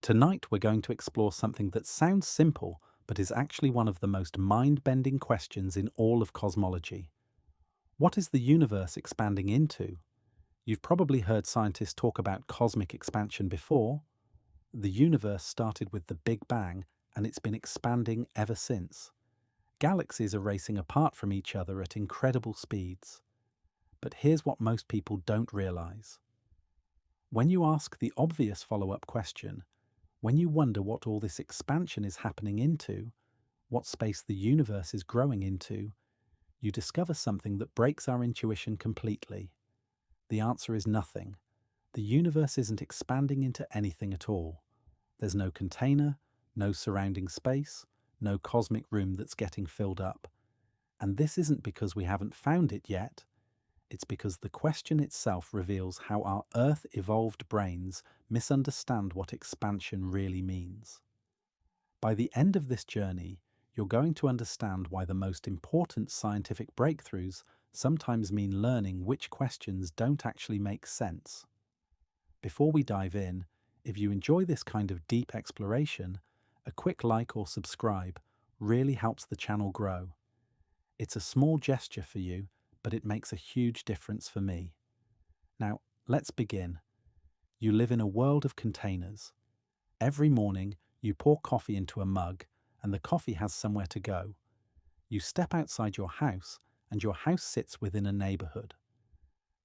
Tonight we're going to explore something that sounds simple but is actually one of the most mind-bending questions in all of cosmology. What is the universe expanding into? You've probably heard scientists talk about cosmic expansion before. The universe started with the Big Bang and it's been expanding ever since. Galaxies are racing apart from each other at incredible speeds. But here's what most people don't realize. When you ask the obvious follow-up question, when you wonder what all this expansion is happening into, what space the universe is growing into, you discover something that breaks our intuition completely. The answer is nothing. The universe isn't expanding into anything at all. There's no container, no surrounding space, no cosmic room that's getting filled up. And this isn't because we haven't found it yet. It's because the question itself reveals how our Earth-evolved brains misunderstand what expansion really means. By the end of this journey, you're going to understand why the most important scientific breakthroughs sometimes mean learning which questions don't actually make sense. Before we dive in, if you enjoy this kind of deep exploration, a quick like or subscribe really helps the channel grow. It's a small gesture for you, but it makes a huge difference for me. Now, let's begin. You live in a world of containers. Every morning, you pour coffee into a mug, and the coffee has somewhere to go. You step outside your house, and your house sits within a neighborhood.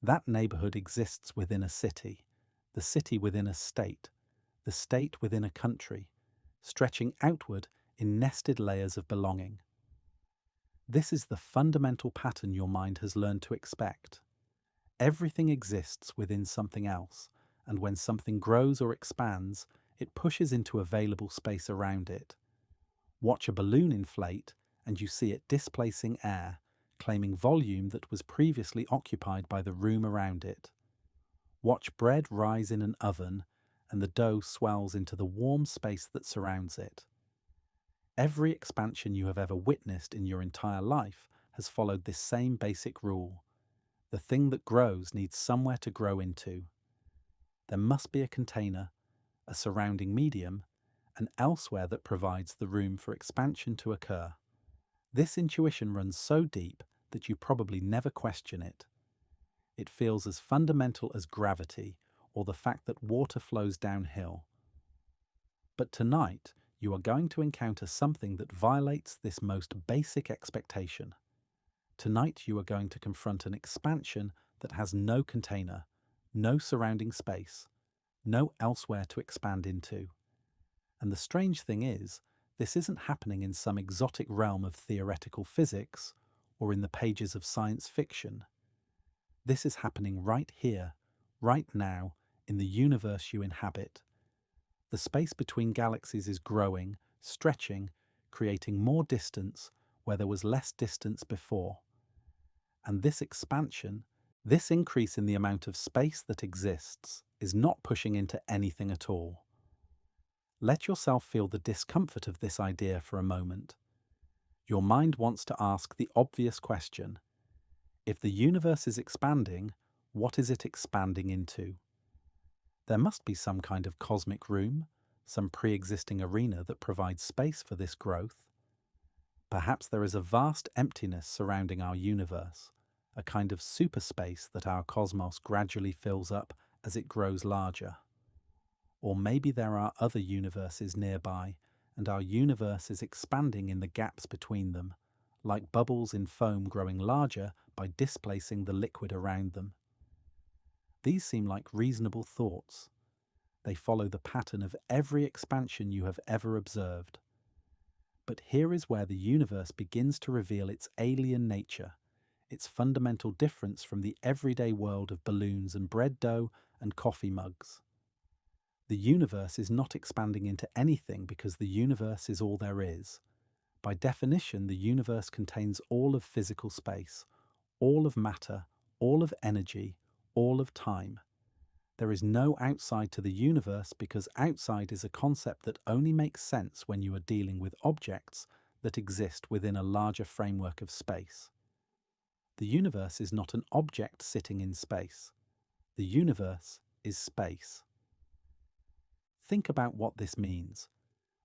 That neighborhood exists within a city, the city within a state, the state within a country, stretching outward in nested layers of belonging. This is the fundamental pattern your mind has learned to expect. Everything exists within something else, and when something grows or expands, it pushes into available space around it. Watch a balloon inflate, and you see it displacing air, claiming volume that was previously occupied by the room around it. Watch bread rise in an oven, and the dough swells into the warm space that surrounds it. Every expansion you have ever witnessed in your entire life has followed this same basic rule. The thing that grows needs somewhere to grow into. There must be a container, a surrounding medium, and elsewhere that provides the room for expansion to occur. This intuition runs so deep that you probably never question it. It feels as fundamental as gravity or the fact that water flows downhill. But tonight, you are going to encounter something that violates this most basic expectation. Tonight you are going to confront an expansion that has no container, no surrounding space, no elsewhere to expand into. And the strange thing is, this isn't happening in some exotic realm of theoretical physics or in the pages of science fiction. This is happening right here, right now, in the universe you inhabit. The space between galaxies is growing, stretching, creating more distance where there was less distance before. And this expansion, this increase in the amount of space that exists, is not pushing into anything at all. Let yourself feel the discomfort of this idea for a moment. Your mind wants to ask the obvious question. If the universe is expanding, what is it expanding into? There must be some kind of cosmic room, some pre-existing arena that provides space for this growth. Perhaps there is a vast emptiness surrounding our universe, a kind of superspace that our cosmos gradually fills up as it grows larger. Or maybe there are other universes nearby, and our universe is expanding in the gaps between them, like bubbles in foam growing larger by displacing the liquid around them. These seem like reasonable thoughts. They follow the pattern of every expansion you have ever observed. But here is where the universe begins to reveal its alien nature, its fundamental difference from the everyday world of balloons and bread dough and coffee mugs. The universe is not expanding into anything because the universe is all there is. By definition, the universe contains all of physical space, all of matter, all of energy, all of time. There is no outside to the universe because outside is a concept that only makes sense when you are dealing with objects that exist within a larger framework of space. The universe is not an object sitting in space. The universe is space. Think about what this means.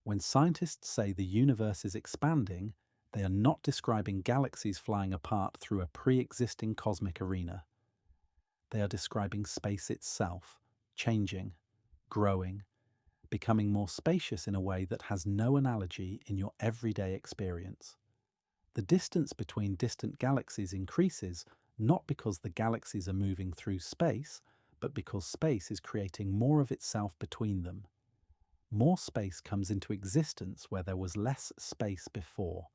When scientists say the universe is expanding, they are not describing galaxies flying apart through a pre-existing cosmic arena. They are describing space itself, changing, growing, becoming more spacious in a way that has no analogy in your everyday experience. The distance between distant galaxies increases not because the galaxies are moving through space, but because space is creating more of itself between them. More space comes into existence where there was less space before,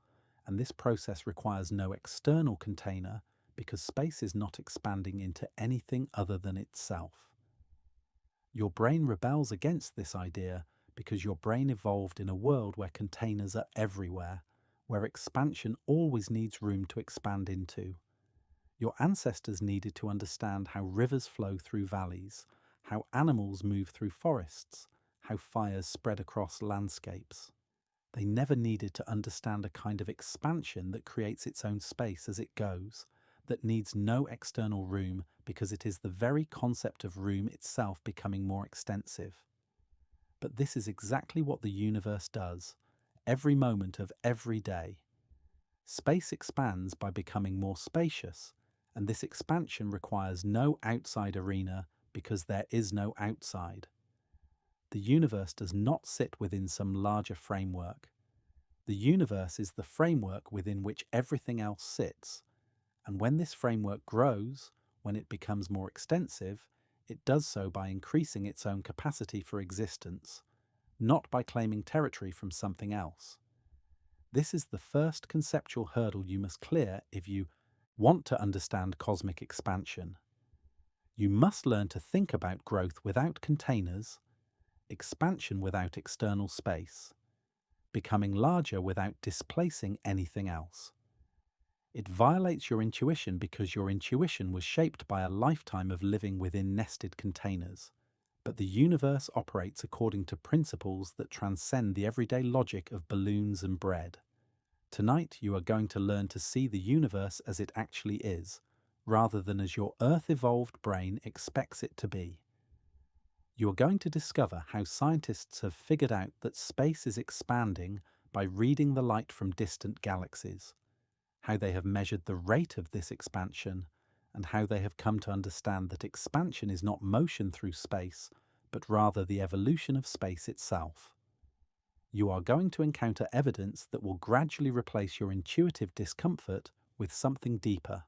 and this process requires no external container because space is not expanding into anything other than itself. Your brain rebels against this idea because your brain evolved in a world where containers are everywhere, where expansion always needs room to expand into. Your ancestors needed to understand how rivers flow through valleys, how animals move through forests, how fires spread across landscapes. They never needed to understand a kind of expansion that creates its own space as it goes, that needs no external room because it is the very concept of room itself becoming more extensive. But this is exactly what the universe does, every moment of every day. Space expands by becoming more spacious, and this expansion requires no outside arena because there is no outside. The universe does not sit within some larger framework. The universe is the framework within which everything else sits, and when this framework grows, when it becomes more extensive, it does so by increasing its own capacity for existence, not by claiming territory from something else. This is the first conceptual hurdle you must clear if you want to understand cosmic expansion. You must learn to think about growth without containers, expansion without external space, becoming larger without displacing anything else. It violates your intuition because your intuition was shaped by a lifetime of living within nested containers. But the universe operates according to principles that transcend the everyday logic of balloons and bread. Tonight you are going to learn to see the universe as it actually is, rather than as your Earth-evolved brain expects it to be. You are going to discover how scientists have figured out that space is expanding by reading the light from distant galaxies, how they have measured the rate of this expansion, and how they have come to understand that expansion is not motion through space, but rather the evolution of space itself. You are going to encounter evidence that will gradually replace your intuitive discomfort with something deeper.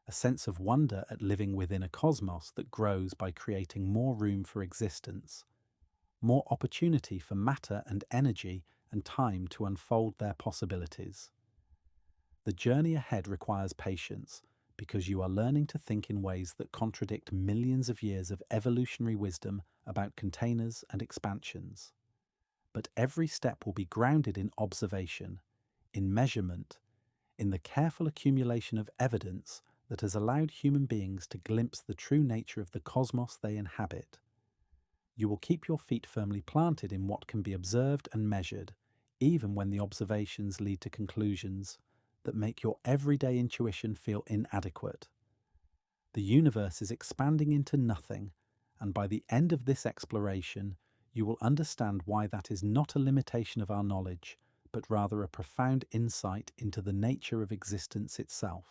A sense of wonder at living within a cosmos that grows by creating more room for existence, more opportunity for matter and energy and time to unfold their possibilities. The journey ahead requires patience because you are learning to think in ways that contradict millions of years of evolutionary wisdom about containers and expansions. But every step will be grounded in observation, in measurement, in the careful accumulation of evidence that has allowed human beings to glimpse the true nature of the cosmos they inhabit. You will keep your feet firmly planted in what can be observed and measured, even when the observations lead to conclusions that make your everyday intuition feel inadequate. The universe is expanding into nothing, and by the end of this exploration, you will understand why that is not a limitation of our knowledge, but rather a profound insight into the nature of existence itself.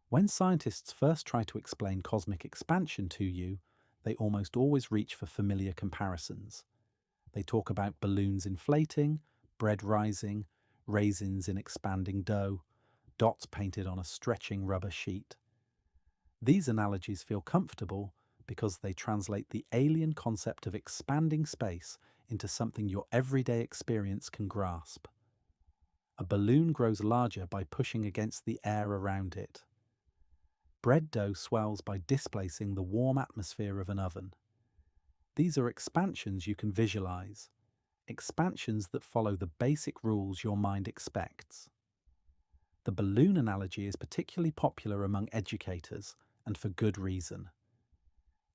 When scientists first try to explain cosmic expansion to you, they almost always reach for familiar comparisons. They talk about balloons inflating, bread rising, raisins in expanding dough, dots painted on a stretching rubber sheet. These analogies feel comfortable because they translate the alien concept of expanding space into something your everyday experience can grasp. A balloon grows larger by pushing against the air around it. Bread dough swells by displacing the warm atmosphere of an oven. These are expansions you can visualize, expansions that follow the basic rules your mind expects. The balloon analogy is particularly popular among educators, and for good reason.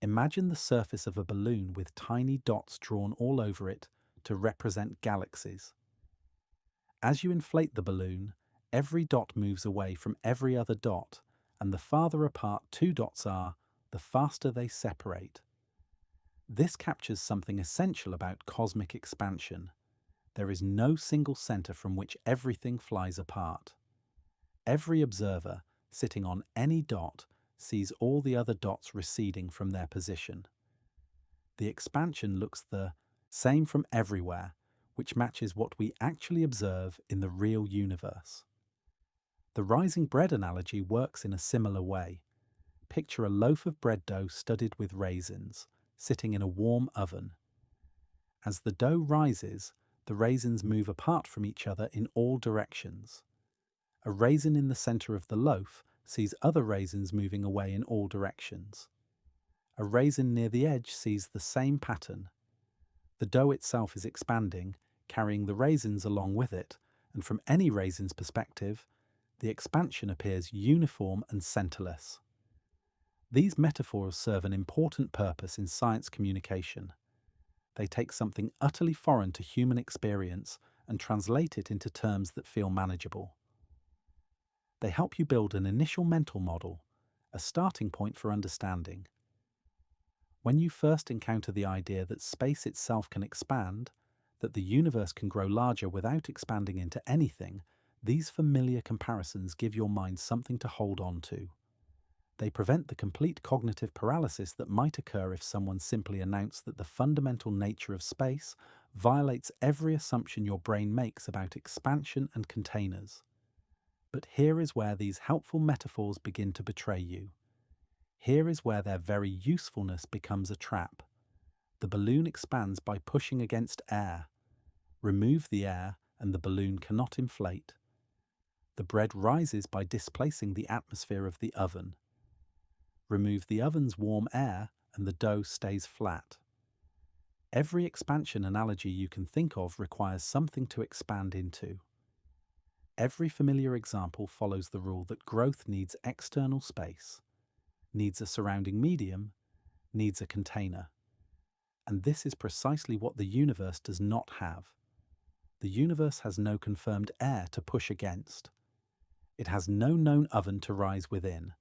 Imagine the surface of a balloon with tiny dots drawn all over it to represent galaxies. As you inflate the balloon, every dot moves away from every other dot, and the farther apart two dots are, the faster they separate. This captures something essential about cosmic expansion. There is no single center from which everything flies apart. Every observer, sitting on any dot, sees all the other dots receding from their position. The expansion looks the same from everywhere, which matches what we actually observe in the real universe. The rising bread analogy works in a similar way. Picture a loaf of bread dough studded with raisins, sitting in a warm oven. As the dough rises, the raisins move apart from each other in all directions. A raisin in the center of the loaf sees other raisins moving away in all directions. A raisin near the edge sees the same pattern. The dough itself is expanding, carrying the raisins along with it, and from any raisin's perspective, the expansion appears uniform and centerless. These metaphors serve an important purpose in science communication. They take something utterly foreign to human experience and translate it into terms that feel manageable. They help you build an initial mental model, a starting point for understanding. When you first encounter the idea that space itself can expand, that the universe can grow larger without expanding into anything, these familiar comparisons give your mind something to hold on to. They prevent the complete cognitive paralysis that might occur if someone simply announced that the fundamental nature of space violates every assumption your brain makes about expansion and containers. But here is where these helpful metaphors begin to betray you. Here is where their very usefulness becomes a trap. The balloon expands by pushing against air. Remove the air and the balloon cannot inflate. The bread rises by displacing the atmosphere of the oven. Remove the oven's warm air and the dough stays flat. Every expansion analogy you can think of requires something to expand into. Every familiar example follows the rule that growth needs external space, needs a surrounding medium, needs a container. And this is precisely what the universe does not have. The universe has no confirmed air to push against. It has no known oven to rise within.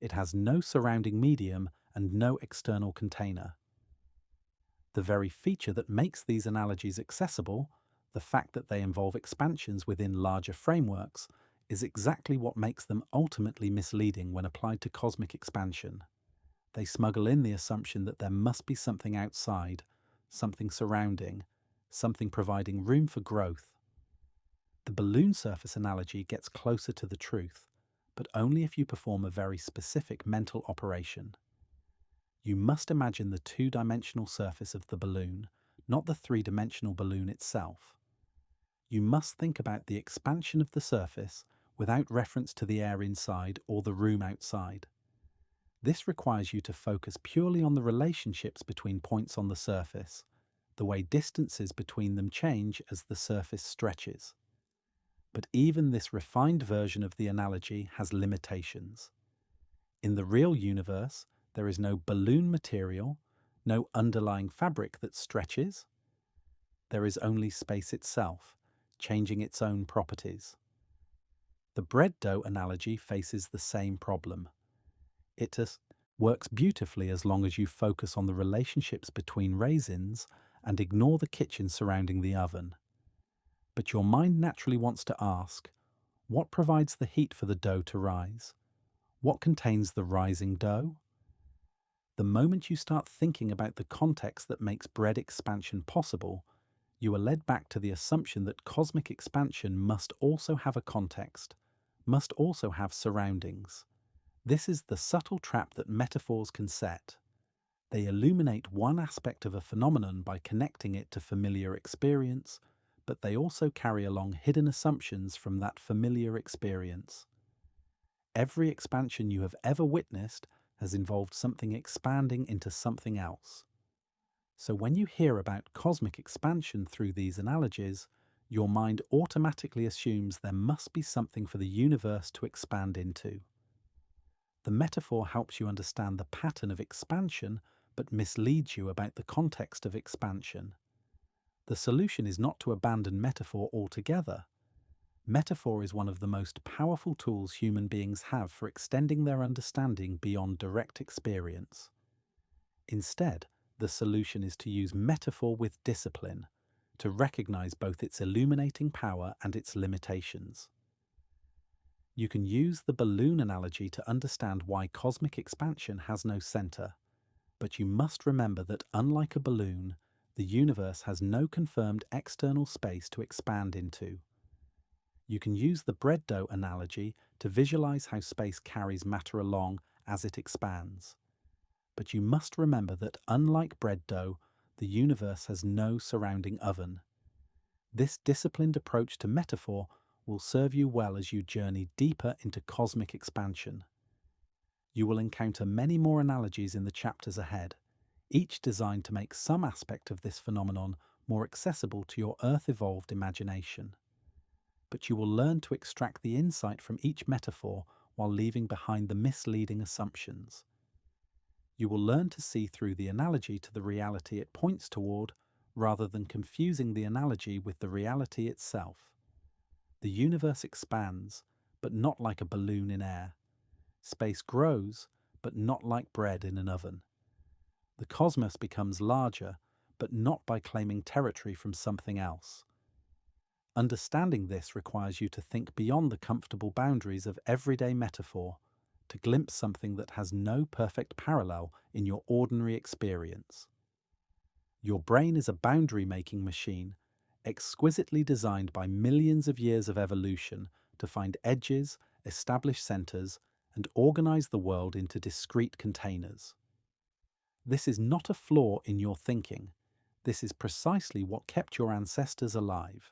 It has no surrounding medium and no external container. The very feature that makes these analogies accessible, the fact that they involve expansions within larger frameworks, is exactly what makes them ultimately misleading when applied to cosmic expansion. They smuggle in the assumption that there must be something outside, something surrounding, something providing room for growth. The balloon surface analogy gets closer to the truth, but only if you perform a very specific mental operation. You must imagine the two-dimensional surface of the balloon, not the three-dimensional balloon itself. You must think about the expansion of the surface without reference to the air inside or the room outside. This requires you to focus purely on the relationships between points on the surface, the way distances between them change as the surface stretches. But even this refined version of the analogy has limitations. In the real universe, there is no balloon material, no underlying fabric that stretches. There is only space itself, changing its own properties. The bread dough analogy faces the same problem. It works beautifully as long as you focus on the relationships between raisins and ignore the kitchen surrounding the oven. But your mind naturally wants to ask, what provides the heat for the dough to rise? What contains the rising dough? The moment you start thinking about the context that makes bread expansion possible, you are led back to the assumption that cosmic expansion must also have a context, must also have surroundings. This is the subtle trap that metaphors can set. They illuminate one aspect of a phenomenon by connecting it to familiar experience, but they also carry along hidden assumptions from that familiar experience. Every expansion you have ever witnessed has involved something expanding into something else. So when you hear about cosmic expansion through these analogies, your mind automatically assumes there must be something for the universe to expand into. The metaphor helps you understand the pattern of expansion, but misleads you about the context of expansion. The solution is not to abandon metaphor altogether. Metaphor is one of the most powerful tools human beings have for extending their understanding beyond direct experience. Instead, The solution is to use metaphor with discipline, to recognize both its illuminating power and its limitations. You can use the balloon analogy to understand why cosmic expansion has no center, but you must remember that unlike a balloon, the universe has no confirmed external space to expand into. You can use the bread dough analogy to visualize how space carries matter along as it expands. But you must remember that unlike bread dough, the universe has no surrounding oven. This disciplined approach to metaphor will serve you well as you journey deeper into cosmic expansion. You will encounter many more analogies in the chapters ahead, each designed to make some aspect of this phenomenon more accessible to your Earth-evolved imagination. But you will learn to extract the insight from each metaphor while leaving behind the misleading assumptions. You will learn to see through the analogy to the reality it points toward, rather than confusing the analogy with the reality itself. The universe expands, but not like a balloon in air. Space grows, but not like bread in an oven. The cosmos becomes larger, but not by claiming territory from something else. Understanding this requires you to think beyond the comfortable boundaries of everyday metaphor, to glimpse something that has no perfect parallel in your ordinary experience. Your brain is a boundary-making machine, exquisitely designed by millions of years of evolution to find edges, establish centers, and organize the world into discrete containers. This is not a flaw in your thinking. This is precisely what kept your ancestors alive.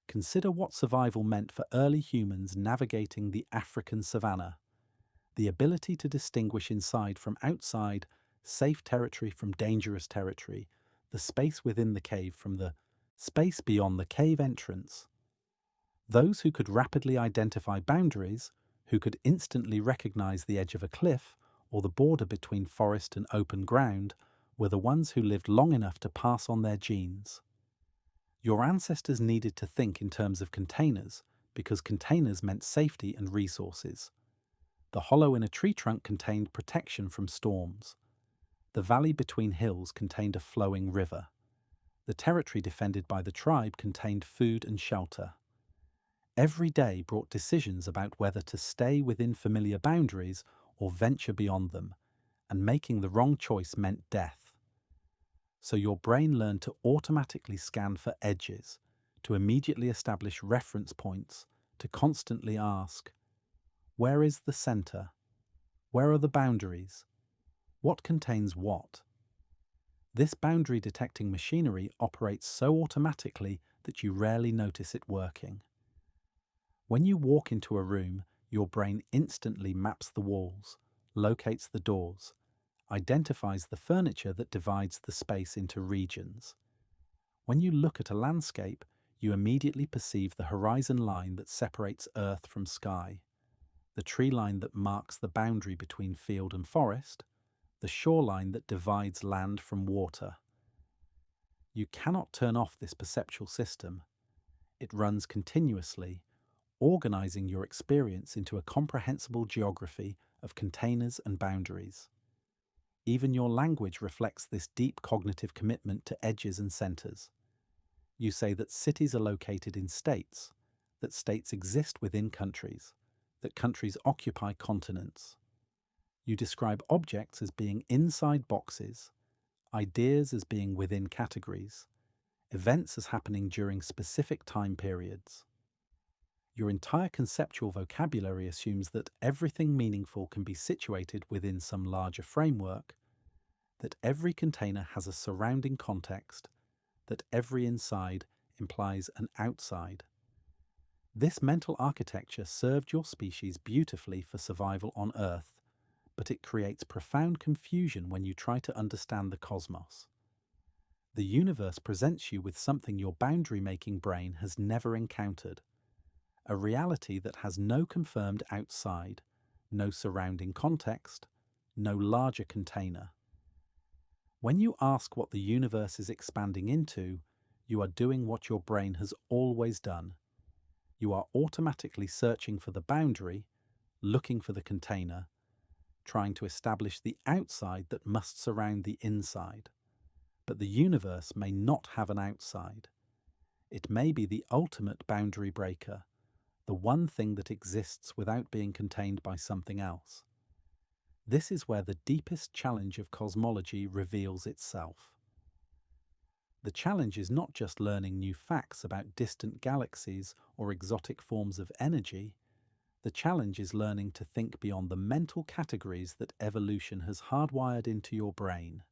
Consider what survival meant for early humans navigating the African savanna. The ability to distinguish inside from outside, safe territory from dangerous territory, the space within the cave from the space beyond the cave entrance. Those who could rapidly identify boundaries, who could instantly recognize the edge of a cliff or the border between forest and open ground, were the ones who lived long enough to pass on their genes. Your ancestors needed to think in terms of containers because containers meant safety and resources. The hollow in a tree trunk contained protection from storms. The valley between hills contained a flowing river. The territory defended by the tribe contained food and shelter. Every day brought decisions about whether to stay within familiar boundaries or venture beyond them, and making the wrong choice meant death. So your brain learned to automatically scan for edges, to immediately establish reference points, to constantly ask, where is the center? Where are the boundaries? What contains what? This boundary detecting machinery operates so automatically that you rarely notice it working. When you walk into a room, your brain instantly maps the walls, locates the doors, identifies the furniture that divides the space into regions. When you look at a landscape, you immediately perceive the horizon line that separates earth from sky, the tree line that marks the boundary between field and forest, the shoreline that divides land from water. You cannot turn off this perceptual system. It runs continuously, organizing your experience into a comprehensible geography of containers and boundaries. Even your language reflects this deep cognitive commitment to edges and centers. You say that cities are located in states, that states exist within countries, that countries occupy continents. You describe objects as being inside boxes, ideas as being within categories, events as happening during specific time periods. Your entire conceptual vocabulary assumes that everything meaningful can be situated within some larger framework, that every container has a surrounding context, that every inside implies an outside. This mental architecture served your species beautifully for survival on Earth, but it creates profound confusion when you try to understand the cosmos. The universe presents you with something your boundary-making brain has never encountered, a reality that has no confirmed outside, no surrounding context, no larger container. When you ask what the universe is expanding into, you are doing what your brain has always done. You are automatically searching for the boundary, looking for the container, trying to establish the outside that must surround the inside. But the universe may not have an outside. It may be the ultimate boundary breaker, the one thing that exists without being contained by something else. This is where the deepest challenge of cosmology reveals itself. The challenge is not just learning new facts about distant galaxies or exotic forms of energy. The challenge is learning to think beyond the mental categories that evolution has hardwired into your brain.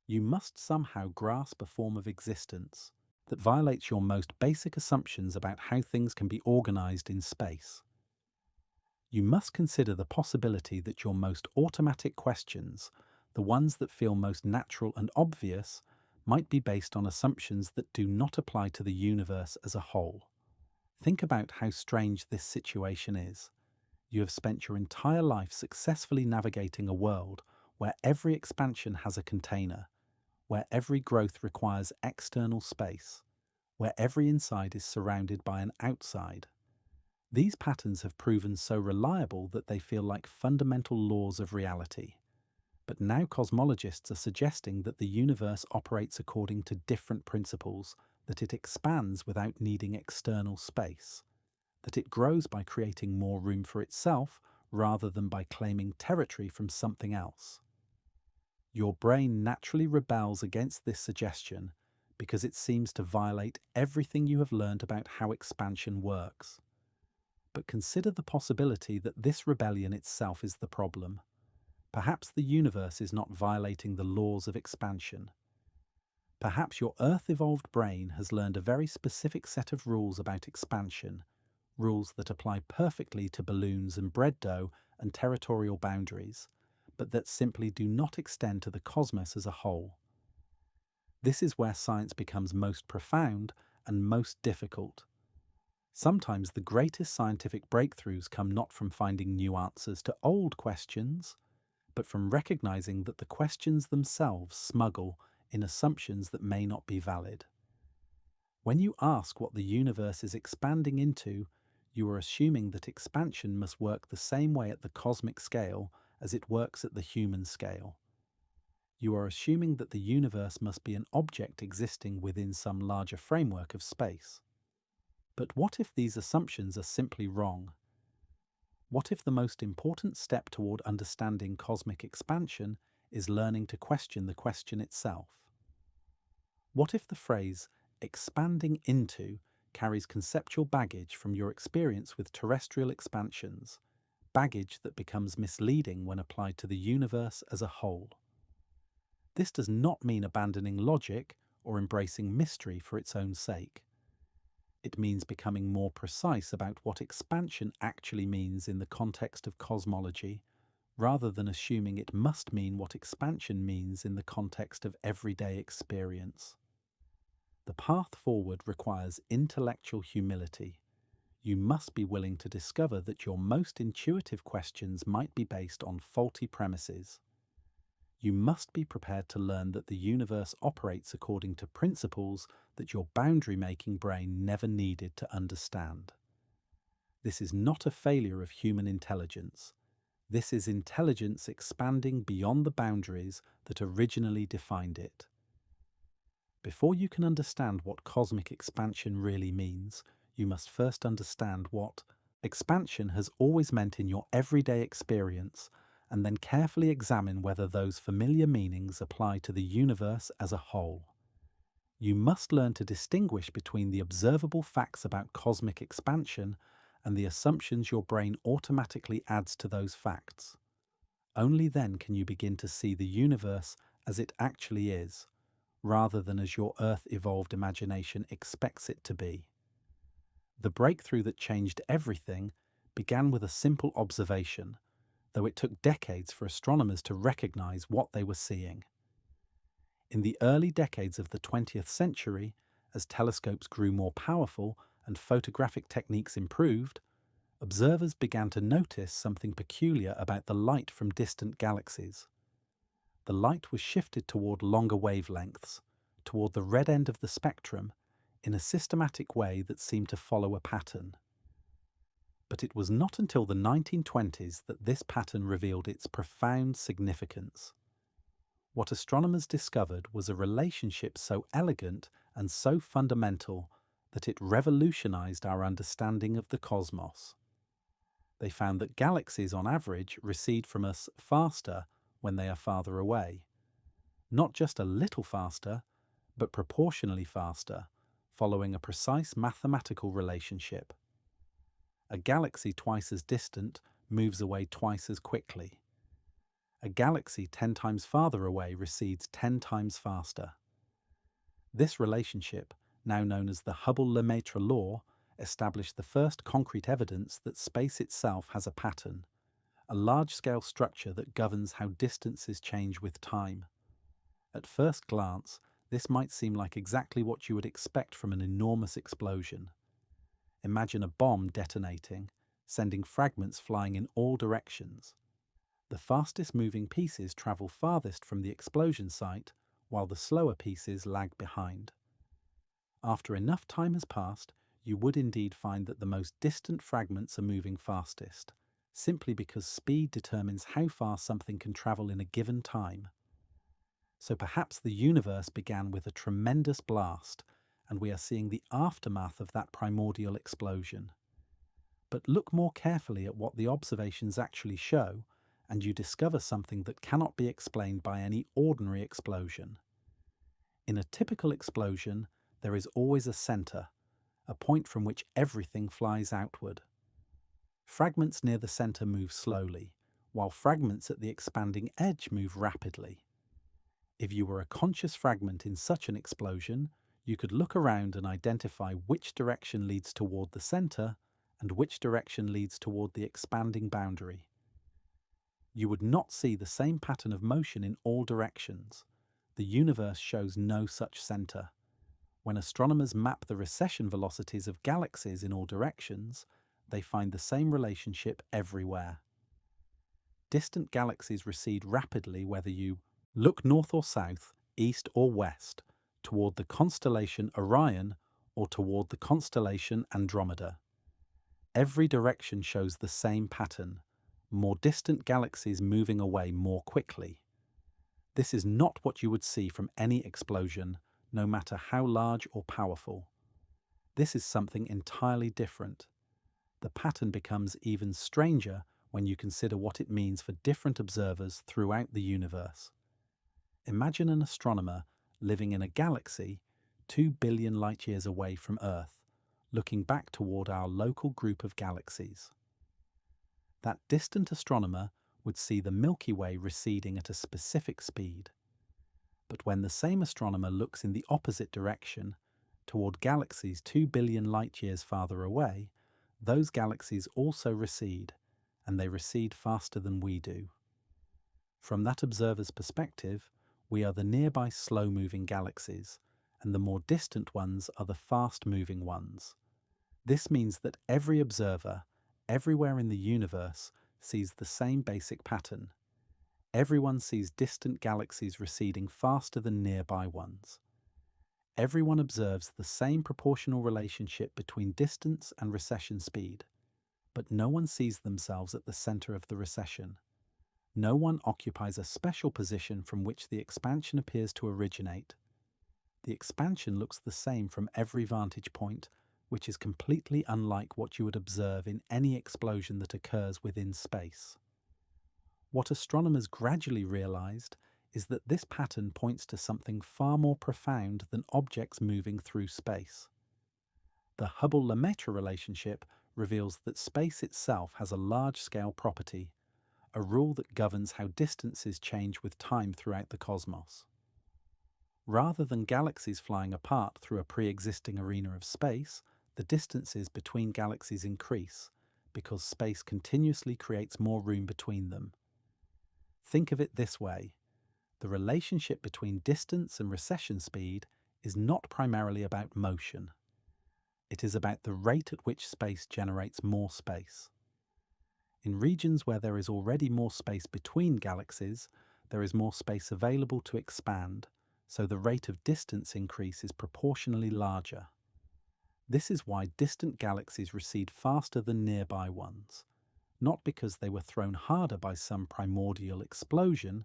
You must somehow grasp a form of existence that violates your most basic assumptions about how things can be organized in space. You must consider the possibility that your most automatic questions, the ones that feel most natural and obvious, might be based on assumptions that do not apply to the universe as a whole. Think about how strange this situation is. You have spent your entire life successfully navigating a world where every expansion has a container, where every growth requires external space, where every inside is surrounded by an outside. These patterns have proven so reliable that they feel like fundamental laws of reality. But now cosmologists are suggesting that the universe operates according to different principles, that it expands without needing external space, that it grows by creating more room for itself rather than by claiming territory from something else. Your brain naturally rebels against this suggestion because it seems to violate everything you have learned about how expansion works. But consider the possibility that this rebellion itself is the problem. Perhaps the universe is not violating the laws of expansion. Perhaps your Earth-evolved brain has learned a very specific set of rules about expansion, rules that apply perfectly to balloons and bread dough and territorial boundaries, but that simply do not extend to the cosmos as a whole. This is where science becomes most profound and most difficult. Sometimes the greatest scientific breakthroughs come not from finding new answers to old questions, but from recognizing that the questions themselves smuggle in assumptions that may not be valid. When you ask what the universe is expanding into, you are assuming that expansion must work the same way at the cosmic scale as it works at the human scale. You are assuming that the universe must be an object existing within some larger framework of space. But what if these assumptions are simply wrong? What if the most important step toward understanding cosmic expansion is learning to question the question itself? What if the phrase expanding into carries conceptual baggage from your experience with terrestrial expansions, baggage that becomes misleading when applied to the universe as a whole? This does not mean abandoning logic or embracing mystery for its own sake. It means becoming more precise about what expansion actually means in the context of cosmology, rather than assuming it must mean what expansion means in the context of everyday experience. The path forward requires intellectual humility. You must be willing to discover that your most intuitive questions might be based on faulty premises. You must be prepared to learn that the universe operates according to principles that your boundary-making brain never needed to understand. This is not a failure of human intelligence. This is intelligence expanding beyond the boundaries that originally defined it. Before you can understand what cosmic expansion really means, you must first understand what expansion has always meant in your everyday experience, and then carefully examine whether those familiar meanings apply to the universe as a whole. You must learn to distinguish between the observable facts about cosmic expansion and the assumptions your brain automatically adds to those facts. Only then can you begin to see the universe as it actually is, rather than as your Earth-evolved imagination expects it to be. The breakthrough that changed everything began with a simple observation, though it took decades for astronomers to recognize what they were seeing. In the early decades of the 20th century, as telescopes grew more powerful and photographic techniques improved, observers began to notice something peculiar about the light from distant galaxies. The light was shifted toward longer wavelengths, toward the red end of the spectrum, in a systematic way that seemed to follow a pattern. But it was not until the 1920s that this pattern revealed its profound significance. What astronomers discovered was a relationship so elegant and so fundamental that it revolutionized our understanding of the cosmos. They found that galaxies on average recede from us faster when they are farther away. Not just a little faster, but proportionally faster, following a precise mathematical relationship. A galaxy twice as distant moves away twice as quickly. A galaxy 10 times farther away recedes 10 times faster. This relationship, now known as the Hubble-Lemaitre law, established the first concrete evidence that space itself has a pattern, a large-scale structure that governs how distances change with time. At first glance, this might seem like exactly what you would expect from an enormous explosion. Imagine a bomb detonating, sending fragments flying in all directions. The fastest moving pieces travel farthest from the explosion site, while the slower pieces lag behind. After enough time has passed, you would indeed find that the most distant fragments are moving fastest, simply because speed determines how far something can travel in a given time. So perhaps the universe began with a tremendous blast, and we are seeing the aftermath of that primordial explosion. But look more carefully at what the observations actually show, and you discover something that cannot be explained by any ordinary explosion. In a typical explosion, there is always a center, a point from which everything flies outward. Fragments near the center move slowly, while fragments at the expanding edge move rapidly. If you were a conscious fragment in such an explosion, you could look around and identify which direction leads toward the center and which direction leads toward the expanding boundary. You would not see the same pattern of motion in all directions. The universe shows no such center. When astronomers map the recession velocities of galaxies in all directions, they find the same relationship everywhere. Distant galaxies recede rapidly whether you look north or south, east or west, toward the constellation Orion or toward the constellation Andromeda. Every direction shows the same pattern, more distant galaxies moving away more quickly. This is not what you would see from any explosion, no matter how large or powerful. This is something entirely different. The pattern becomes even stranger when you consider what it means for different observers throughout the universe. Imagine an astronomer living in a galaxy 2 billion light-years away from Earth, looking back toward our local group of galaxies. That distant astronomer would see the Milky Way receding at a specific speed. But when the same astronomer looks in the opposite direction, toward galaxies 2 billion light-years farther away, those galaxies also recede, and they recede faster than we do. From that observer's perspective, we are the nearby slow-moving galaxies, and the more distant ones are the fast-moving ones. This means that every observer, everywhere in the universe, sees the same basic pattern. Everyone sees distant galaxies receding faster than nearby ones. Everyone observes the same proportional relationship between distance and recession speed, but no one sees themselves at the center of the recession. No one occupies a special position from which the expansion appears to originate. The expansion looks the same from every vantage point, which is completely unlike what you would observe in any explosion that occurs within space. What astronomers gradually realized is that this pattern points to something far more profound than objects moving through space. The Hubble-Lemaitre relationship reveals that space itself has a large-scale property, a rule that governs how distances change with time throughout the cosmos. Rather than galaxies flying apart through a pre-existing arena of space, the distances between galaxies increase because space continuously creates more room between them. Think of it this way: the relationship between distance and recession speed is not primarily about motion. It is about the rate at which space generates more space. In regions where there is already more space between galaxies, there is more space available to expand, so the rate of distance increase is proportionally larger. This is why distant galaxies recede faster than nearby ones, not because they were thrown harder by some primordial explosion,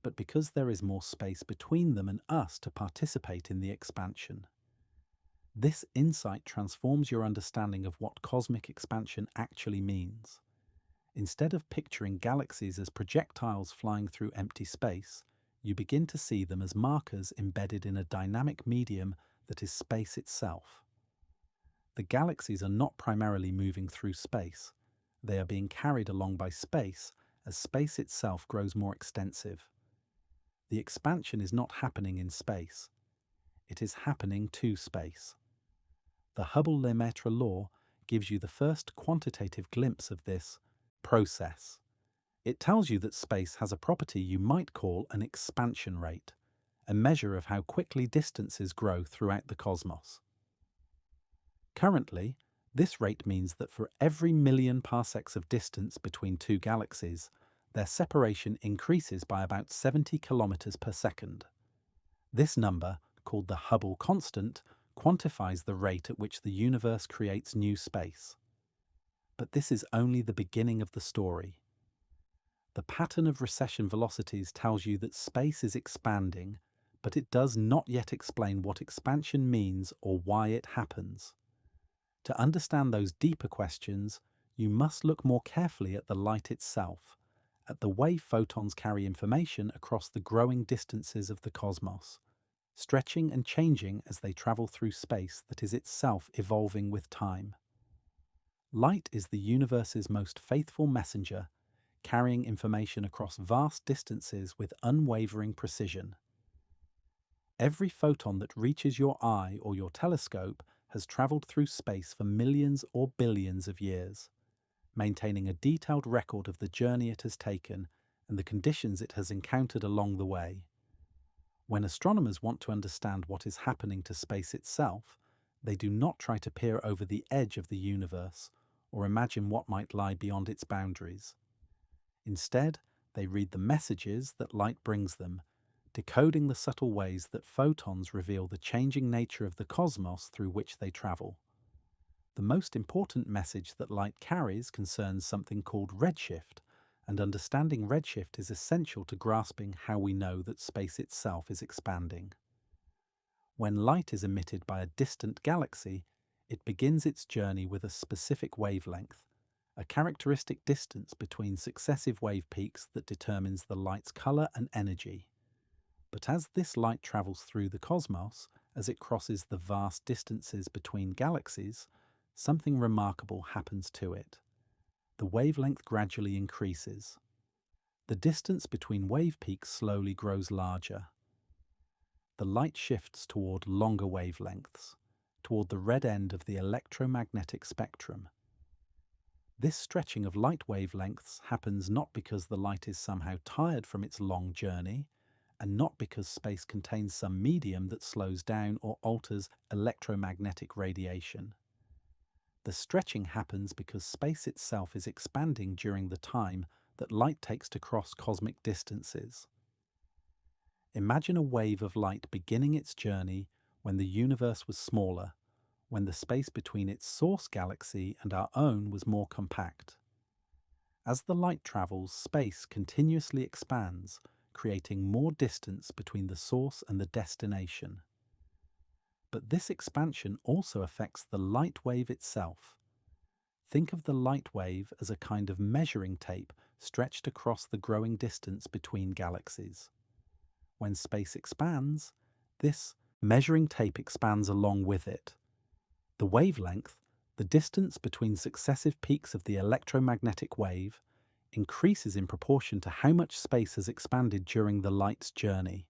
but because there is more space between them and us to participate in the expansion. This insight transforms your understanding of what cosmic expansion actually means. Instead of picturing galaxies as projectiles flying through empty space, you begin to see them as markers embedded in a dynamic medium that is space itself. The galaxies are not primarily moving through space. They are being carried along by space as space itself grows more extensive. The expansion is not happening in space. It is happening to space. The Hubble-Lemaitre law gives you the first quantitative glimpse of this process. It tells you that space has a property you might call an expansion rate, a measure of how quickly distances grow throughout the cosmos. Currently, this rate means that for every million parsecs of distance between two galaxies, their separation increases by about 70 kilometers per second. This number, called the Hubble constant, quantifies the rate at which the universe creates new space. But this is only the beginning of the story. The pattern of recession velocities tells you that space is expanding, but it does not yet explain what expansion means or why it happens. To understand those deeper questions, you must look more carefully at the light itself, at the way photons carry information across the growing distances of the cosmos, stretching and changing as they travel through space that is itself evolving with time. Light is the universe's most faithful messenger, carrying information across vast distances with unwavering precision. Every photon that reaches your eye or your telescope has traveled through space for millions or billions of years, maintaining a detailed record of the journey it has taken and the conditions it has encountered along the way. When astronomers want to understand what is happening to space itself, they do not try to peer over the edge of the universe or imagine what might lie beyond its boundaries. Instead, they read the messages that light brings them, decoding the subtle ways that photons reveal the changing nature of the cosmos through which they travel. The most important message that light carries concerns something called redshift, and understanding redshift is essential to grasping how we know that space itself is expanding. When light is emitted by a distant galaxy, it begins its journey with a specific wavelength, a characteristic distance between successive wave peaks that determines the light's color and energy. But as this light travels through the cosmos, as it crosses the vast distances between galaxies, something remarkable happens to it. The wavelength gradually increases. The distance between wave peaks slowly grows larger. The light shifts toward longer wavelengths, toward the red end of the electromagnetic spectrum. This stretching of light wavelengths happens not because the light is somehow tired from its long journey, and not because space contains some medium that slows down or alters electromagnetic radiation. The stretching happens because space itself is expanding during the time that light takes to cross cosmic distances. Imagine a wave of light beginning its journey when the universe was smaller, when the space between its source galaxy and our own was more compact. As the light travels, space continuously expands, creating more distance between the source and the destination. But this expansion also affects the light wave itself. Think of the light wave as a kind of measuring tape stretched across the growing distance between galaxies. When space expands, this measuring tape expands along with it. The wavelength, the distance between successive peaks of the electromagnetic wave, increases in proportion to how much space has expanded during the light's journey.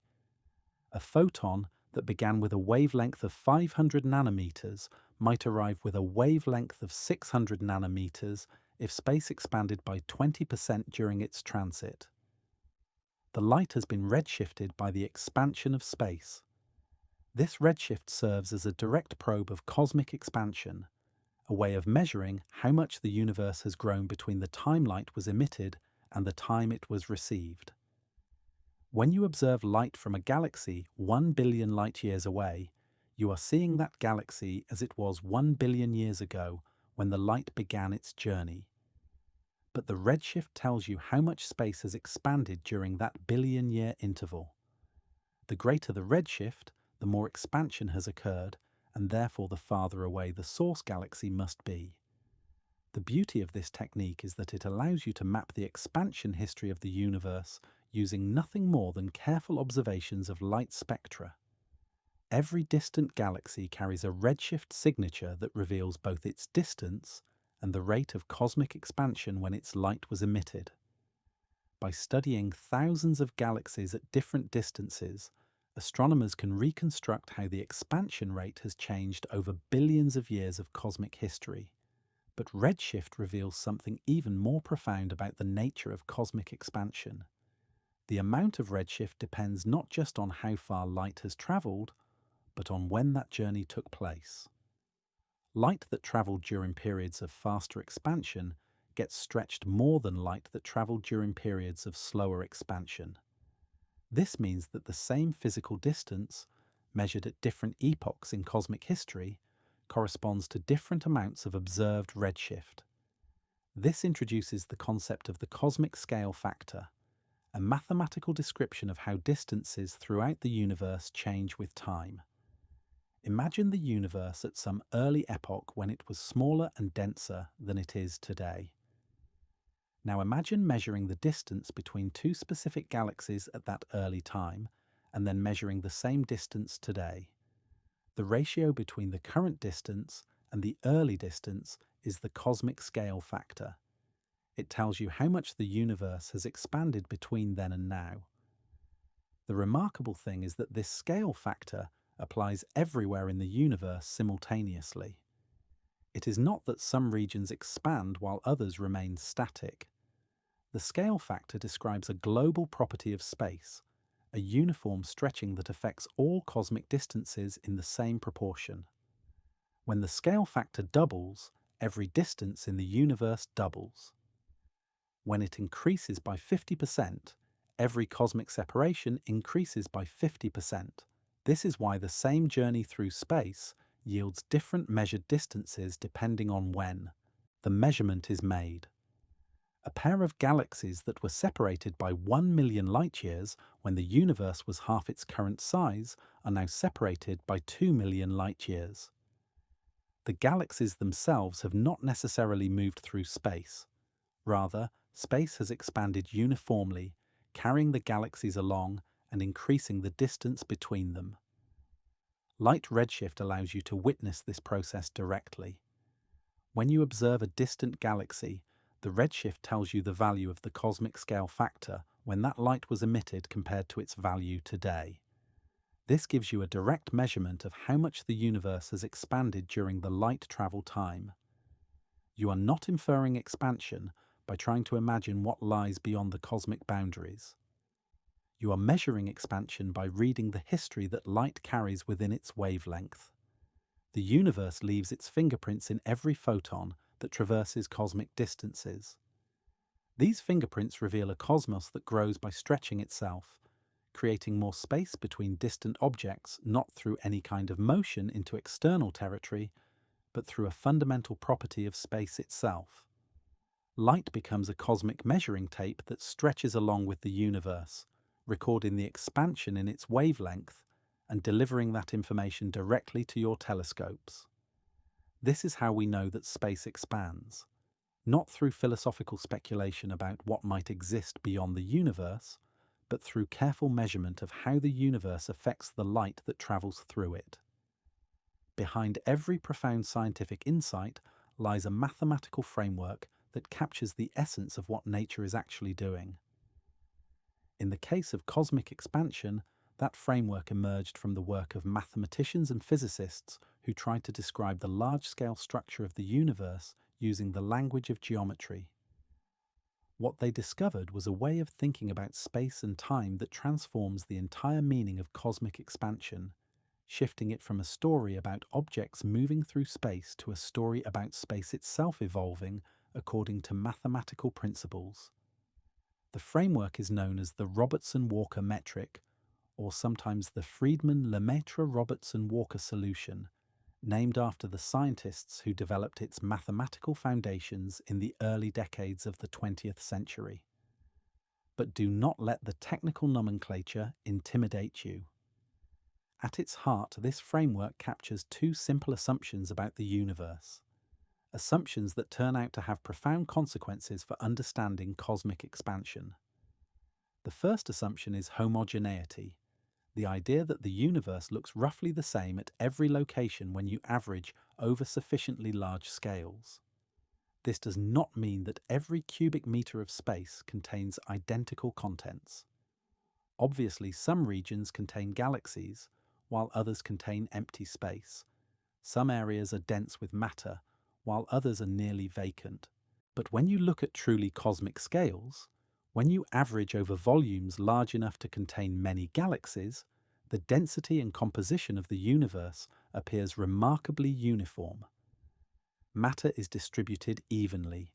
A photon that began with a wavelength of 500 nanometers might arrive with a wavelength of 600 nanometers if space expanded by 20% during its transit. The light has been redshifted by the expansion of space. This redshift serves as a direct probe of cosmic expansion, a way of measuring how much the universe has grown between the time light was emitted and the time it was received. When you observe light from a galaxy 1 billion light-years away, You are seeing that galaxy as it was 1 billion years ago when the light began its journey. But the redshift tells you how much space has expanded during that billion-year interval. The greater the redshift, the more expansion has occurred, and therefore the farther away the source galaxy must be. The beauty of this technique is that it allows you to map the expansion history of the universe using nothing more than careful observations of light spectra. Every distant galaxy carries a redshift signature that reveals both its distance and the rate of cosmic expansion when its light was emitted. By studying thousands of galaxies at different distances, astronomers can reconstruct how the expansion rate has changed over billions of years of cosmic history. But redshift reveals something even more profound about the nature of cosmic expansion. The amount of redshift depends not just on how far light has travelled, but on when that journey took place. Light that travelled during periods of faster expansion gets stretched more than light that travelled during periods of slower expansion. This means that the same physical distance, measured at different epochs in cosmic history, corresponds to different amounts of observed redshift. This introduces the concept of the cosmic scale factor, a mathematical description of how distances throughout the universe change with time. Imagine the universe at some early epoch when it was smaller and denser than it is today. Now imagine measuring the distance between two specific galaxies at that early time, and then measuring the same distance today. The ratio between the current distance and the early distance is the cosmic scale factor. It tells you how much the universe has expanded between then and now. The remarkable thing is that this scale factor applies everywhere in the universe simultaneously. It is not that some regions expand while others remain static. The scale factor describes a global property of space, a uniform stretching that affects all cosmic distances in the same proportion. When the scale factor doubles, every distance in the universe doubles. When it increases by 50%, every cosmic separation increases by 50%. This is why the same journey through space yields different measured distances depending on when the measurement is made. A pair of galaxies that were separated by 1 million light-years when the universe was half its current size are now separated by 2 million light-years. The galaxies themselves have not necessarily moved through space. Rather, space has expanded uniformly, carrying the galaxies along and increasing the distance between them. Light redshift allows you to witness this process directly. When you observe a distant galaxy, the redshift tells you the value of the cosmic scale factor when that light was emitted compared to its value today. This gives you a direct measurement of how much the universe has expanded during the light travel time. You are not inferring expansion by trying to imagine what lies beyond the cosmic boundaries. You are measuring expansion by reading the history that light carries within its wavelength. The universe leaves its fingerprints in every photon that traverses cosmic distances. These fingerprints reveal a cosmos that grows by stretching itself, creating more space between distant objects not through any kind of motion into external territory, but through a fundamental property of space itself. Light becomes a cosmic measuring tape that stretches along with the universe, recording the expansion in its wavelength and delivering that information directly to your telescopes. This is how we know that space expands, not through philosophical speculation about what might exist beyond the universe, but through careful measurement of how the universe affects the light that travels through it. Behind every profound scientific insight lies a mathematical framework that captures the essence of what nature is actually doing. In the case of cosmic expansion, that framework emerged from the work of mathematicians and physicists who tried to describe the large-scale structure of the universe using the language of geometry. What they discovered was a way of thinking about space and time that transforms the entire meaning of cosmic expansion, shifting it from a story about objects moving through space to a story about space itself evolving according to mathematical principles. The framework is known as the Robertson-Walker metric, or sometimes the Friedmann-Lemaitre-Robertson-Walker solution, named after the scientists who developed its mathematical foundations in the early decades of the 20th century. But do not let the technical nomenclature intimidate you. At its heart, this framework captures two simple assumptions about the universe, assumptions that turn out to have profound consequences for understanding cosmic expansion. The first assumption is homogeneity, the idea that the universe looks roughly the same at every location when you average over sufficiently large scales. This does not mean that every cubic meter of space contains identical contents. Obviously, some regions contain galaxies, while others contain empty space. Some areas are dense with matter, while others are nearly vacant. But when you look at truly cosmic scales, when you average over volumes large enough to contain many galaxies, the density and composition of the universe appears remarkably uniform. Matter is distributed evenly,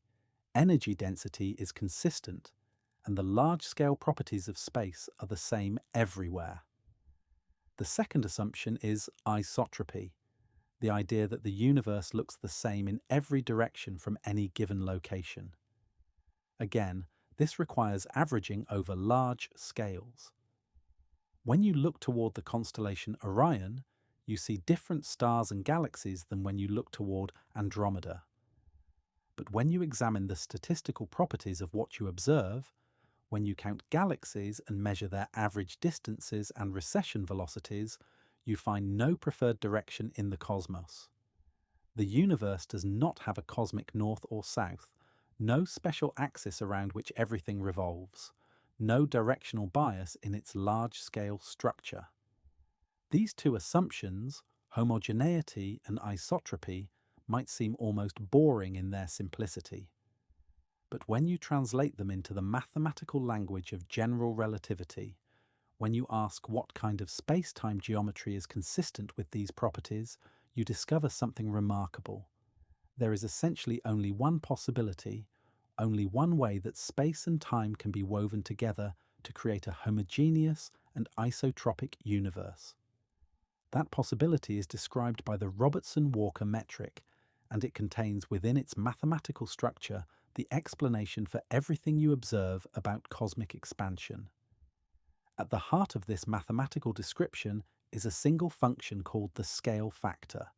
energy density is consistent, and the large-scale properties of space are the same everywhere. The second assumption is isotropy, the idea that the universe looks the same in every direction from any given location. Again, this requires averaging over large scales. When you look toward the constellation Orion, you see different stars and galaxies than when you look toward Andromeda. But when you examine the statistical properties of what you observe, when you count galaxies and measure their average distances and recession velocities, you find no preferred direction in the cosmos. The universe does not have a cosmic north or south, no special axis around which everything revolves, no directional bias in its large-scale structure. These two assumptions, homogeneity and isotropy, might seem almost boring in their simplicity. But when you translate them into the mathematical language of general relativity, when you ask what kind of space-time geometry is consistent with these properties, you discover something remarkable. There is essentially only one possibility, only one way that space and time can be woven together to create a homogeneous and isotropic universe. That possibility is described by the Robertson-Walker metric, and it contains within its mathematical structure the explanation for everything you observe about cosmic expansion. At the heart of this mathematical description is a single function called the scale factor,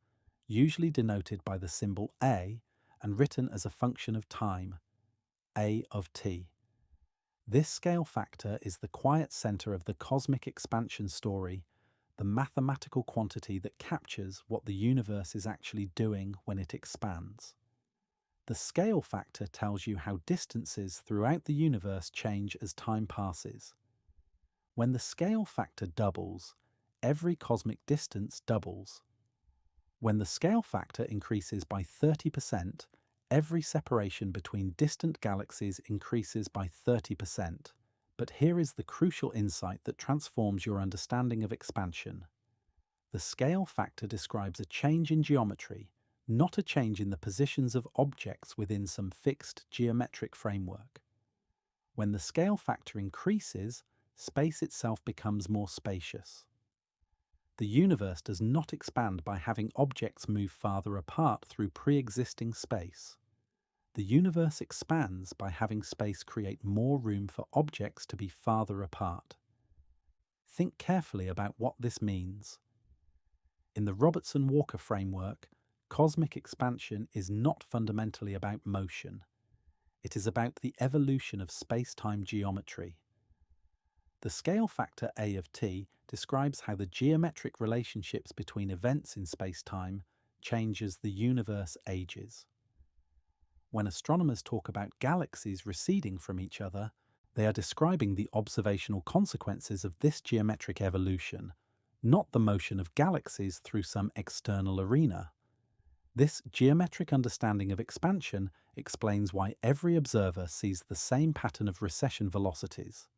usually denoted by the symbol a and written as a function of time, a of t. This scale factor is the quiet center of the cosmic expansion story, the mathematical quantity that captures what the universe is actually doing when it expands. The scale factor tells you how distances throughout the universe change as time passes. When the scale factor doubles, every cosmic distance doubles. When the scale factor increases by 30%, every separation between distant galaxies increases by 30%. But here is the crucial insight that transforms your understanding of expansion. The scale factor describes a change in geometry, not a change in the positions of objects within some fixed geometric framework. When the scale factor increases, space itself becomes more spacious. The universe does not expand by having objects move farther apart through pre-existing space. The universe expands by having space create more room for objects to be farther apart. Think carefully about what this means. In the Robertson-Walker framework, cosmic expansion is not fundamentally about motion. It is about the evolution of space-time geometry. The scale factor a of t describes how the geometric relationships between events in space-time change as the universe ages. When astronomers talk about galaxies receding from each other, they are describing the observational consequences of this geometric evolution, not the motion of galaxies through some external arena. This geometric understanding of expansion explains why every observer sees the same pattern of recession velocities.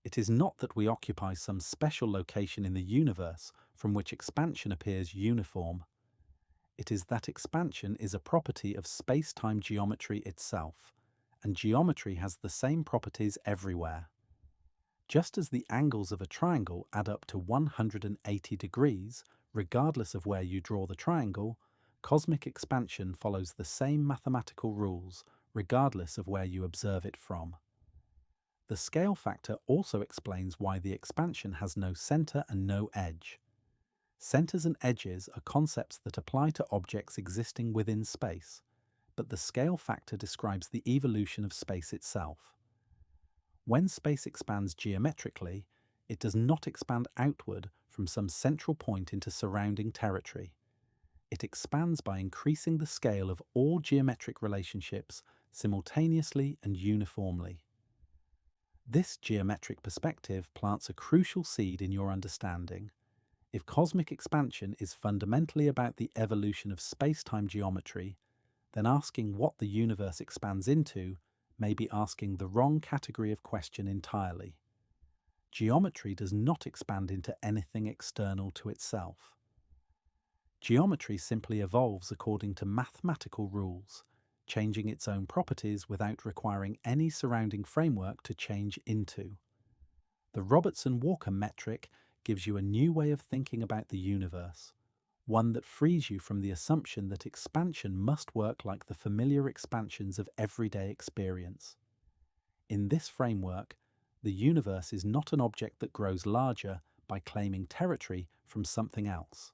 It is not that we occupy some special location in the universe from which expansion appears uniform. It is that expansion is a property of space-time geometry itself, and geometry has the same properties everywhere. Just as the angles of a triangle add up to 180 degrees, regardless of where you draw the triangle, cosmic expansion follows the same mathematical rules, regardless of where you observe it from. The scale factor also explains why the expansion has no center and no edge. Centers and edges are concepts that apply to objects existing within space, but the scale factor describes the evolution of space itself. When space expands geometrically, it does not expand outward from some central point into surrounding territory. It expands by increasing the scale of all geometric relationships simultaneously and uniformly. This geometric perspective plants a crucial seed in your understanding. If cosmic expansion is fundamentally about the evolution of space-time geometry, then asking what the universe expands into may be asking the wrong category of question entirely. Geometry does not expand into anything external to itself. Geometry simply evolves according to mathematical rules, changing its own properties without requiring any surrounding framework to change into. The Robertson-Walker metric gives you a new way of thinking about the universe, one that frees you from the assumption that expansion must work like the familiar expansions of everyday experience. In this framework, the universe is not an object that grows larger by claiming territory from something else.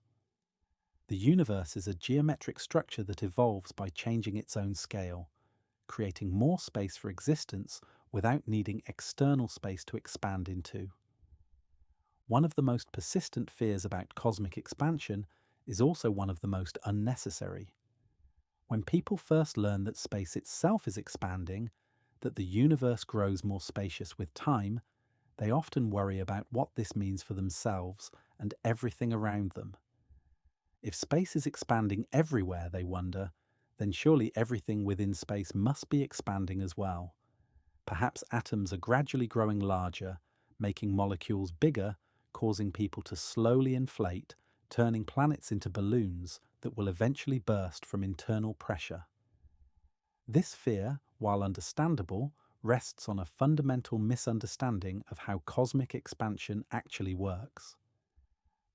The universe is a geometric structure that evolves by changing its own scale, creating more space for existence without needing external space to expand into. One of the most persistent fears about cosmic expansion is also one of the most unnecessary. When people first learn that space itself is expanding, that the universe grows more spacious with time, they often worry about what this means for themselves and everything around them. If space is expanding everywhere, they wonder, then surely everything within space must be expanding as well. Perhaps atoms are gradually growing larger, making molecules bigger, causing people to slowly inflate, turning planets into balloons that will eventually burst from internal pressure. This fear, while understandable, rests on a fundamental misunderstanding of how cosmic expansion actually works.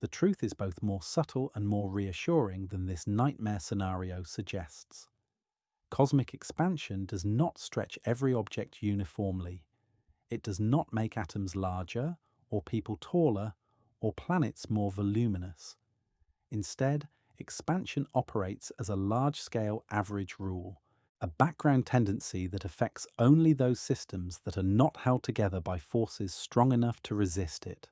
The truth is both more subtle and more reassuring than this nightmare scenario suggests. Cosmic expansion does not stretch every object uniformly. It does not make atoms larger, or people taller, or planets more voluminous. Instead, expansion operates as a large-scale average rule, a background tendency that affects only those systems that are not held together by forces strong enough to resist it.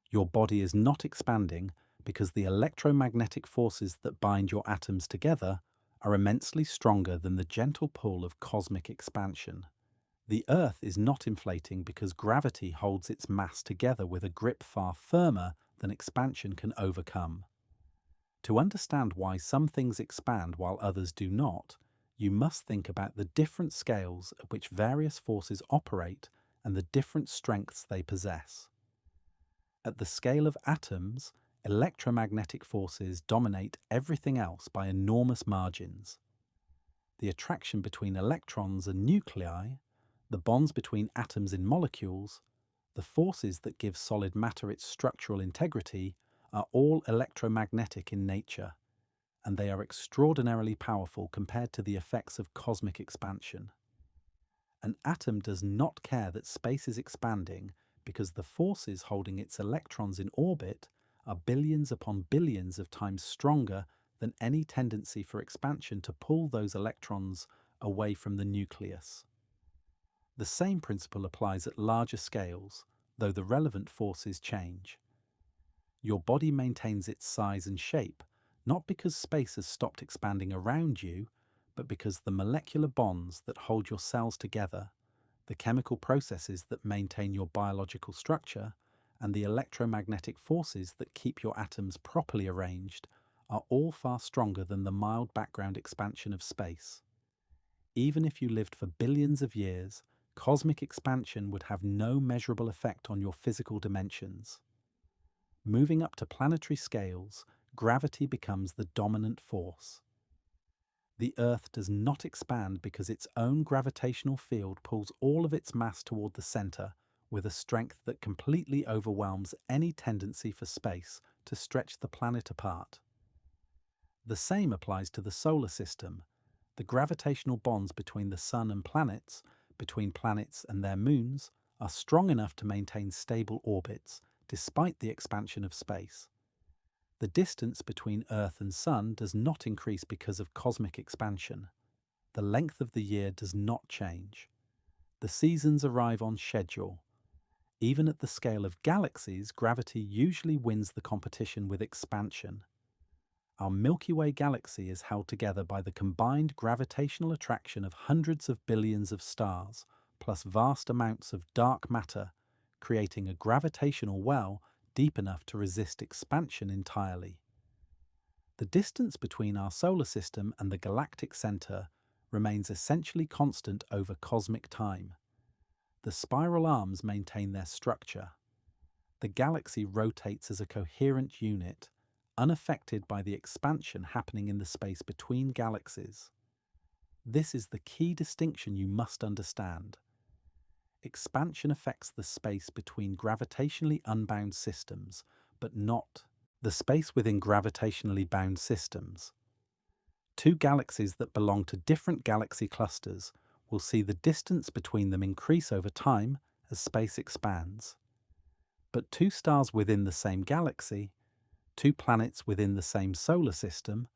Your body is not expanding because the electromagnetic forces that bind your atoms together are immensely stronger than the gentle pull of cosmic expansion. The Earth is not inflating because gravity holds its mass together with a grip far firmer than expansion can overcome. To understand why some things expand while others do not, you must think about the different scales at which various forces operate and the different strengths they possess. At the scale of atoms, electromagnetic forces dominate everything else by enormous margins. The attraction between electrons and nuclei, the bonds between atoms in molecules, the forces that give solid matter its structural integrity are all electromagnetic in nature, and they are extraordinarily powerful compared to the effects of cosmic expansion. An atom does not care that space is expanding because the forces holding its electrons in orbit are billions upon billions of times stronger than any tendency for expansion to pull those electrons away from the nucleus. The same principle applies at larger scales, though the relevant forces change. Your body maintains its size and shape, not because space has stopped expanding around you, but because the molecular bonds that hold your cells together, the chemical processes that maintain your biological structure, and the electromagnetic forces that keep your atoms properly arranged are all far stronger than the mild background expansion of space. Even if you lived for billions of years, cosmic expansion would have no measurable effect on your physical dimensions. Moving up to planetary scales, gravity becomes the dominant force. The Earth does not expand because its own gravitational field pulls all of its mass toward the center, with a strength that completely overwhelms any tendency for space to stretch the planet apart. The same applies to the solar system. The gravitational bonds between the Sun and planets, between planets and their moons, are strong enough to maintain stable orbits, despite the expansion of space. The distance between Earth and Sun does not increase because of cosmic expansion. The length of the year does not change. The seasons arrive on schedule. Even at the scale of galaxies, gravity usually wins the competition with expansion. Our Milky Way galaxy is held together by the combined gravitational attraction of hundreds of billions of stars, plus vast amounts of dark matter, creating a gravitational well deep enough to resist expansion entirely. The distance between our solar system and the galactic center remains essentially constant over cosmic time. The spiral arms maintain their structure. The galaxy rotates as a coherent unit, unaffected by the expansion happening in the space between galaxies. This is the key distinction you must understand. Expansion affects the space between gravitationally unbound systems, but not the space within gravitationally bound systems. Two galaxies that belong to different galaxy clusters will see the distance between them increase over time as space expands. But two stars within the same galaxy, two planets within the same solar system,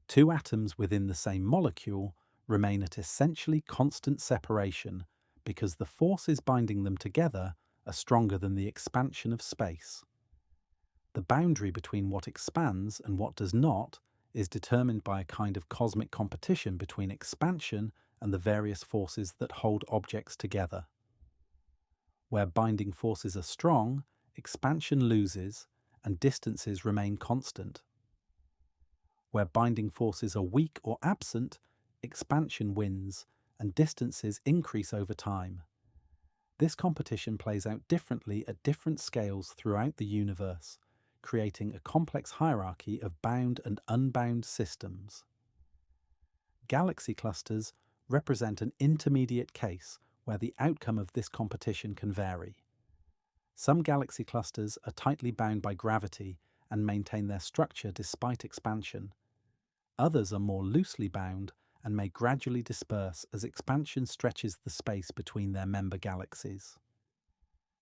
two atoms within the same molecule remain at essentially constant separation because the forces binding them together are stronger than the expansion of space. The boundary between what expands and what does not is determined by a kind of cosmic competition between expansion and the various forces that hold objects together. Where binding forces are strong, expansion loses and distances remain constant. Where binding forces are weak or absent, expansion wins and distances increase over time. This competition plays out differently at different scales throughout the universe, creating a complex hierarchy of bound and unbound systems. Galaxy clusters represent an intermediate case where the outcome of this competition can vary. Some galaxy clusters are tightly bound by gravity and maintain their structure despite expansion. Others are more loosely bound and may gradually disperse as expansion stretches the space between their member galaxies.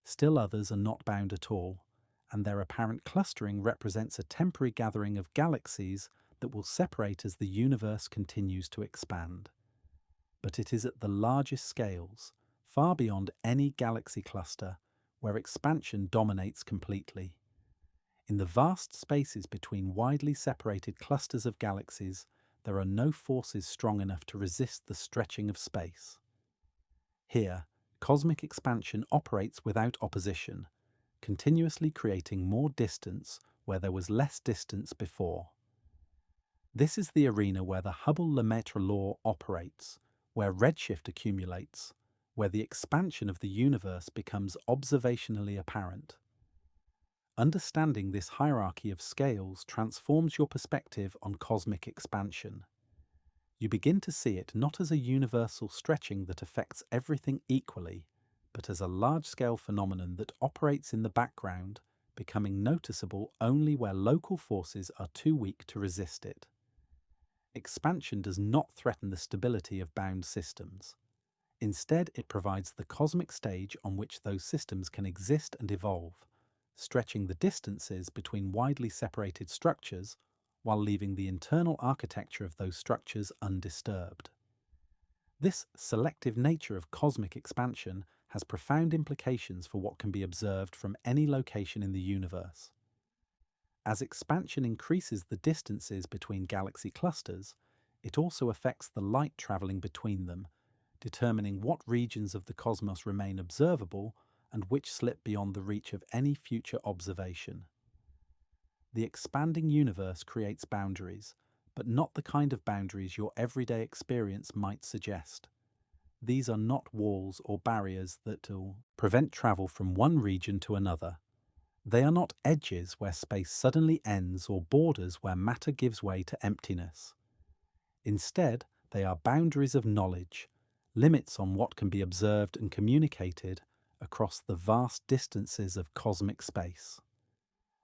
Still others are not bound at all, and their apparent clustering represents a temporary gathering of galaxies that will separate as the universe continues to expand. But it is at the largest scales, far beyond any galaxy cluster, where expansion dominates completely. In the vast spaces between widely separated clusters of galaxies, there are no forces strong enough to resist the stretching of space. Here, cosmic expansion operates without opposition, continuously creating more distance where there was less distance before. This is the arena where the Hubble-Lemaitre law operates, where redshift accumulates, where the expansion of the universe becomes observationally apparent. Understanding this hierarchy of scales transforms your perspective on cosmic expansion. You begin to see it not as a universal stretching that affects everything equally, but as a large-scale phenomenon that operates in the background, becoming noticeable only where local forces are too weak to resist it. Expansion does not threaten the stability of bound systems. Instead, it provides the cosmic stage on which those systems can exist and evolve, stretching the distances between widely separated structures while leaving the internal architecture of those structures undisturbed. This selective nature of cosmic expansion has profound implications for what can be observed from any location in the universe. As expansion increases the distances between galaxy clusters, it also affects the light traveling between them, determining what regions of the cosmos remain observable and which slip beyond the reach of any future observation. The expanding universe creates boundaries, but not the kind of boundaries your everyday experience might suggest. These are not walls or barriers that will prevent travel from one region to another. They are not edges where space suddenly ends or borders where matter gives way to emptiness. Instead, they are boundaries of knowledge, limits on what can be observed and communicated, across the vast distances of cosmic space.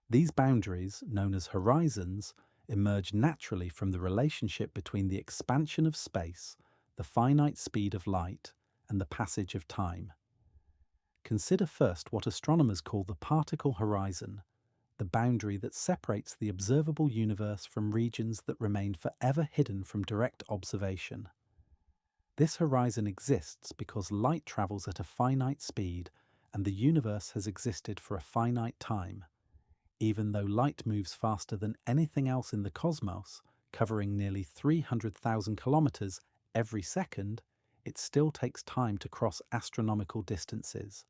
These boundaries, known as horizons, emerge naturally from the relationship between the expansion of space, the finite speed of light, and the passage of time. Consider first what astronomers call the particle horizon, the boundary that separates the observable universe from regions that remain forever hidden from direct observation. This horizon exists because light travels at a finite speed and the universe has existed for a finite time. Even though light moves faster than anything else in the cosmos, covering nearly 300,000 kilometers every second, it still takes time to cross astronomical distances.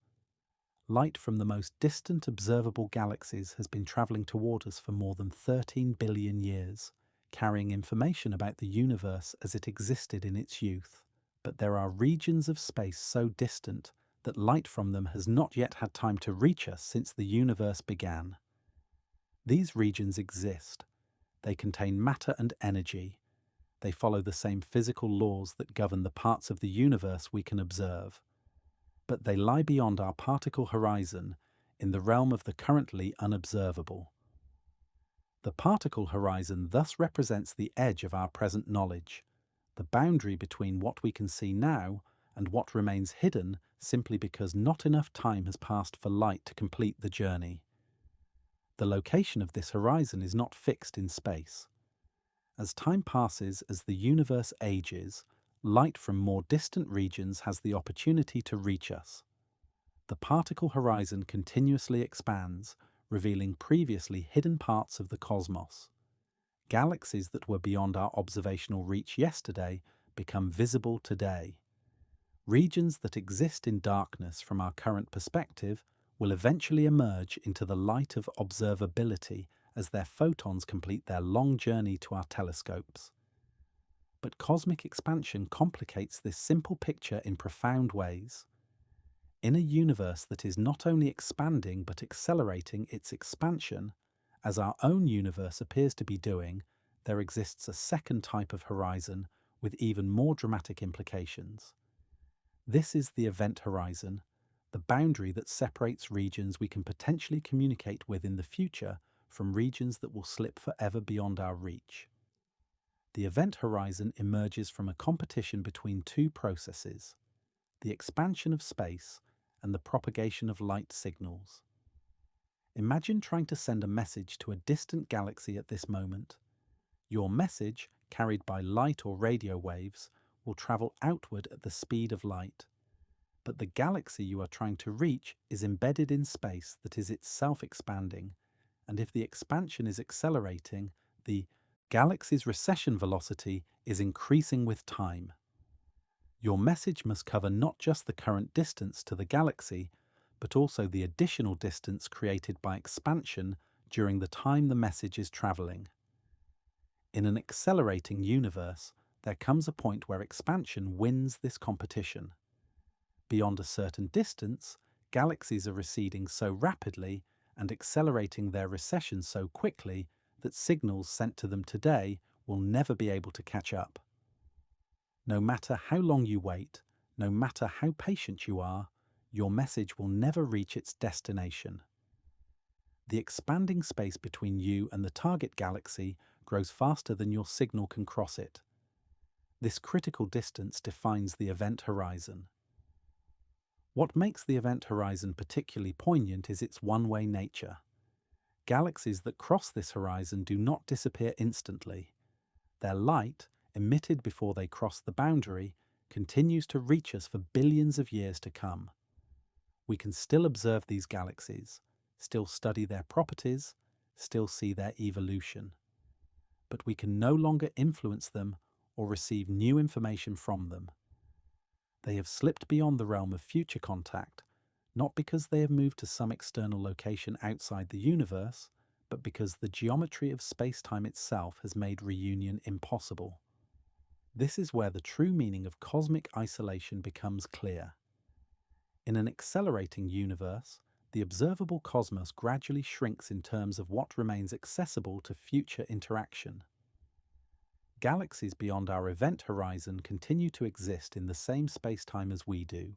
Light from the most distant observable galaxies has been traveling toward us for more than 13 billion years, carrying information about the universe as it existed in its youth. But there are regions of space so distant that light from them has not yet had time to reach us since the universe began. These regions exist. They contain matter and energy. They follow the same physical laws that govern the parts of the universe we can observe. But they lie beyond our particle horizon, in the realm of the currently unobservable. The particle horizon thus represents the edge of our present knowledge, the boundary between what we can see now and what remains hidden simply because not enough time has passed for light to complete the journey. The location of this horizon is not fixed in space. As time passes, as the universe ages, light from more distant regions has the opportunity to reach us. The particle horizon continuously expands, revealing previously hidden parts of the cosmos. Galaxies that were beyond our observational reach yesterday become visible today. Regions that exist in darkness from our current perspective will eventually emerge into the light of observability as their photons complete their long journey to our telescopes. But cosmic expansion complicates this simple picture in profound ways. In a universe that is not only expanding but accelerating its expansion, as our own universe appears to be doing, there exists a second type of horizon with even more dramatic implications. This is the event horizon, the boundary that separates regions we can potentially communicate with in the future from regions that will slip forever beyond our reach. The event horizon emerges from a competition between two processes: the expansion of space and the propagation of light signals. Imagine trying to send a message to a distant galaxy at this moment. Your message, carried by light or radio waves, will travel outward at the speed of light. But the galaxy you are trying to reach is embedded in space that is itself expanding, and if the expansion is accelerating, the galaxy's recession velocity is increasing with time. Your message must cover not just the current distance to the galaxy, but also the additional distance created by expansion during the time the message is traveling. In an accelerating universe, there comes a point where expansion wins this competition. Beyond a certain distance, galaxies are receding so rapidly and accelerating their recession so quickly that signals sent to them today will never be able to catch up. No matter how long you wait, no matter how patient you are, your message will never reach its destination. The expanding space between you and the target galaxy grows faster than your signal can cross it. This critical distance defines the event horizon. What makes the event horizon particularly poignant is its one-way nature. Galaxies that cross this horizon do not disappear instantly. Their light, emitted before they cross the boundary, continues to reach us for billions of years to come. We can still observe these galaxies, still study their properties, still see their evolution. But we can no longer influence them or receive new information from them. They have slipped beyond the realm of future contact, not because they have moved to some external location outside the universe, but because the geometry of space-time itself has made reunion impossible. This is where the true meaning of cosmic isolation becomes clear. In an accelerating universe, the observable cosmos gradually shrinks in terms of what remains accessible to future interaction. Galaxies beyond our event horizon continue to exist in the same space-time as we do,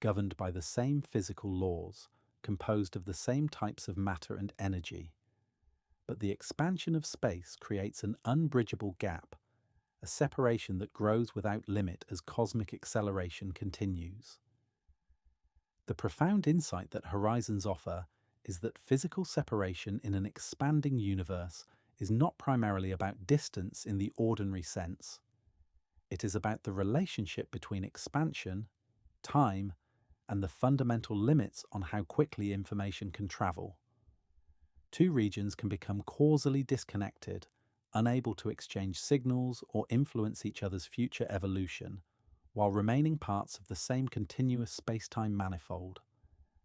governed by the same physical laws, composed of the same types of matter and energy. But the expansion of space creates an unbridgeable gap, a separation that grows without limit as cosmic acceleration continues. The profound insight that horizons offer is that physical separation in an expanding universe is not primarily about distance in the ordinary sense. It is about the relationship between expansion, time, and the fundamental limits on how quickly information can travel. Two regions can become causally disconnected, unable to exchange signals or influence each other's future evolution, while remaining parts of the same continuous spacetime manifold.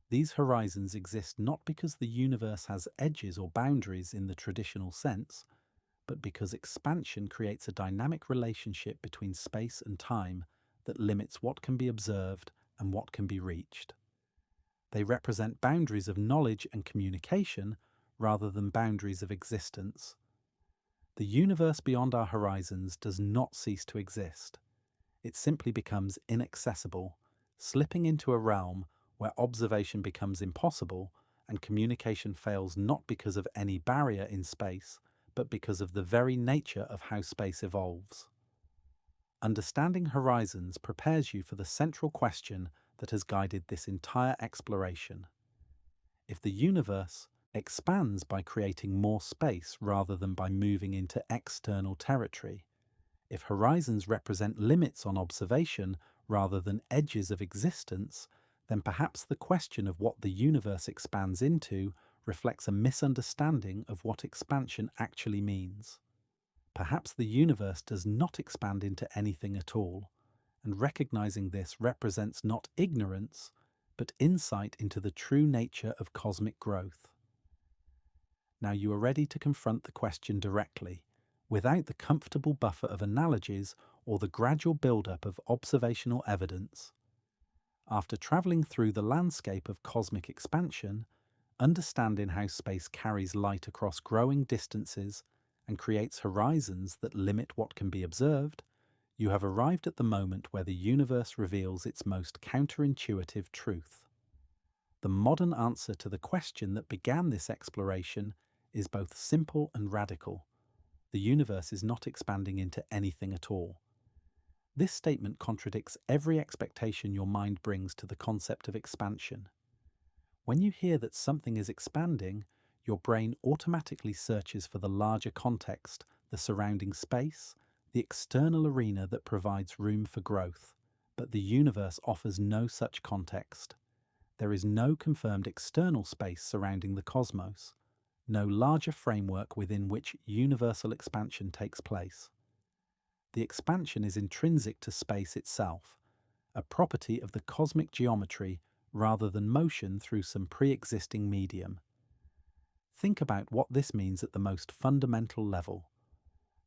These horizons exist not because the universe has edges or boundaries in the traditional sense, but because expansion creates a dynamic relationship between space and time that limits what can be observed and what can be reached. They represent boundaries of knowledge and communication rather than boundaries of existence. The universe beyond our horizons does not cease to exist. It simply becomes inaccessible, slipping into a realm where observation becomes impossible and communication fails not because of any barrier in space, but because of the very nature of how space evolves. Understanding horizons prepares you for the central question that has guided this entire exploration. If the universe expands by creating more space rather than by moving into external territory, if horizons represent limits on observation rather than edges of existence, then perhaps the question of what the universe expands into reflects a misunderstanding of what expansion actually means. Perhaps the universe does not expand into anything at all, and recognizing this represents not ignorance, but insight into the true nature of cosmic growth. Now you are ready to confront the question directly, without the comfortable buffer of analogies or the gradual build-up of observational evidence. After travelling through the landscape of cosmic expansion, understanding how space carries light across growing distances and creates horizons that limit what can be observed, you have arrived at the moment where the universe reveals its most counterintuitive truth. The modern answer to the question that began this exploration is both simple and radical. The universe is not expanding into anything at all. This statement contradicts every expectation your mind brings to the concept of expansion. When you hear that something is expanding, your brain automatically searches for the larger context, the surrounding space, the external arena that provides room for growth. But the universe offers no such context. There is no confirmed external space surrounding the cosmos, no larger framework within which universal expansion takes place. The expansion is intrinsic to space itself, a property of the cosmic geometry rather than motion through some pre-existing medium. Think about what this means at the most fundamental level.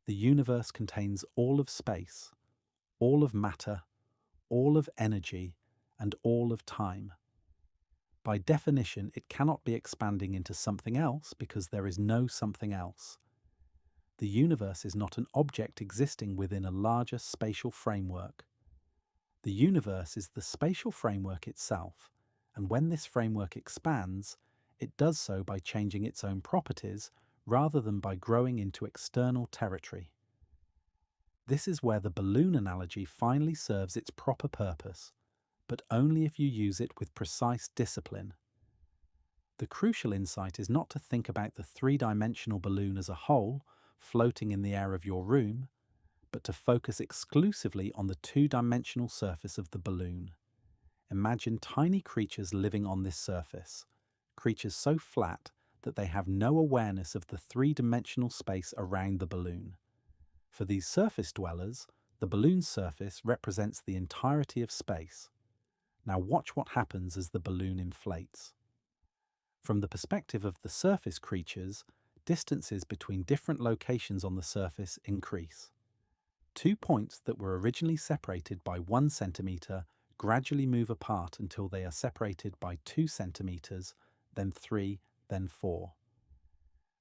The universe contains all of space, all of matter, all of energy, and all of time. By definition, it cannot be expanding into something else because there is no something else. The universe is not an object existing within a larger spatial framework. The universe is the spatial framework itself, and when this framework expands, it does so by changing its own properties rather than by growing into external territory. This is where the balloon analogy finally serves its proper purpose, but only if you use it with precise discipline. The crucial insight is not to think about the three-dimensional balloon as a whole, floating in the air of your room, but to focus exclusively on the two-dimensional surface of the balloon. Imagine tiny creatures living on this surface, creatures so flat that they have no awareness of the three-dimensional space around the balloon. For these surface dwellers, the balloon's surface represents the entirety of space. Now watch what happens as the balloon inflates. From the perspective of the surface creatures, distances between different locations on the surface increase. 2 points that were originally separated by 1 centimetre gradually move apart until they are separated by 2 centimetres, then 3, then 4.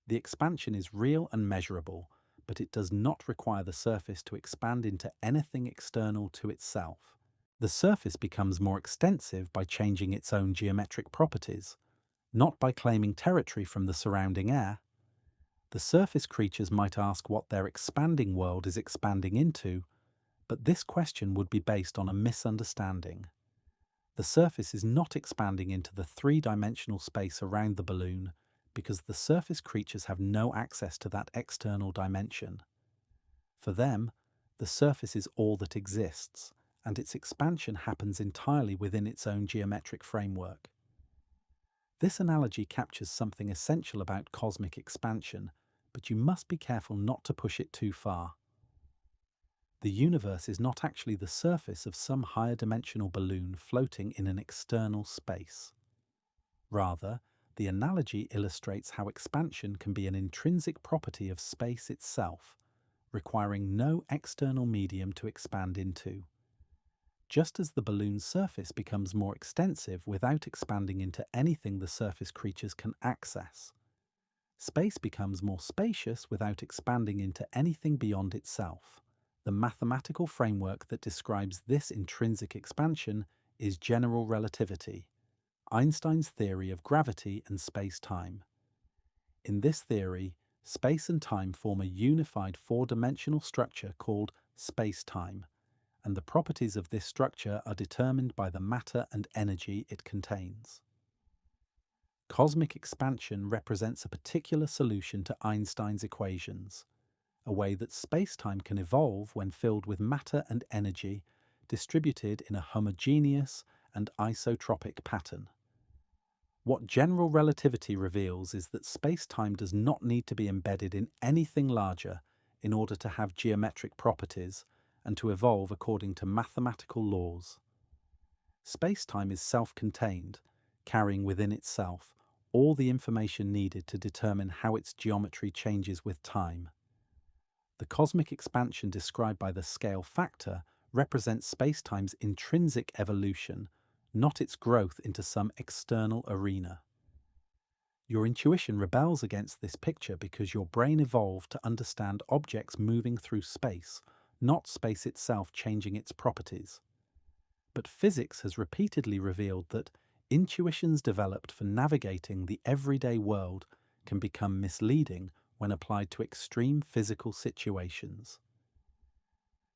The expansion is real and measurable, but it does not require the surface to expand into anything external to itself. The surface becomes more extensive by changing its own geometric properties, not by claiming territory from the surrounding air. The surface creatures might ask what their expanding world is expanding into, but this question would be based on a misunderstanding. The surface is not expanding into the three-dimensional space around the balloon because the surface creatures have no access to that external dimension. For them, the surface is all that exists, and its expansion happens entirely within its own geometric framework. This analogy captures something essential about cosmic expansion, but you must be careful not to push it too far. The universe is not actually the surface of some higher dimensional balloon floating in an external space. Rather, the analogy illustrates how expansion can be an intrinsic property of space itself, requiring no external medium to expand into. Just as the balloon's surface becomes more extensive without expanding into anything the surface creatures can access, space becomes more spacious without expanding into anything beyond itself. The mathematical framework that describes this intrinsic expansion is general relativity, Einstein's theory of gravity and space-time. In this theory, space and time form a unified four-dimensional structure called space-time, and the properties of this structure are determined by the matter and energy it contains. Cosmic expansion represents a particular solution to Einstein's equations, a way that space-time can evolve when filled with matter and energy distributed in a homogeneous and isotropic pattern. What general relativity reveals is that space-time does not need to be embedded in anything larger in order to have geometric properties and to evolve according to mathematical laws. Space-time is self-contained, carrying within itself all the information needed to determine how its geometry changes with time. The cosmic expansion described by the scale factor represents spacetime's intrinsic evolution, not its growth into some external arena. Your intuition rebels against this picture because your brain evolved to understand objects moving through space, not space itself changing its properties. But physics has repeatedly revealed that intuitions developed for navigating the everyday world can become misleading when applied to extreme physical situations.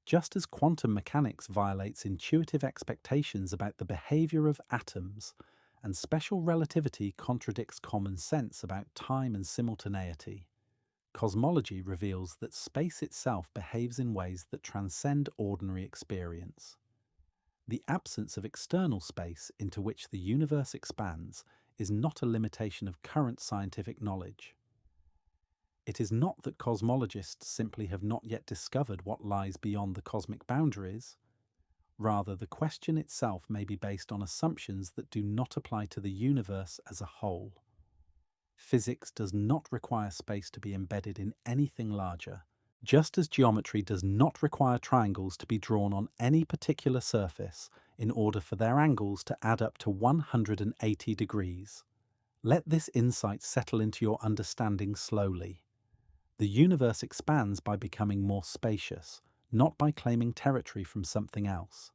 Just as quantum mechanics violates intuitive expectations about the behavior of atoms, and special relativity contradicts common sense about time and simultaneity, cosmology reveals that space itself behaves in ways that transcend ordinary experience. The absence of external space into which the universe expands is not a limitation of current scientific knowledge. It is not that cosmologists simply have not yet discovered what lies beyond the cosmic boundaries. Rather, the question itself may be based on assumptions that do not apply to the universe as a whole. Physics does not require space to be embedded in anything larger, just as geometry does not require triangles to be drawn on any particular surface in order for their angles to add up to 180 degrees. Let this insight settle into your understanding slowly. The universe expands by becoming more spacious, not by claiming territory from something else.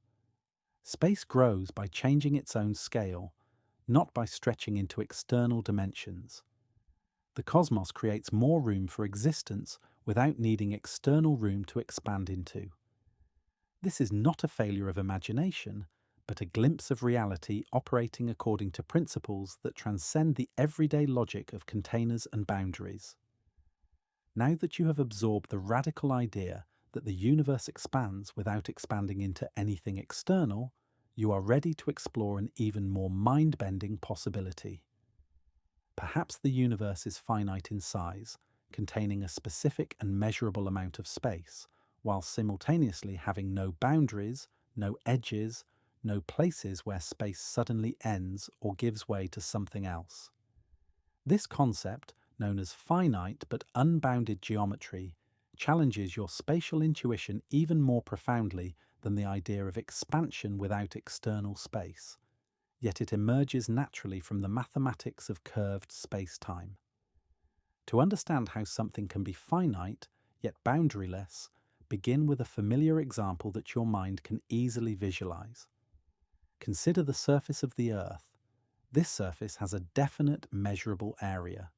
Space grows by changing its own scale, not by stretching into external dimensions. The cosmos creates more room for existence without needing external room to expand into. This is not a failure of imagination, but a glimpse of reality operating according to principles that transcend the everyday logic of containers and boundaries. Now that you have absorbed the radical idea that the universe expands without expanding into anything external, you are ready to explore an even more mind-bending possibility. Perhaps the universe is finite in size, containing a specific and measurable amount of space, while simultaneously having no boundaries, no edges, no places where space suddenly ends or gives way to something else. This concept, known as finite but unbounded geometry, challenges your spatial intuition even more profoundly than the idea of expansion without external space, yet it emerges naturally from the mathematics of curved space-time. To understand how something can be finite, yet boundaryless, begin with a familiar example that your mind can easily visualize. Consider the surface of the Earth. This surface has a definite measurable area.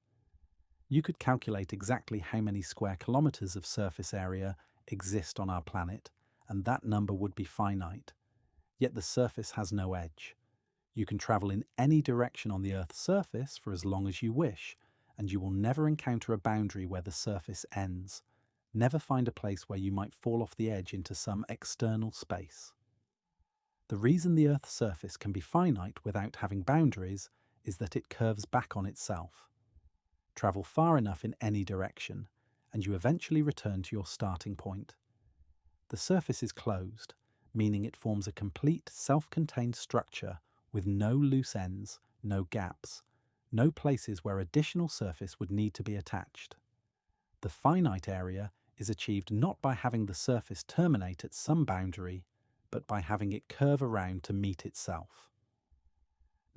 You could calculate exactly how many square kilometers of surface area exist on our planet, and that number would be finite. Yet the surface has no edge. You can travel in any direction on the Earth's surface for as long as you wish, and you will never encounter a boundary where the surface ends. Never find a place where you might fall off the edge into some external space. The reason the Earth's surface can be finite without having boundaries is that it curves back on itself. Travel far enough in any direction, and you eventually return to your starting point. The surface is closed, meaning it forms a complete self-contained structure with no loose ends, no gaps, no places where additional surface would need to be attached. The finite area is achieved not by having the surface terminate at some boundary, but by having it curve around to meet itself.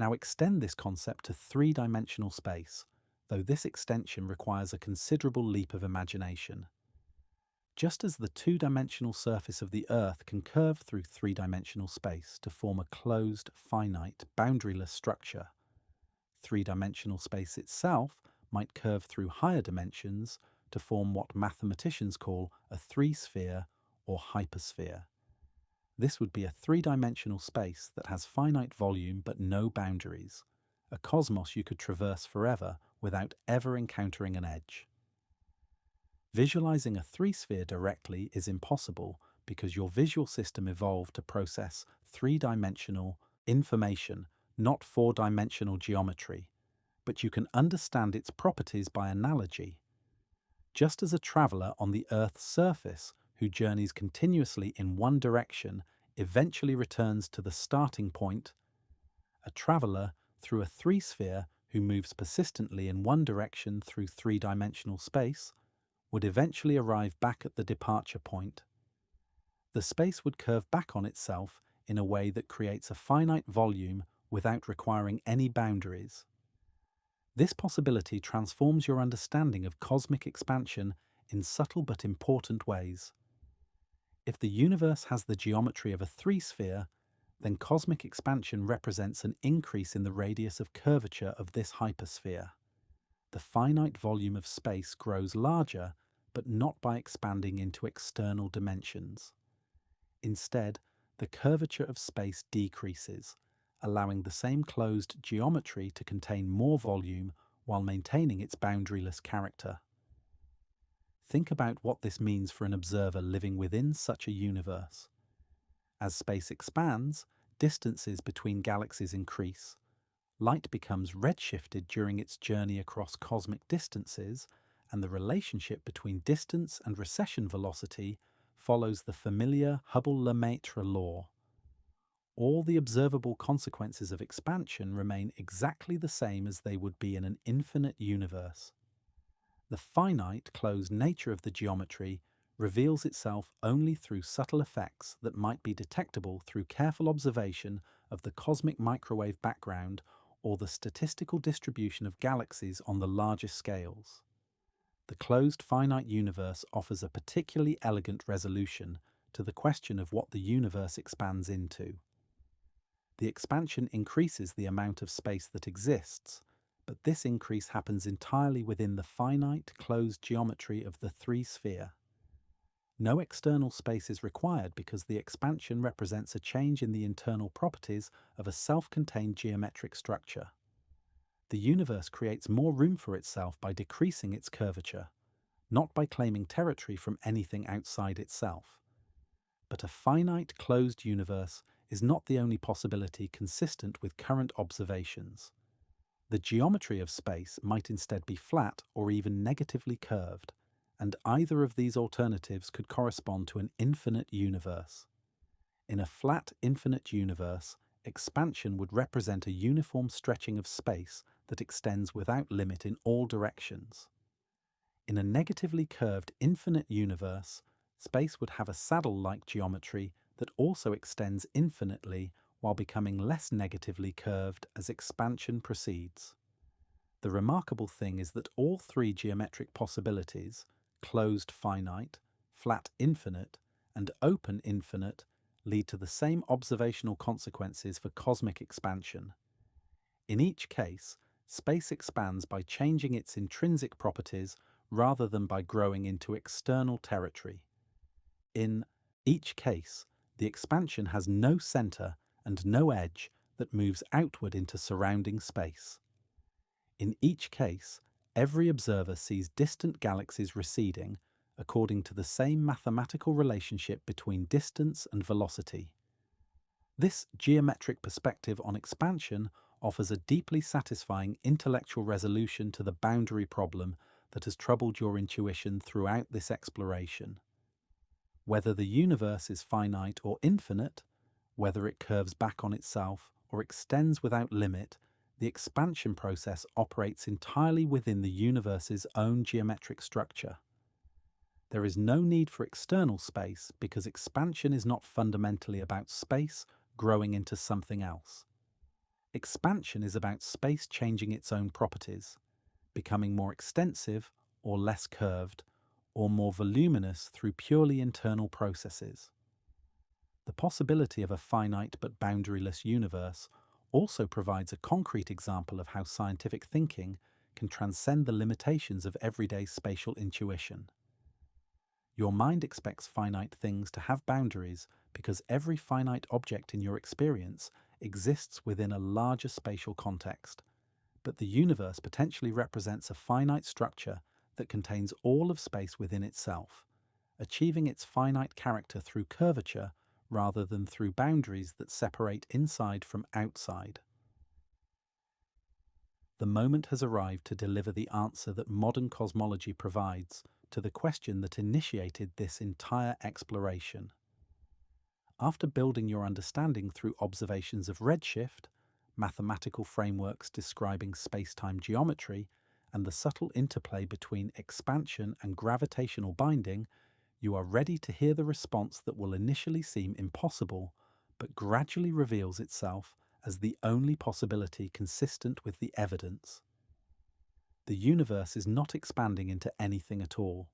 Now extend this concept to three-dimensional space, though this extension requires a considerable leap of imagination. Just as the two-dimensional surface of the Earth can curve through three-dimensional space to form a closed, finite, boundaryless structure, three-dimensional space itself might curve through higher dimensions to form what mathematicians call a three-sphere or hypersphere. This would be a three-dimensional space that has finite volume but no boundaries, a cosmos you could traverse forever without ever encountering an edge. Visualizing a three-sphere directly is impossible because your visual system evolved to process three-dimensional information, not four-dimensional geometry, but you can understand its properties by analogy. Just as a traveler on the Earth's surface who journeys continuously in one direction eventually returns to the starting point, a traveler through a three-sphere who moves persistently in one direction through three-dimensional space would eventually arrive back at the departure point. The space would curve back on itself in a way that creates a finite volume without requiring any boundaries. This possibility transforms your understanding of cosmic expansion in subtle but important ways. If the universe has the geometry of a three-sphere, then cosmic expansion represents an increase in the radius of curvature of this hypersphere. The finite volume of space grows larger, but not by expanding into external dimensions. Instead, the curvature of space decreases, allowing the same closed geometry to contain more volume while maintaining its boundaryless character. Think about what this means for an observer living within such a universe. As space expands, distances between galaxies increase. Light becomes redshifted during its journey across cosmic distances, and the relationship between distance and recession velocity follows the familiar Hubble-Lemaitre law. All the observable consequences of expansion remain exactly the same as they would be in an infinite universe. The finite, closed nature of the geometry reveals itself only through subtle effects that might be detectable through careful observation of the cosmic microwave background or the statistical distribution of galaxies on the larger scales. The closed finite universe offers a particularly elegant resolution to the question of what the universe expands into. The expansion increases the amount of space that exists, but this increase happens entirely within the finite, closed geometry of the three-sphere. No external space is required because the expansion represents a change in the internal properties of a self-contained geometric structure. The universe creates more room for itself by decreasing its curvature, not by claiming territory from anything outside itself. But a finite, closed universe is not the only possibility consistent with current observations. The geometry of space might instead be flat or even negatively curved, and either of these alternatives could correspond to an infinite universe. In a flat, infinite universe, expansion would represent a uniform stretching of space that extends without limit in all directions. In a negatively curved infinite universe, space would have a saddle-like geometry that also extends infinitely while becoming less negatively curved as expansion proceeds. The remarkable thing is that all three geometric possibilities, closed finite, flat infinite, and open infinite, lead to the same observational consequences for cosmic expansion. In each case, space expands by changing its intrinsic properties rather than by growing into external territory. In each case, the expansion has no center and no edge that moves outward into surrounding space. In each case, every observer sees distant galaxies receding according to the same mathematical relationship between distance and velocity. This geometric perspective on expansion offers a deeply satisfying intellectual resolution to the boundary problem that has troubled your intuition throughout this exploration. Whether the universe is finite or infinite, whether it curves back on itself or extends without limit, the expansion process operates entirely within the universe's own geometric structure. There is no need for external space because expansion is not fundamentally about space growing into something else. Expansion is about space changing its own properties, becoming more extensive or less curved, or more voluminous through purely internal processes. The possibility of a finite but boundaryless universe also provides a concrete example of how scientific thinking can transcend the limitations of everyday spatial intuition. Your mind expects finite things to have boundaries because every finite object in your experience exists within a larger spatial context. But the universe potentially represents a finite structure that contains all of space within itself, achieving its finite character through curvature rather than through boundaries that separate inside from outside. The moment has arrived to deliver the answer that modern cosmology provides to the question that initiated this entire exploration. After building your understanding through observations of redshift, mathematical frameworks describing spacetime geometry, and the subtle interplay between expansion and gravitational binding, you are ready to hear the response that will initially seem impossible, but gradually reveals itself as the only possibility consistent with the evidence. The universe is not expanding into anything at all.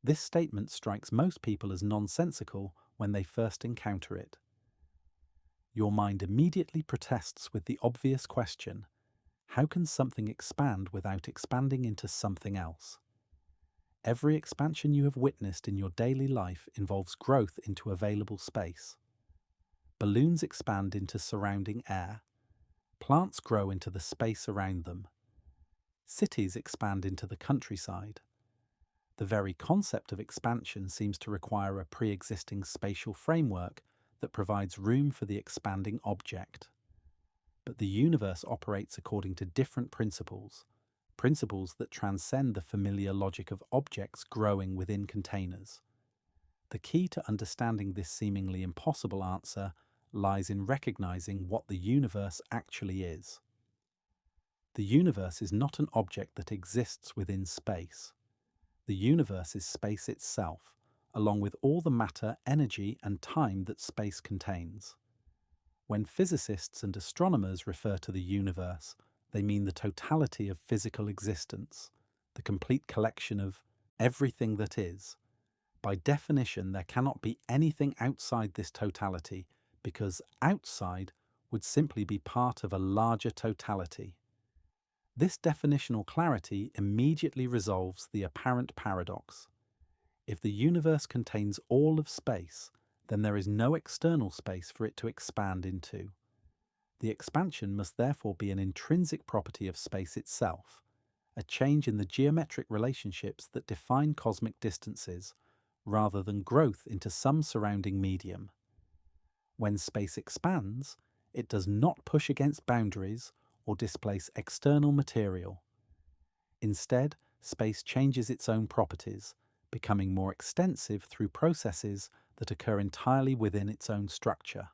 This statement strikes most people as nonsensical when they first encounter it. Your mind immediately protests with the obvious question: how can something expand without expanding into something else? Every expansion you have witnessed in your daily life involves growth into available space. Balloons expand into surrounding air. Plants grow into the space around them. Cities expand into the countryside. The very concept of expansion seems to require a pre-existing spatial framework that provides room for the expanding object. But the universe operates according to different principles that transcend the familiar logic of objects growing within containers. The key to understanding this seemingly impossible answer lies in recognizing what the universe actually is. The universe is not an object that exists within space. The universe is space itself, along with all the matter, energy, and time that space contains. When physicists and astronomers refer to the universe, they mean the totality of physical existence, the complete collection of everything that is. By definition, there cannot be anything outside this totality, because outside would simply be part of a larger totality. This definitional clarity immediately resolves the apparent paradox. If the universe contains all of space, then there is no external space for it to expand into. The expansion must therefore be an intrinsic property of space itself, a change in the geometric relationships that define cosmic distances, rather than growth into some surrounding medium. When space expands, it does not push against boundaries or displace external material. Instead, space changes its own properties, becoming more extensive through processes that occur entirely within its own structure.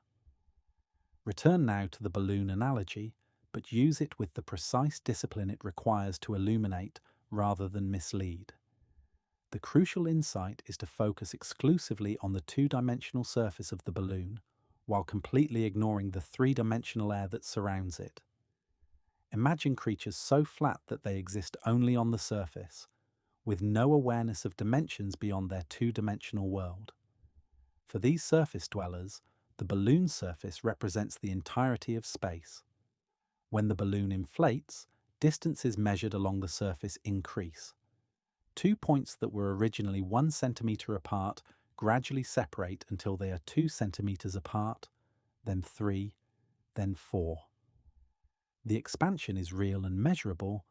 Return now to the balloon analogy, but use it with the precise discipline it requires to illuminate rather than mislead. The crucial insight is to focus exclusively on the two-dimensional surface of the balloon, while completely ignoring the three-dimensional air that surrounds it. Imagine creatures so flat that they exist only on the surface, with no awareness of dimensions beyond their two-dimensional world. For these surface dwellers, The balloon surface represents the entirety of space. When the balloon inflates, distances measured along the surface increase. 2 points that were originally 1 centimeter apart gradually separate until they are 2 centimeters apart, then 3, then 4. The expansion is real and measurable,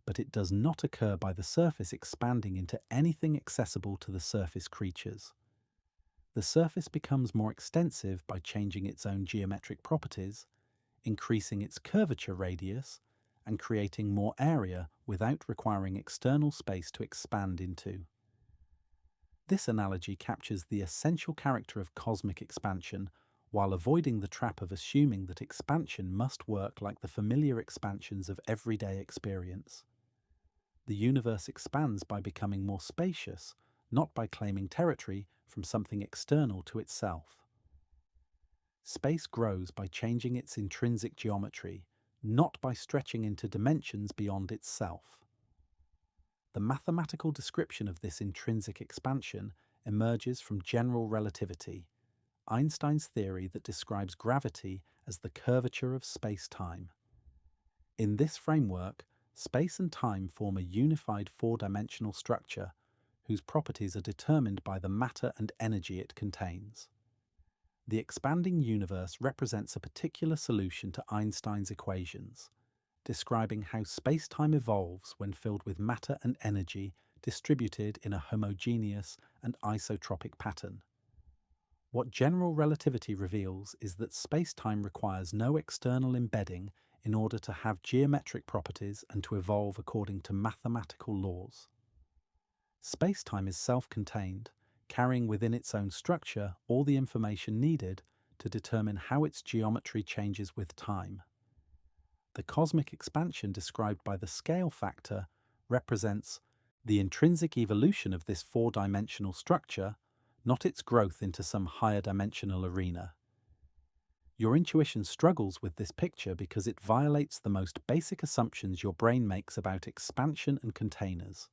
but it does not occur by the surface expanding into anything accessible to the surface creatures. The surface becomes more extensive by changing its own geometric properties, increasing its curvature radius, and creating more area without requiring external space to expand into. This analogy captures the essential character of cosmic expansion while avoiding the trap of assuming that expansion must work like the familiar expansions of everyday experience. The universe expands by becoming more spacious, not by claiming territory from something external to itself. Space grows by changing its intrinsic geometry, not by stretching into dimensions beyond itself. The mathematical description of this intrinsic expansion emerges from general relativity, Einstein's theory that describes gravity as the curvature of space-time. In this framework, space and time form a unified four-dimensional structure whose properties are determined by the matter and energy it contains. The expanding universe represents a particular solution to Einstein's equations, describing how space-time evolves when filled with matter and energy distributed in a homogeneous and isotropic pattern. What general relativity reveals is that space-time requires no external embedding in order to have geometric properties and to evolve according to mathematical laws. Space-time is self-contained, carrying within its own structure all the information needed to determine how its geometry changes with time. The cosmic expansion described by the scale factor represents the intrinsic evolution of this four-dimensional structure, not its growth into some higher dimensional arena. Your intuition struggles with this picture because it violates the most basic assumptions your brain makes about expansion and containers.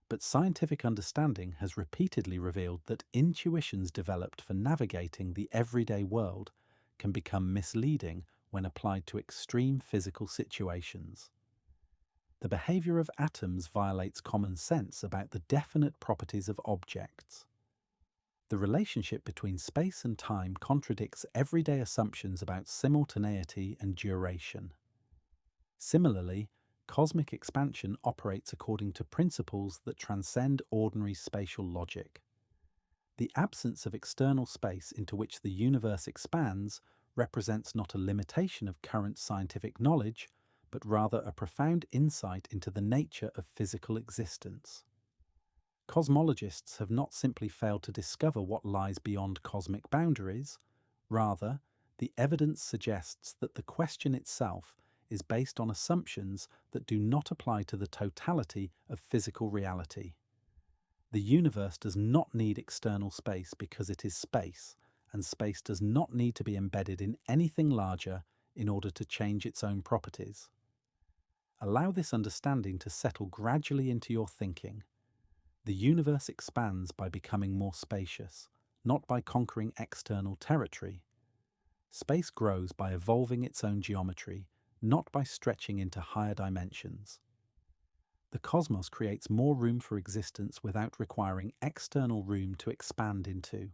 But scientific understanding has repeatedly revealed that intuitions developed for navigating the everyday world can become misleading when applied to extreme physical situations. The behavior of atoms violates common sense about the definite properties of objects. The relationship between space and time contradicts everyday assumptions about simultaneity and duration. Similarly, cosmic expansion operates according to principles that transcend ordinary spatial logic. The absence of external space into which the universe expands represents not a limitation of current scientific knowledge, but rather a profound insight into the nature of physical existence. Cosmologists have not simply failed to discover what lies beyond cosmic boundaries. Rather, the evidence suggests that the question itself is based on assumptions that do not apply to the totality of physical reality. The universe does not need external space because it is space, and space does not need to be embedded in anything larger in order to change its own properties. Allow this understanding to settle gradually into your thinking. The universe expands by becoming more spacious, not by conquering external territory. Space grows by evolving its own geometry, not by stretching into higher dimensions. The cosmos creates more room for existence without requiring external room to expand into.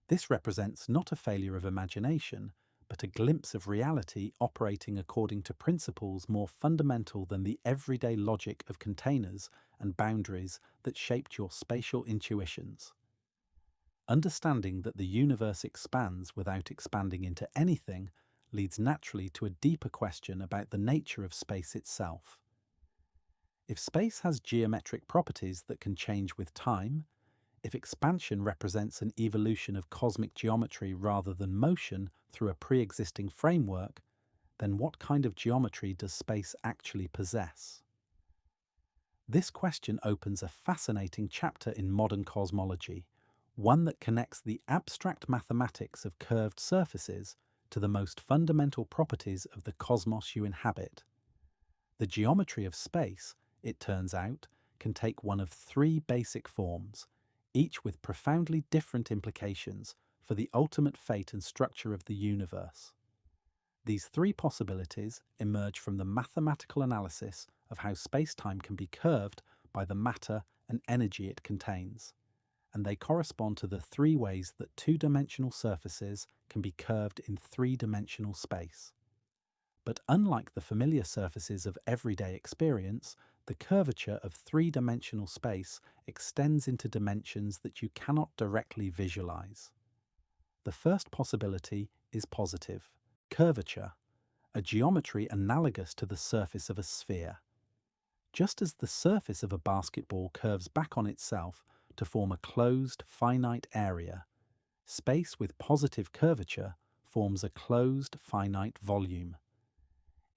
This represents not a failure of imagination, but a glimpse of reality operating according to principles more fundamental than the everyday logic of containers and boundaries that shaped your spatial intuitions. Understanding that the universe expands without expanding into anything leads naturally to a deeper question about the nature of space itself. If space has geometric properties that can change with time, if expansion represents an evolution of cosmic geometry rather than motion through a pre-existing framework, then what kind of geometry does space actually possess? This question opens a fascinating chapter in modern cosmology, one that connects the abstract mathematics of curved surfaces to the most fundamental properties of the cosmos you inhabit. The geometry of space, it turns out, can take one of three basic forms, each with profoundly different implications for the ultimate fate and structure of the universe. These three possibilities emerge from the mathematical analysis of how space-time can be curved by the matter and energy it contains, and they correspond to the three ways that two-dimensional surfaces can be curved in three-dimensional space. But unlike the familiar surfaces of everyday experience, the curvature of three-dimensional space extends into dimensions that you cannot directly visualize. The first possibility is positive curvature, a geometry analogous to the surface of a sphere. Just as the surface of a basketball curves back on itself to form a closed, finite area, space with positive curvature forms a closed, finite volume.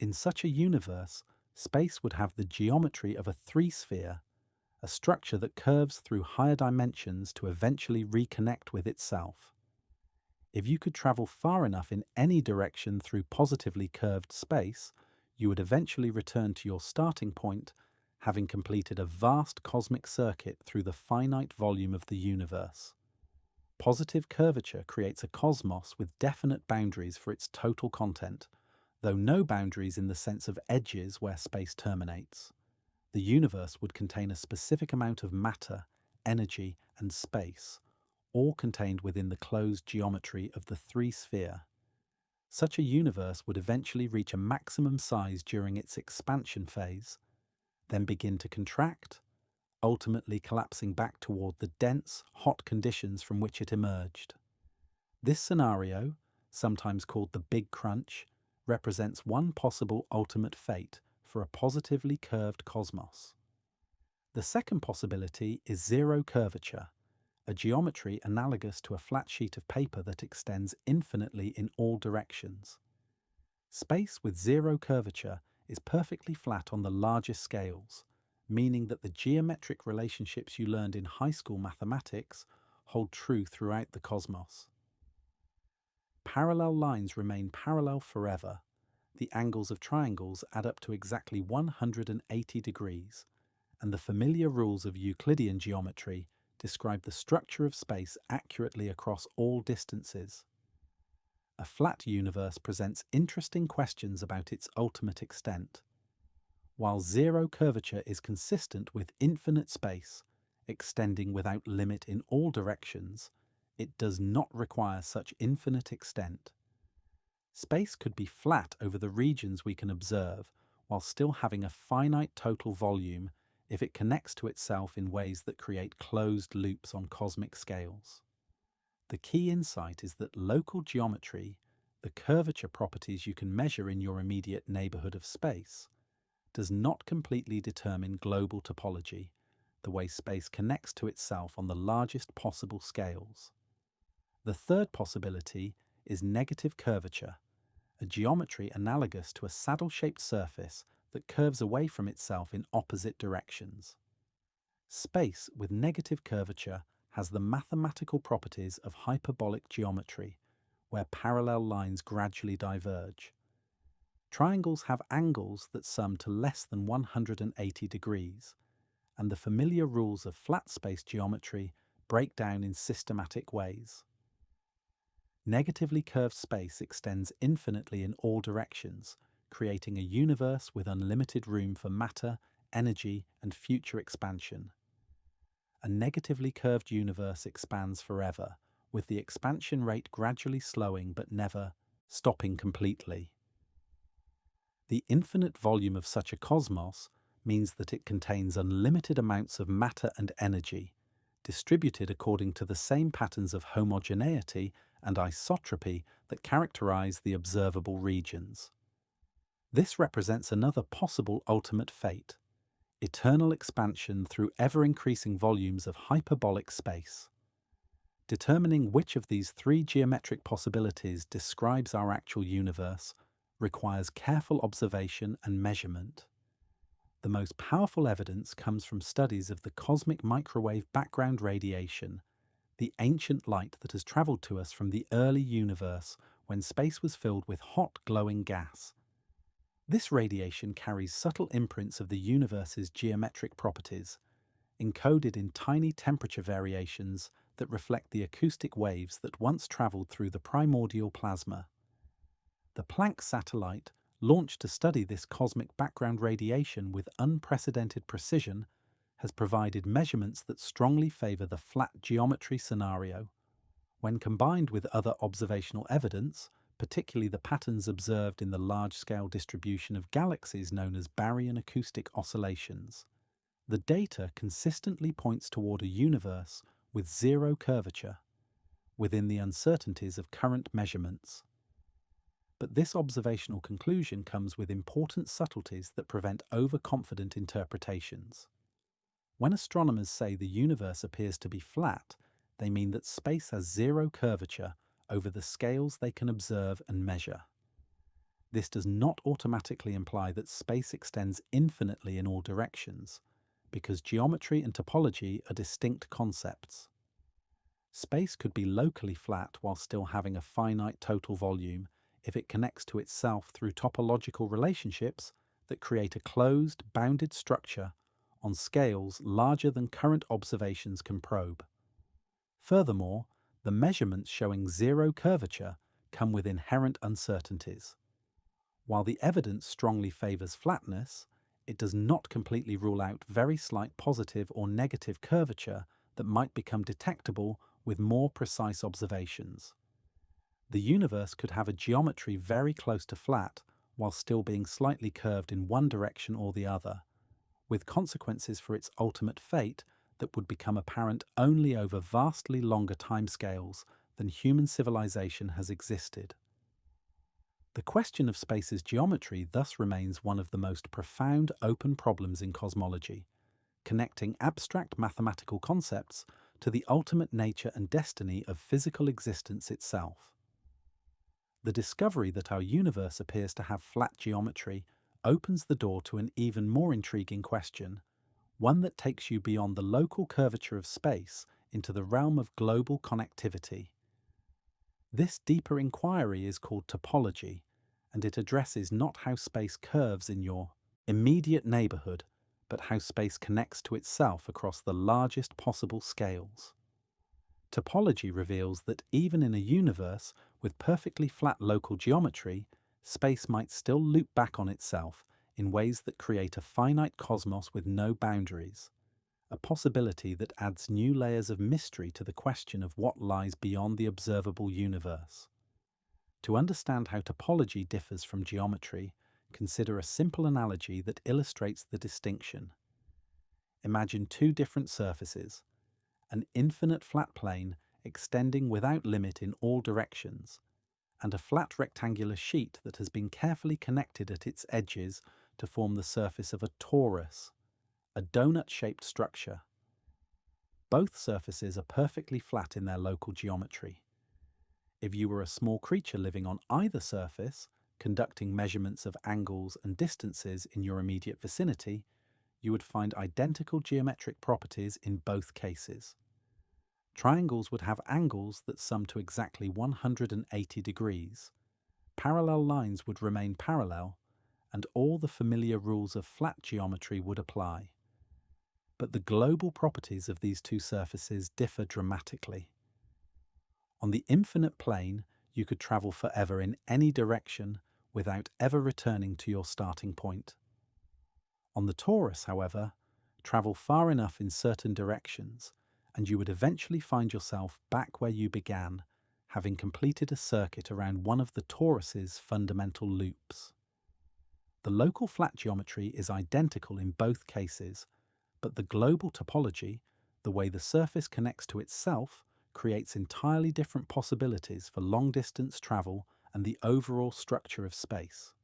In such a universe, space would have the geometry of a three-sphere, a structure that curves through higher dimensions to eventually reconnect with itself. If you could travel far enough in any direction through positively curved space, you would eventually return to your starting point, having completed a vast cosmic circuit through the finite volume of the universe. Positive curvature creates a cosmos with definite boundaries for its total content, though no boundaries in the sense of edges where space terminates. The universe would contain a specific amount of matter, energy, and space, all contained within the closed geometry of the three-sphere. Such a universe would eventually reach a maximum size during its expansion phase, then begin to contract, ultimately collapsing back toward the dense, hot conditions from which it emerged. This scenario, sometimes called the Big Crunch, represents one possible ultimate fate for a positively curved cosmos. The second possibility is zero curvature, a geometry analogous to a flat sheet of paper that extends infinitely in all directions. Space with zero curvature is perfectly flat on the largest scales, meaning that the geometric relationships you learned in high school mathematics hold true throughout the cosmos. Parallel lines remain parallel forever. The angles of triangles add up to exactly 180 degrees, and the familiar rules of Euclidean geometry describe the structure of space accurately across all distances. A flat universe presents interesting questions about its ultimate extent. While zero curvature is consistent with infinite space, extending without limit in all directions, it does not require such infinite extent. Space could be flat over the regions we can observe, while still having a finite total volume if it connects to itself in ways that create closed loops on cosmic scales. The key insight is that local geometry, the curvature properties you can measure in your immediate neighborhood of space, does not completely determine global topology, the way space connects to itself on the largest possible scales. The third possibility is negative curvature, a geometry analogous to a saddle-shaped surface that curves away from itself in opposite directions. Space with negative curvature has the mathematical properties of hyperbolic geometry, where parallel lines gradually diverge. Triangles have angles that sum to less than 180 degrees, and the familiar rules of flat space geometry break down in systematic ways. Negatively curved space extends infinitely in all directions, creating a universe with unlimited room for matter, energy, and future expansion. A negatively curved universe expands forever, with the expansion rate gradually slowing but never stopping completely. The infinite volume of such a cosmos means that it contains unlimited amounts of matter and energy, distributed according to the same patterns of homogeneity and isotropy that characterize the observable regions. This represents another possible ultimate fate: eternal expansion through ever-increasing volumes of hyperbolic space. Determining which of these three geometric possibilities describes our actual universe requires careful observation and measurement. The most powerful evidence comes from studies of the cosmic microwave background radiation, the ancient light that has traveled to us from the early universe when space was filled with hot, glowing gas. This radiation carries subtle imprints of the universe's geometric properties, encoded in tiny temperature variations that reflect the acoustic waves that once travelled through the primordial plasma. The Planck satellite, launched to study this cosmic background radiation with unprecedented precision, has provided measurements that strongly favour the flat geometry scenario. When combined with other observational evidence, particularly the patterns observed in the large-scale distribution of galaxies known as baryon acoustic oscillations, the data consistently points toward a universe with zero curvature, within the uncertainties of current measurements. But this observational conclusion comes with important subtleties that prevent overconfident interpretations. When astronomers say the universe appears to be flat, they mean that space has zero curvature over the scales they can observe and measure. This does not automatically imply that space extends infinitely in all directions, because geometry and topology are distinct concepts. Space could be locally flat while still having a finite total volume if it connects to itself through topological relationships that create a closed, bounded structure on scales larger than current observations can probe. Furthermore, the measurements showing zero curvature come with inherent uncertainties. While the evidence strongly favours flatness, it does not completely rule out very slight positive or negative curvature that might become detectable with more precise observations. The universe could have a geometry very close to flat while still being slightly curved in one direction or the other, with consequences for its ultimate fate that would become apparent only over vastly longer timescales than human civilization has existed. The question of space's geometry thus remains one of the most profound open problems in cosmology, connecting abstract mathematical concepts to the ultimate nature and destiny of physical existence itself. The discovery that our universe appears to have flat geometry opens the door to an even more intriguing question, one that takes you beyond the local curvature of space into the realm of global connectivity. This deeper inquiry is called topology, and it addresses not how space curves in your immediate neighbourhood, but how space connects to itself across the largest possible scales. Topology reveals that even in a universe with perfectly flat local geometry, space might still loop back on itself in ways that create a finite cosmos with no boundaries, a possibility that adds new layers of mystery to the question of what lies beyond the observable universe. To understand how topology differs from geometry, consider a simple analogy that illustrates the distinction. Imagine two different surfaces, an infinite flat plane extending without limit in all directions, and a flat rectangular sheet that has been carefully connected at its edges to form the surface of a torus, a donut-shaped structure. Both surfaces are perfectly flat in their local geometry. If you were a small creature living on either surface, conducting measurements of angles and distances in your immediate vicinity, you would find identical geometric properties in both cases. Triangles would have angles that sum to exactly 180 degrees. Parallel lines would remain parallel, and all the familiar rules of flat geometry would apply. But the global properties of these two surfaces differ dramatically. On the infinite plane, you could travel forever in any direction without ever returning to your starting point. On the torus, however, travel far enough in certain directions, and you would eventually find yourself back where you began, having completed a circuit around one of the torus's fundamental loops. The local flat geometry is identical in both cases, but the global topology, the way the surface connects to itself, creates entirely different possibilities for long-distance travel and the overall structure of space.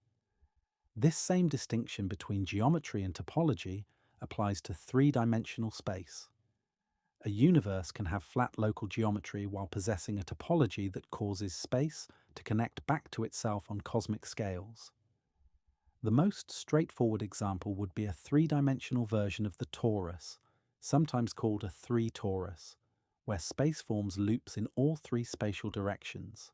This same distinction between geometry and topology applies to three-dimensional space. A universe can have flat local geometry while possessing a topology that causes space to connect back to itself on cosmic scales. The most straightforward example would be a three-dimensional version of the torus, sometimes called a three-torus, where space forms loops in all three spatial directions.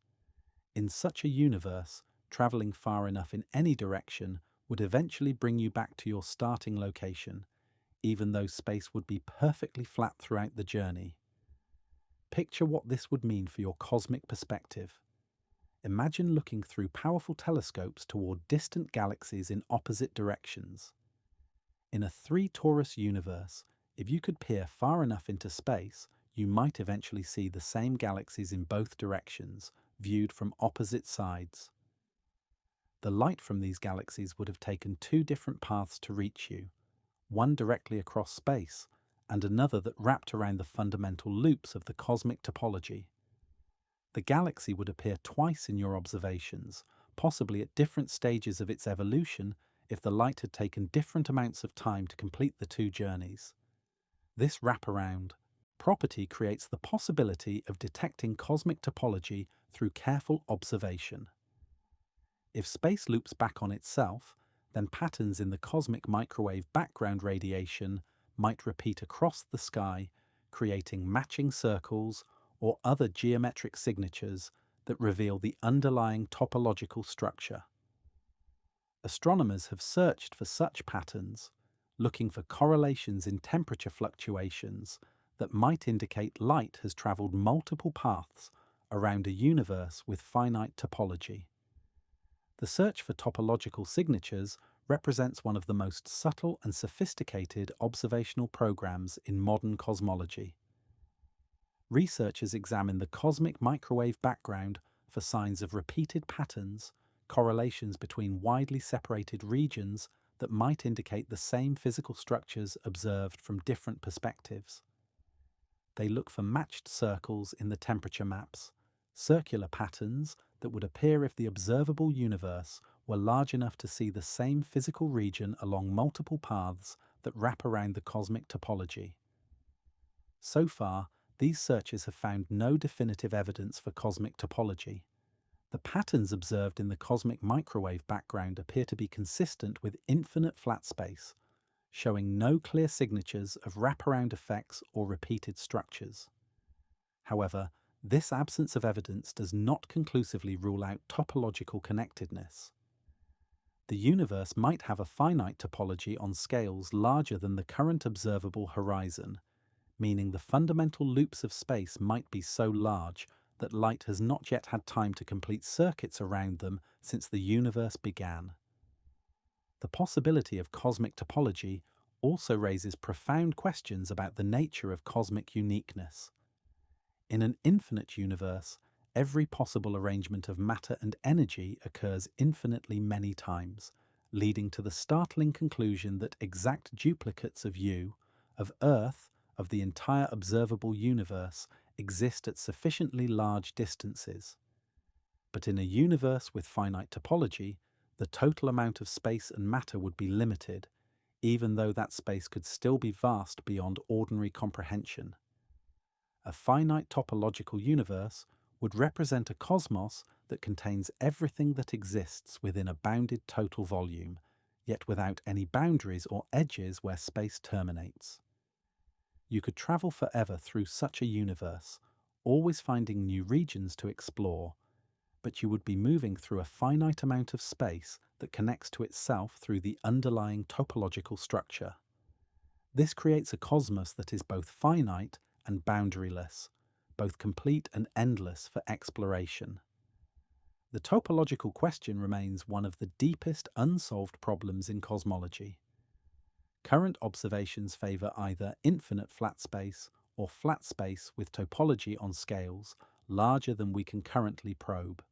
In such a universe, travelling far enough in any direction would eventually bring you back to your starting location, even though space would be perfectly flat throughout the journey. Picture what this would mean for your cosmic perspective. Imagine looking through powerful telescopes toward distant galaxies in opposite directions. In a three-torus universe, if you could peer far enough into space, you might eventually see the same galaxies in both directions, viewed from opposite sides. The light from these galaxies would have taken two different paths to reach you, one directly across space, and another that wrapped around the fundamental loops of the cosmic topology. The galaxy would appear twice in your observations, possibly at different stages of its evolution if the light had taken different amounts of time to complete the two journeys. This wraparound property creates the possibility of detecting cosmic topology through careful observation. If space loops back on itself, then patterns in the cosmic microwave background radiation might repeat across the sky, creating matching circles or other geometric signatures that reveal the underlying topological structure. Astronomers have searched for such patterns, looking for correlations in temperature fluctuations that might indicate light has traveled multiple paths around a universe with finite topology. The search for topological signatures represents one of the most subtle and sophisticated observational programs in modern cosmology. Researchers examine the cosmic microwave background for signs of repeated patterns, correlations between widely separated regions that might indicate the same physical structures observed from different perspectives. They look for matched circles in the temperature maps, circular patterns that would appear if the observable universe were large enough to see the same physical region along multiple paths that wrap around the cosmic topology. So far, these searches have found no definitive evidence for cosmic topology. The patterns observed in the cosmic microwave background appear to be consistent with infinite flat space, showing no clear signatures of wraparound effects or repeated structures. However, this absence of evidence does not conclusively rule out topological connectedness. The universe might have a finite topology on scales larger than the current observable horizon, meaning the fundamental loops of space might be so large that light has not yet had time to complete circuits around them since the universe began. The possibility of cosmic topology also raises profound questions about the nature of cosmic uniqueness. In an infinite universe, every possible arrangement of matter and energy occurs infinitely many times, leading to the startling conclusion that exact duplicates of you, of Earth, of the entire observable universe exist at sufficiently large distances. But in a universe with finite topology, the total amount of space and matter would be limited, even though that space could still be vast beyond ordinary comprehension. A finite topological universe would represent a cosmos that contains everything that exists within a bounded total volume, yet without any boundaries or edges where space terminates. You could travel forever through such a universe, always finding new regions to explore, but you would be moving through a finite amount of space that connects to itself through the underlying topological structure. This creates a cosmos that is both finite and boundaryless, both complete and endless for exploration. The topological question remains one of the deepest unsolved problems in cosmology. Current observations favour either infinite flat space or flat space with topology on scales larger than we can currently probe.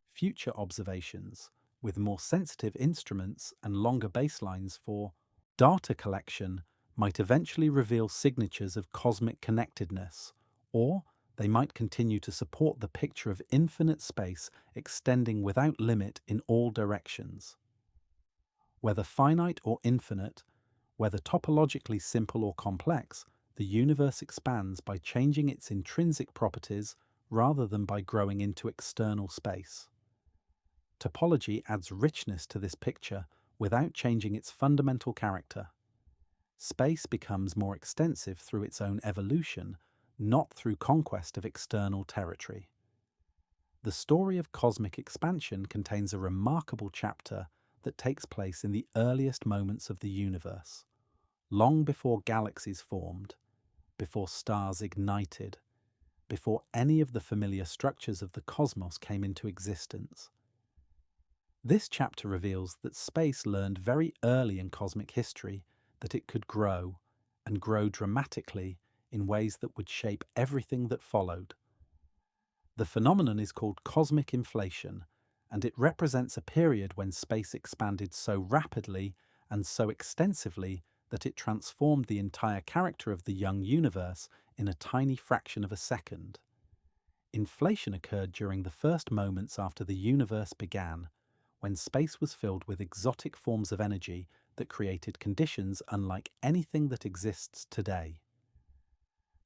Future observations, with more sensitive instruments and longer baselines for data collection, might eventually reveal signatures of cosmic connectedness, or they might continue to support the picture of infinite space extending without limit in all directions. Whether finite or infinite, whether topologically simple or complex, the universe expands by changing its intrinsic properties rather than by growing into external space. Topology adds richness to this picture without changing its fundamental character. Space becomes more extensive through its own evolution, not through conquest of external territory. The story of cosmic expansion contains a remarkable chapter that takes place in the earliest moments of the universe, long before galaxies formed, before stars ignited, before any of the familiar structures of the cosmos came into existence. This chapter reveals that space learned very early in cosmic history that it could grow, and grow dramatically in ways that would shape everything that followed. The phenomenon is called cosmic inflation, and it represents a period when space expanded so rapidly and so extensively that it transformed the entire character of the young universe in a tiny fraction of a second. Inflation occurred during the first moments after the universe began, when space was filled with exotic forms of energy that created conditions unlike anything that exists today.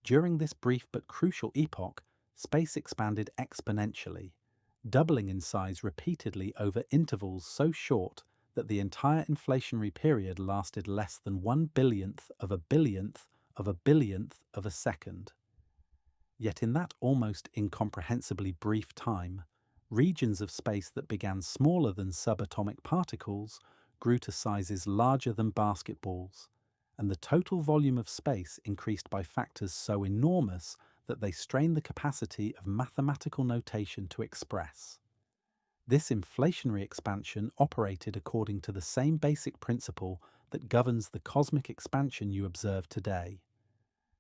During this brief but crucial epoch, space expanded exponentially, doubling in size repeatedly over intervals so short that the entire inflationary period lasted less than 1 billionth of a billionth of a billionth of a second. Yet in that almost incomprehensibly brief time, regions of space that began smaller than subatomic particles grew to sizes larger than basketballs, and the total volume of space increased by factors so enormous that they strained the capacity of mathematical notation to express. This inflationary expansion operated according to the same basic principle that governs the cosmic expansion you observe today.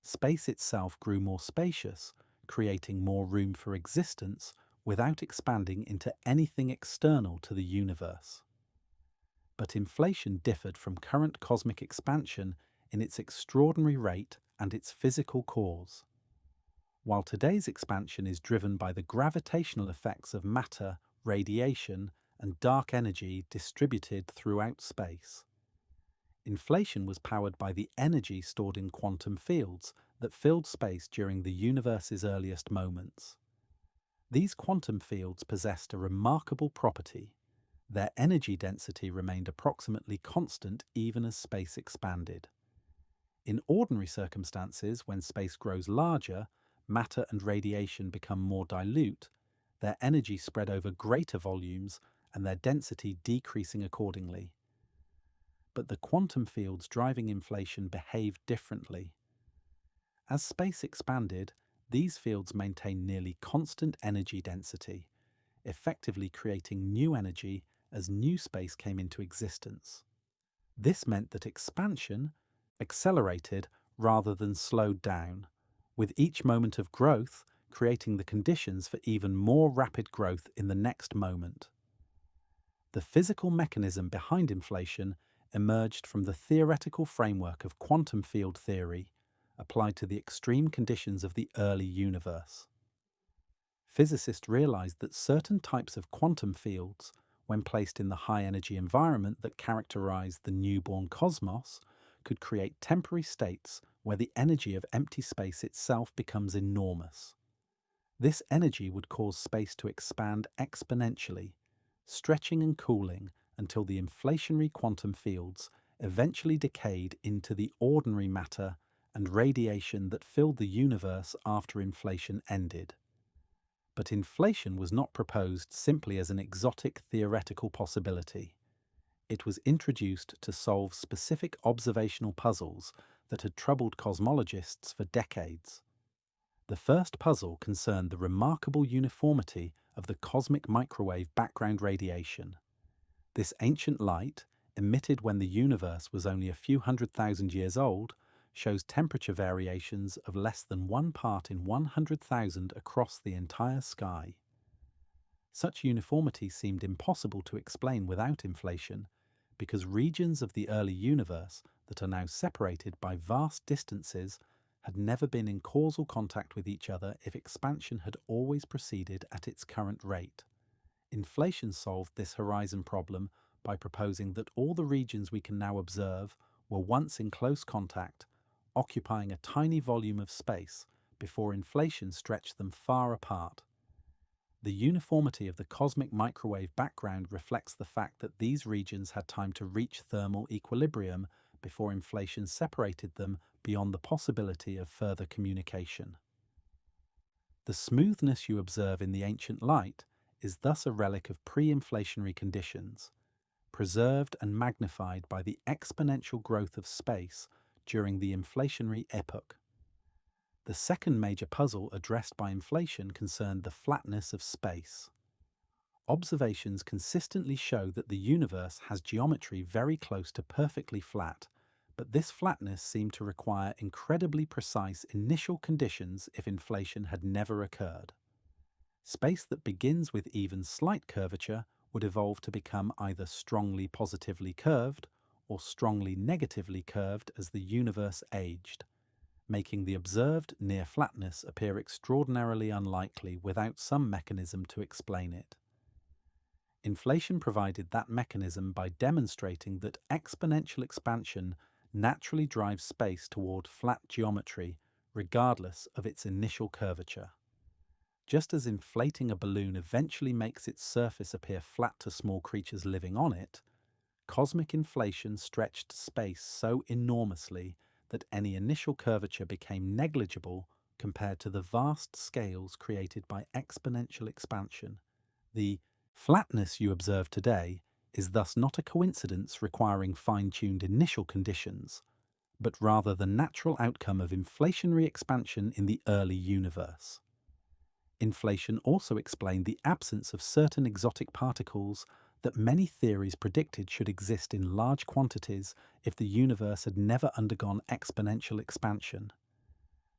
Space itself grew more spacious, creating more room for existence without expanding into anything external to the universe. But inflation differed from current cosmic expansion in its extraordinary rate and its physical cause. While today's expansion is driven by the gravitational effects of matter, radiation, and dark energy distributed throughout space, inflation was powered by the energy stored in quantum fields that filled space during the universe's earliest moments. These quantum fields possessed a remarkable property. Their energy density remained approximately constant even as space expanded. In ordinary circumstances, when space grows larger, matter and radiation become more dilute, their energy spread over greater volumes and their density decreasing accordingly. But the quantum fields driving inflation behaved differently. As space expanded, these fields maintained nearly constant energy density, effectively creating new energy as new space came into existence. This meant that expansion accelerated rather than slowed down, with each moment of growth creating the conditions for even more rapid growth in the next moment. The physical mechanism behind inflation emerged from the theoretical framework of quantum field theory applied to the extreme conditions of the early universe. Physicists realized that certain types of quantum fields, when placed in the high-energy environment that characterized the newborn cosmos, could create temporary states where the energy of empty space itself becomes enormous. This energy would cause space to expand exponentially, stretching and cooling until the inflationary quantum fields eventually decayed into the ordinary matter and radiation that filled the universe after inflation ended. But inflation was not proposed simply as an exotic theoretical possibility. It was introduced to solve specific observational puzzles that had troubled cosmologists for decades. The first puzzle concerned the remarkable uniformity of the cosmic microwave background radiation. This ancient light, emitted when the universe was only a few 100,000 years old, shows temperature variations of less than 1 part in 100,000 across the entire sky. Such uniformity seemed impossible to explain without inflation, because regions of the early universe that are now separated by vast distances had never been in causal contact with each other if expansion had always proceeded at its current rate. Inflation solved this horizon problem by proposing that all the regions we can now observe were once in close contact, occupying a tiny volume of space before inflation stretched them far apart. The uniformity of the cosmic microwave background reflects the fact that these regions had time to reach thermal equilibrium before inflation separated them beyond the possibility of further communication. The smoothness you observe in the ancient light is thus a relic of pre-inflationary conditions, preserved and magnified by the exponential growth of space during the inflationary epoch. The second major puzzle addressed by inflation concerned the flatness of space. Observations consistently show that the universe has geometry very close to perfectly flat, but this flatness seemed to require incredibly precise initial conditions if inflation had never occurred. Space that begins with even slight curvature would evolve to become either strongly positively curved or strongly negatively curved as the universe aged, making the observed near flatness appear extraordinarily unlikely without some mechanism to explain it. Inflation provided that mechanism by demonstrating that exponential expansion naturally drives space toward flat geometry regardless of its initial curvature. Just as inflating a balloon eventually makes its surface appear flat to small creatures living on it, cosmic inflation stretched space so enormously that any initial curvature became negligible compared to the vast scales created by exponential expansion. The flatness you observe today is thus not a coincidence requiring fine-tuned initial conditions, but rather the natural outcome of inflationary expansion in the early universe. Inflation also explained the absence of certain exotic particles that many theories predicted should exist in large quantities if the universe had never undergone exponential expansion.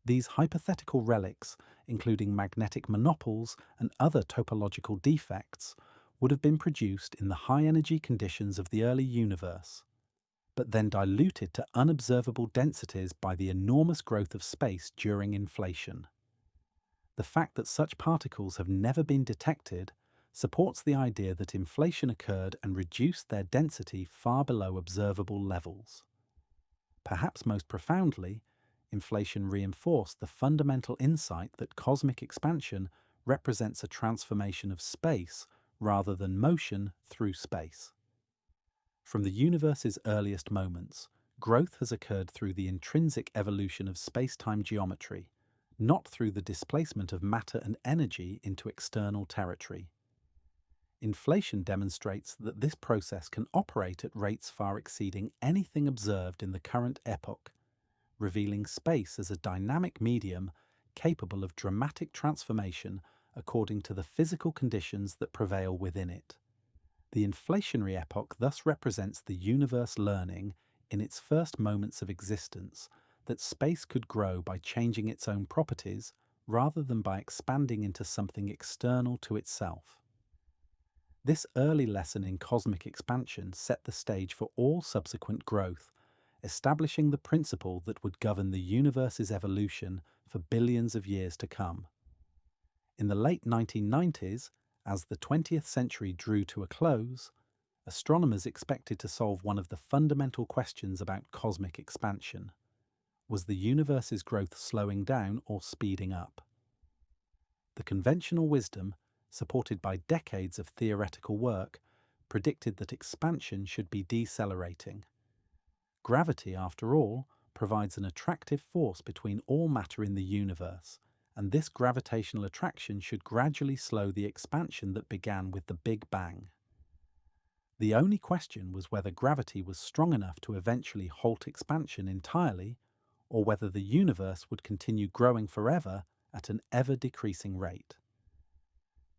These hypothetical relics, including magnetic monopoles and other topological defects, would have been produced in the high-energy conditions of the early universe, but then diluted to unobservable densities by the enormous growth of space during inflation. The fact that such particles have never been detected supports the idea that inflation occurred and reduced their density far below observable levels. Perhaps most profoundly, inflation reinforced the fundamental insight that cosmic expansion represents a transformation of space rather than motion through space. From the universe's earliest moments, growth has occurred through the intrinsic evolution of space-time geometry, not through the displacement of matter and energy into external territory. Inflation demonstrates that this process can operate at rates far exceeding anything observed in the current epoch, revealing space as a dynamic medium capable of dramatic transformation according to the physical conditions that prevail within it. The inflationary epoch thus represents the universe learning, in its first moments of existence, that space could grow by changing its own properties rather than by expanding into something external to itself. This early lesson in cosmic expansion set the stage for all subsequent growth, establishing the principle that would govern the universe's evolution for billions of years to come. In the late 1990s, as the 20th century drew to a close, astronomers expected to solve one of the fundamental questions about cosmic expansion. Was the universe's growth slowing down or speeding up? The conventional wisdom, supported by decades of theoretical work, predicted that expansion should be decelerating. Gravity, after all, provides an attractive force between all matter in the universe, and this gravitational attraction should gradually slow the expansion that began with the Big Bang. The only question was whether gravity was strong enough to eventually halt expansion entirely, or whether the universe would continue growing forever at an ever-decreasing rate.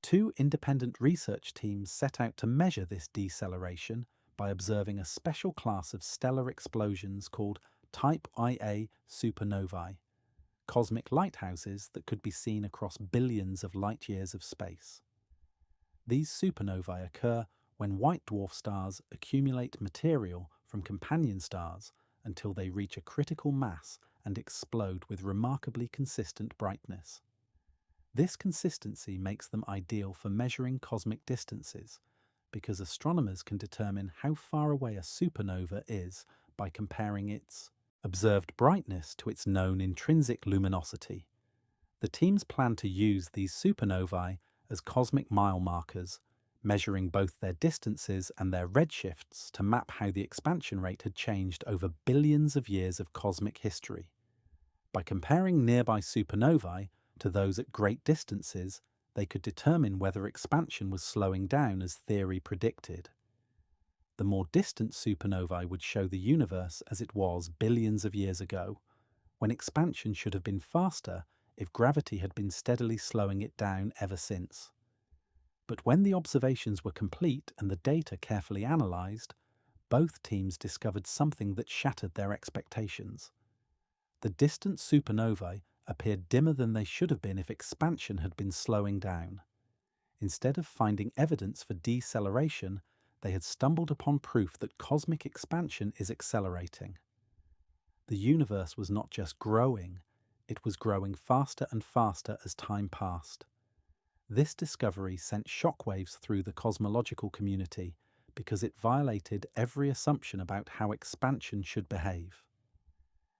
Two independent research teams set out to measure this deceleration by observing a special class of stellar explosions called Type Ia supernovae, cosmic lighthouses that could be seen across billions of light-years of space. These supernovae occur when white dwarf stars accumulate material from companion stars until they reach a critical mass and explode with remarkably consistent brightness. This consistency makes them ideal for measuring cosmic distances, because astronomers can determine how far away a supernova is by comparing its observed brightness to its known intrinsic luminosity. The teams plan to use these supernovae as cosmic mile markers, measuring both their distances and their redshifts to map how the expansion rate had changed over billions of years of cosmic history. By comparing nearby supernovae to those at great distances, they could determine whether expansion was slowing down as theory predicted. The more distant supernovae would show the universe as it was billions of years ago, when expansion should have been faster if gravity had been steadily slowing it down ever since. But when the observations were complete and the data carefully analysed, both teams discovered something that shattered their expectations. The distant supernovae appeared dimmer than they should have been if expansion had been slowing down. Instead of finding evidence for deceleration, they had stumbled upon proof that cosmic expansion is accelerating. The universe was not just growing, it was growing faster and faster as time passed. This discovery sent shockwaves through the cosmological community because it violated every assumption about how expansion should behave.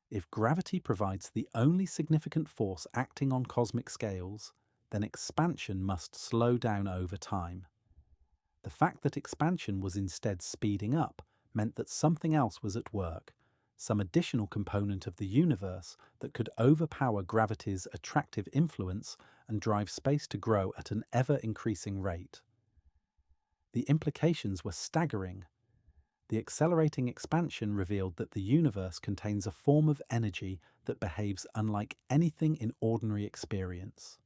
If gravity provides the only significant force acting on cosmic scales, then expansion must slow down over time. The fact that expansion was instead speeding up meant that something else was at work, some additional component of the universe that could overpower gravity's attractive influence and drive space to grow at an ever-increasing rate. The implications were staggering. The accelerating expansion revealed that the universe contains a form of energy that behaves unlike anything in ordinary experience.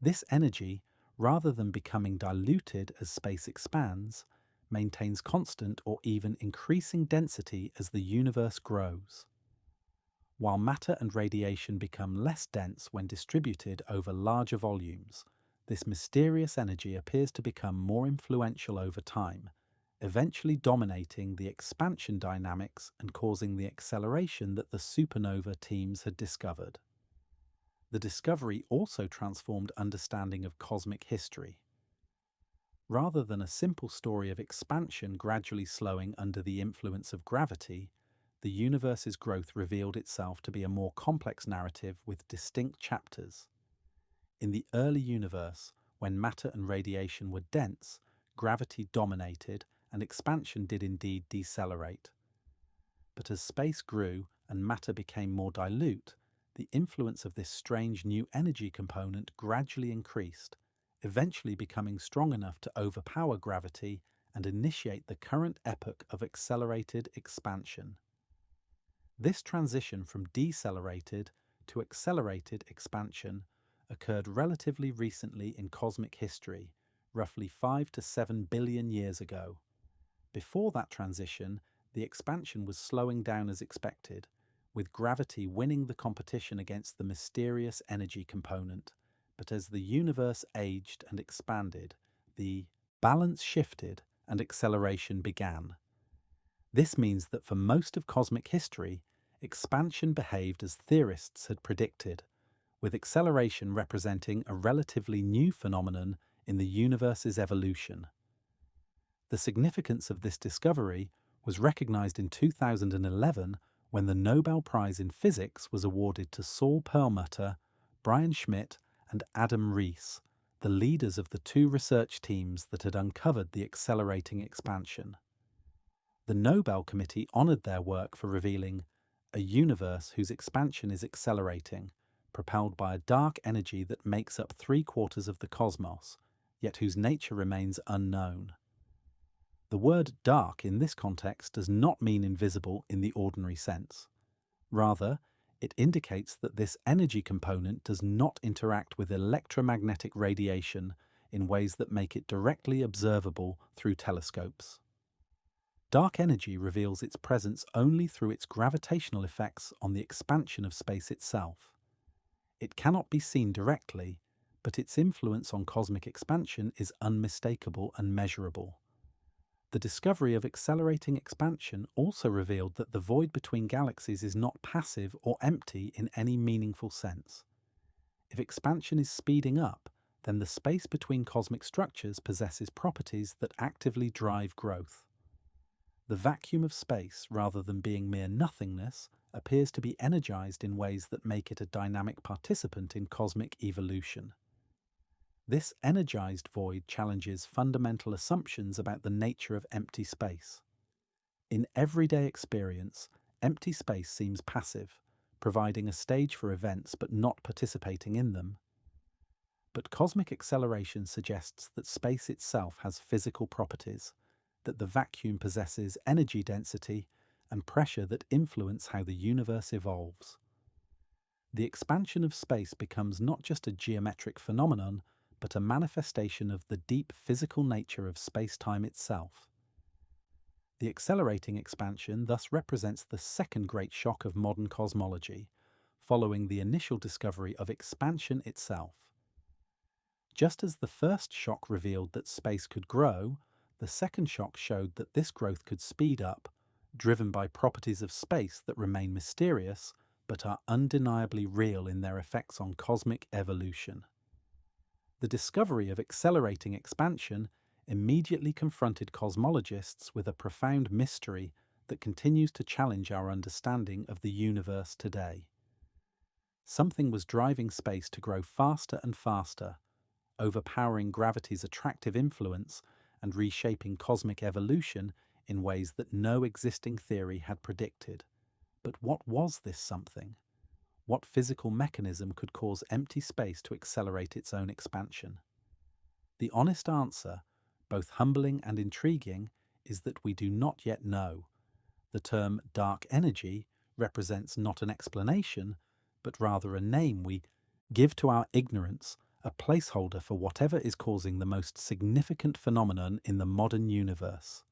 This energy, rather than becoming diluted as space expands, maintains constant or even increasing density as the universe grows. While matter and radiation become less dense when distributed over larger volumes, this mysterious energy appears to become more influential over time, eventually dominating the expansion dynamics and causing the acceleration that the supernova teams had discovered. The discovery also transformed understanding of cosmic history. Rather than a simple story of expansion gradually slowing under the influence of gravity, the universe's growth revealed itself to be a more complex narrative with distinct chapters. In the early universe, when matter and radiation were dense, gravity dominated and expansion did indeed decelerate. But as space grew and matter became more dilute, the influence of this strange new energy component gradually increased, eventually becoming strong enough to overpower gravity and initiate the current epoch of accelerated expansion. This transition from decelerated to accelerated expansion occurred relatively recently in cosmic history, roughly 5 to 7 billion years ago. Before that transition, the expansion was slowing down as expected, with gravity winning the competition against the mysterious energy component. But as the universe aged and expanded, the balance shifted and acceleration began. This means that for most of cosmic history, expansion behaved as theorists had predicted, with acceleration representing a relatively new phenomenon in the universe's evolution. The significance of this discovery was recognized in 2011 when the Nobel Prize in Physics was awarded to Saul Perlmutter, Brian Schmidt, and Adam Rees, the leaders of the two research teams that had uncovered the accelerating expansion. The Nobel Committee honored their work for revealing a universe whose expansion is accelerating, propelled by a dark energy that makes up 3/4 of the cosmos, yet whose nature remains unknown. The word dark in this context does not mean invisible in the ordinary sense. Rather, it indicates that this energy component does not interact with electromagnetic radiation in ways that make it directly observable through telescopes. Dark energy reveals its presence only through its gravitational effects on the expansion of space itself. It cannot be seen directly, but its influence on cosmic expansion is unmistakable and measurable. The discovery of accelerating expansion also revealed that the void between galaxies is not passive or empty in any meaningful sense. If expansion is speeding up, then the space between cosmic structures possesses properties that actively drive growth. The vacuum of space, rather than being mere nothingness, appears to be energized in ways that make it a dynamic participant in cosmic evolution. This energized void challenges fundamental assumptions about the nature of empty space. In everyday experience, empty space seems passive, providing a stage for events but not participating in them. But cosmic acceleration suggests that space itself has physical properties, that the vacuum possesses energy density and pressure that influence how the universe evolves. The expansion of space becomes not just a geometric phenomenon, but a manifestation of the deep physical nature of space-time itself. The accelerating expansion thus represents the second great shock of modern cosmology, following the initial discovery of expansion itself. Just as the first shock revealed that space could grow, the second shock showed that this growth could speed up, driven by properties of space that remain mysterious but are undeniably real in their effects on cosmic evolution. The discovery of accelerating expansion immediately confronted cosmologists with a profound mystery that continues to challenge our understanding of the universe today. Something was driving space to grow faster and faster, overpowering gravity's attractive influence and reshaping cosmic evolution in ways that no existing theory had predicted. But what was this something? What physical mechanism could cause empty space to accelerate its own expansion? The honest answer, both humbling and intriguing, is that we do not yet know. The term dark energy represents not an explanation, but rather a name we give to our ignorance, a placeholder for whatever is causing the most significant phenomenon in the modern universe.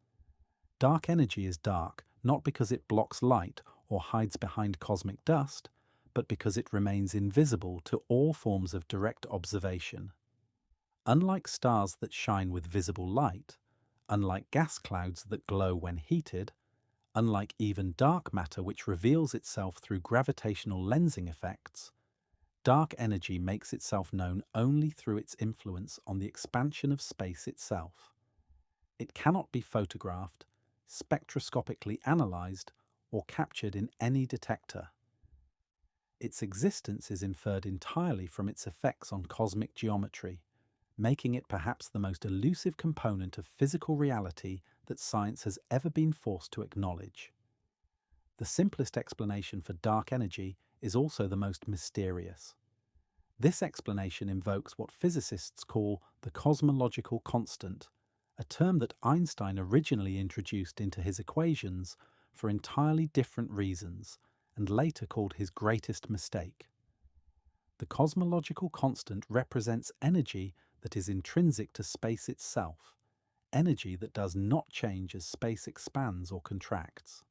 Dark energy is dark not because it blocks light or hides behind cosmic dust, but because it remains invisible to all forms of direct observation. Unlike stars that shine with visible light, unlike gas clouds that glow when heated, unlike even dark matter which reveals itself through gravitational lensing effects, dark energy makes itself known only through its influence on the expansion of space itself. It cannot be photographed, spectroscopically analyzed, or captured in any detector. Its existence is inferred entirely from its effects on cosmic geometry, making it perhaps the most elusive component of physical reality that science has ever been forced to acknowledge. The simplest explanation for dark energy is also the most mysterious. This explanation invokes what physicists call the cosmological constant, a term that Einstein originally introduced into his equations for entirely different reasons and later called his greatest mistake. The cosmological constant represents energy that is intrinsic to space itself, energy that does not change as space expands or contracts.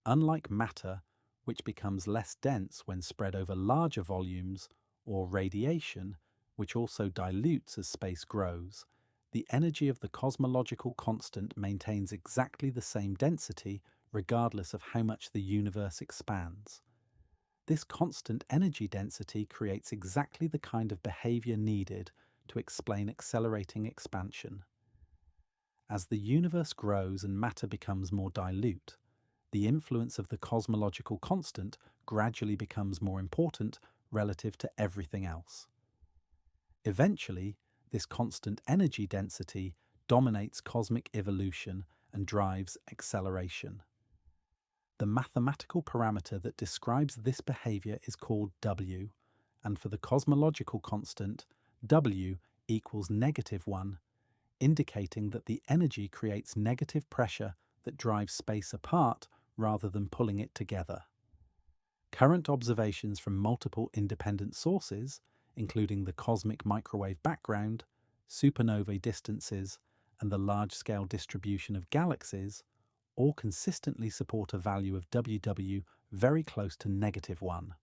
Unlike matter, which becomes less dense when spread over larger volumes, or radiation, which also dilutes as space grows, the energy of the cosmological constant maintains exactly the same density regardless of how much the universe expands. This constant energy density creates exactly the kind of behavior needed to explain accelerating expansion. As the universe grows and matter becomes more dilute, the influence of the cosmological constant gradually becomes more important relative to everything else. Eventually, this constant energy density dominates cosmic evolution and drives acceleration. The mathematical parameter that describes this behavior is called W, and for the cosmological constant, W equals -1, indicating that the energy creates negative pressure that drives space apart rather than pulling it together. Current observations from multiple independent sources, including the cosmic microwave background, supernovae distances, and the large-scale distribution of galaxies, all consistently support a value of WW very close to -1.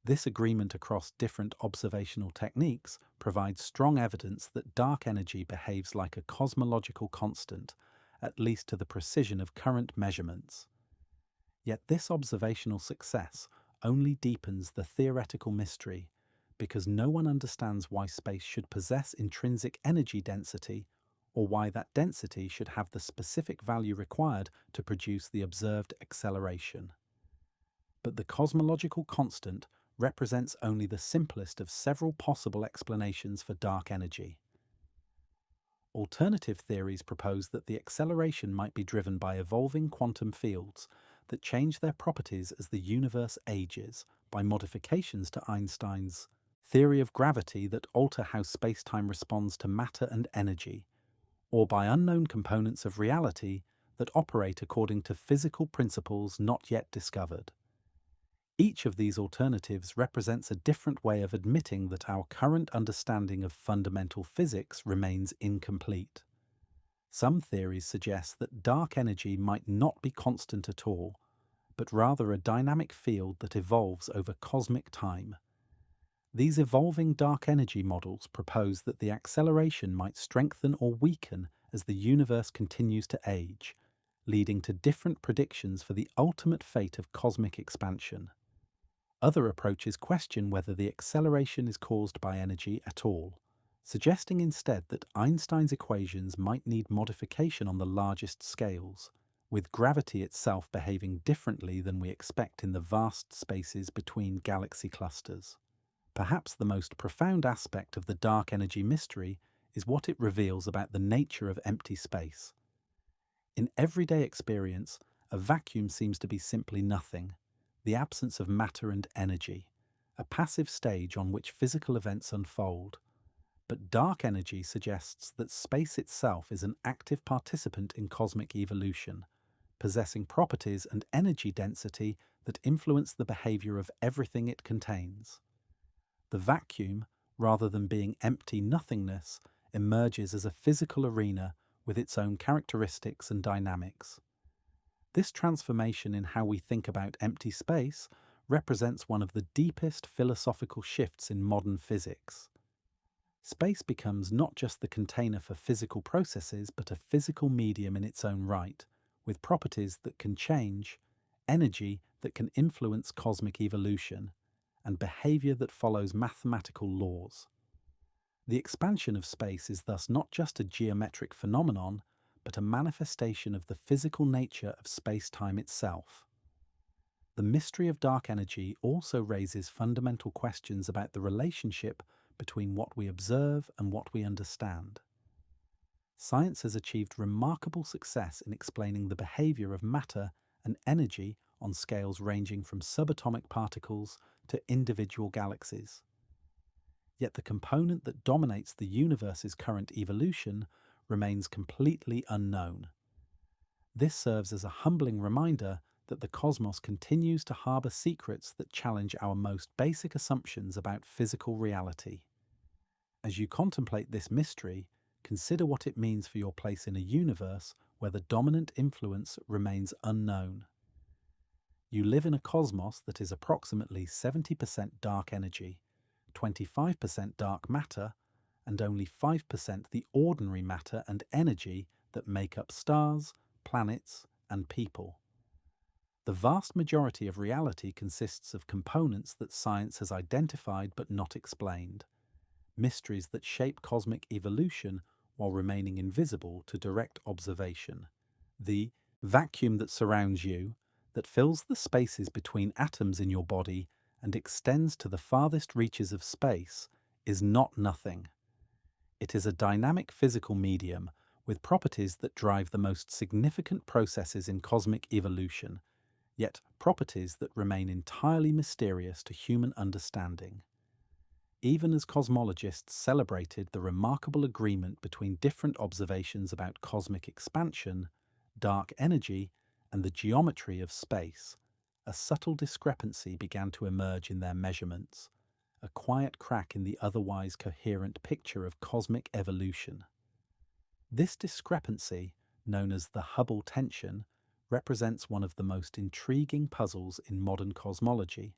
This agreement across different observational techniques provides strong evidence that dark energy behaves like a cosmological constant, at least to the precision of current measurements. Yet this observational success only deepens the theoretical mystery, because no one understands why space should possess intrinsic energy density, or why that density should have the specific value required to produce the observed acceleration. But the cosmological constant represents only the simplest of several possible explanations for dark energy. Alternative theories propose that the acceleration might be driven by evolving quantum fields that change their properties as the universe ages, by modifications to Einstein's theory of gravity that alter how space-time responds to matter and energy, or by unknown components of reality that operate according to physical principles not yet discovered. Each of these alternatives represents a different way of admitting that our current understanding of fundamental physics remains incomplete. Some theories suggest that dark energy might not be constant at all, but rather a dynamic field that evolves over cosmic time. These evolving dark energy models propose that the acceleration might strengthen or weaken as the universe continues to age, leading to different predictions for the ultimate fate of cosmic expansion. Other approaches question whether the acceleration is caused by energy at all, suggesting instead that Einstein's equations might need modification on the largest scales, with gravity itself behaving differently than we expect in the vast spaces between galaxy clusters. Perhaps the most profound aspect of the dark energy mystery is what it reveals about the nature of empty space. In everyday experience, a vacuum seems to be simply nothing, the absence of matter and energy, a passive stage on which physical events unfold. But dark energy suggests that space itself is an active participant in cosmic evolution, possessing properties and energy density that influence the behavior of everything it contains. The vacuum, rather than being empty nothingness, emerges as a physical arena with its own characteristics and dynamics. This transformation in how we think about empty space represents one of the deepest philosophical shifts in modern physics. Space becomes not just the container for physical processes, but a physical medium in its own right, with properties that can change, energy that can influence cosmic evolution, and behavior that follows mathematical laws. The expansion of space is thus not just a geometric phenomenon, but a manifestation of the physical nature of space-time itself. The mystery of dark energy also raises fundamental questions about the relationship between what we observe and what we understand. Science has achieved remarkable success in explaining the behavior of matter and energy on scales ranging from subatomic particles to individual galaxies. Yet the component that dominates the universe's current evolution remains completely unknown. This serves as a humbling reminder that the cosmos continues to harbour secrets that challenge our most basic assumptions about physical reality. As you contemplate this mystery, consider what it means for your place in a universe where the dominant influence remains unknown. You live in a cosmos that is approximately 70% dark energy, 25% dark matter, and only 5% the ordinary matter and energy that make up stars, planets, and people. The vast majority of reality consists of components that science has identified but not explained, mysteries that shape cosmic evolution while remaining invisible to direct observation. The vacuum that surrounds you, that fills the spaces between atoms in your body and extends to the farthest reaches of space, is not nothing. It is a dynamic physical medium with properties that drive the most significant processes in cosmic evolution, yet properties that remain entirely mysterious to human understanding. Even as cosmologists celebrated the remarkable agreement between different observations about cosmic expansion, dark energy, and the geometry of space, a subtle discrepancy began to emerge in their measurements, a quiet crack in the otherwise coherent picture of cosmic evolution. This discrepancy, known as the Hubble tension, represents one of the most intriguing puzzles in modern cosmology,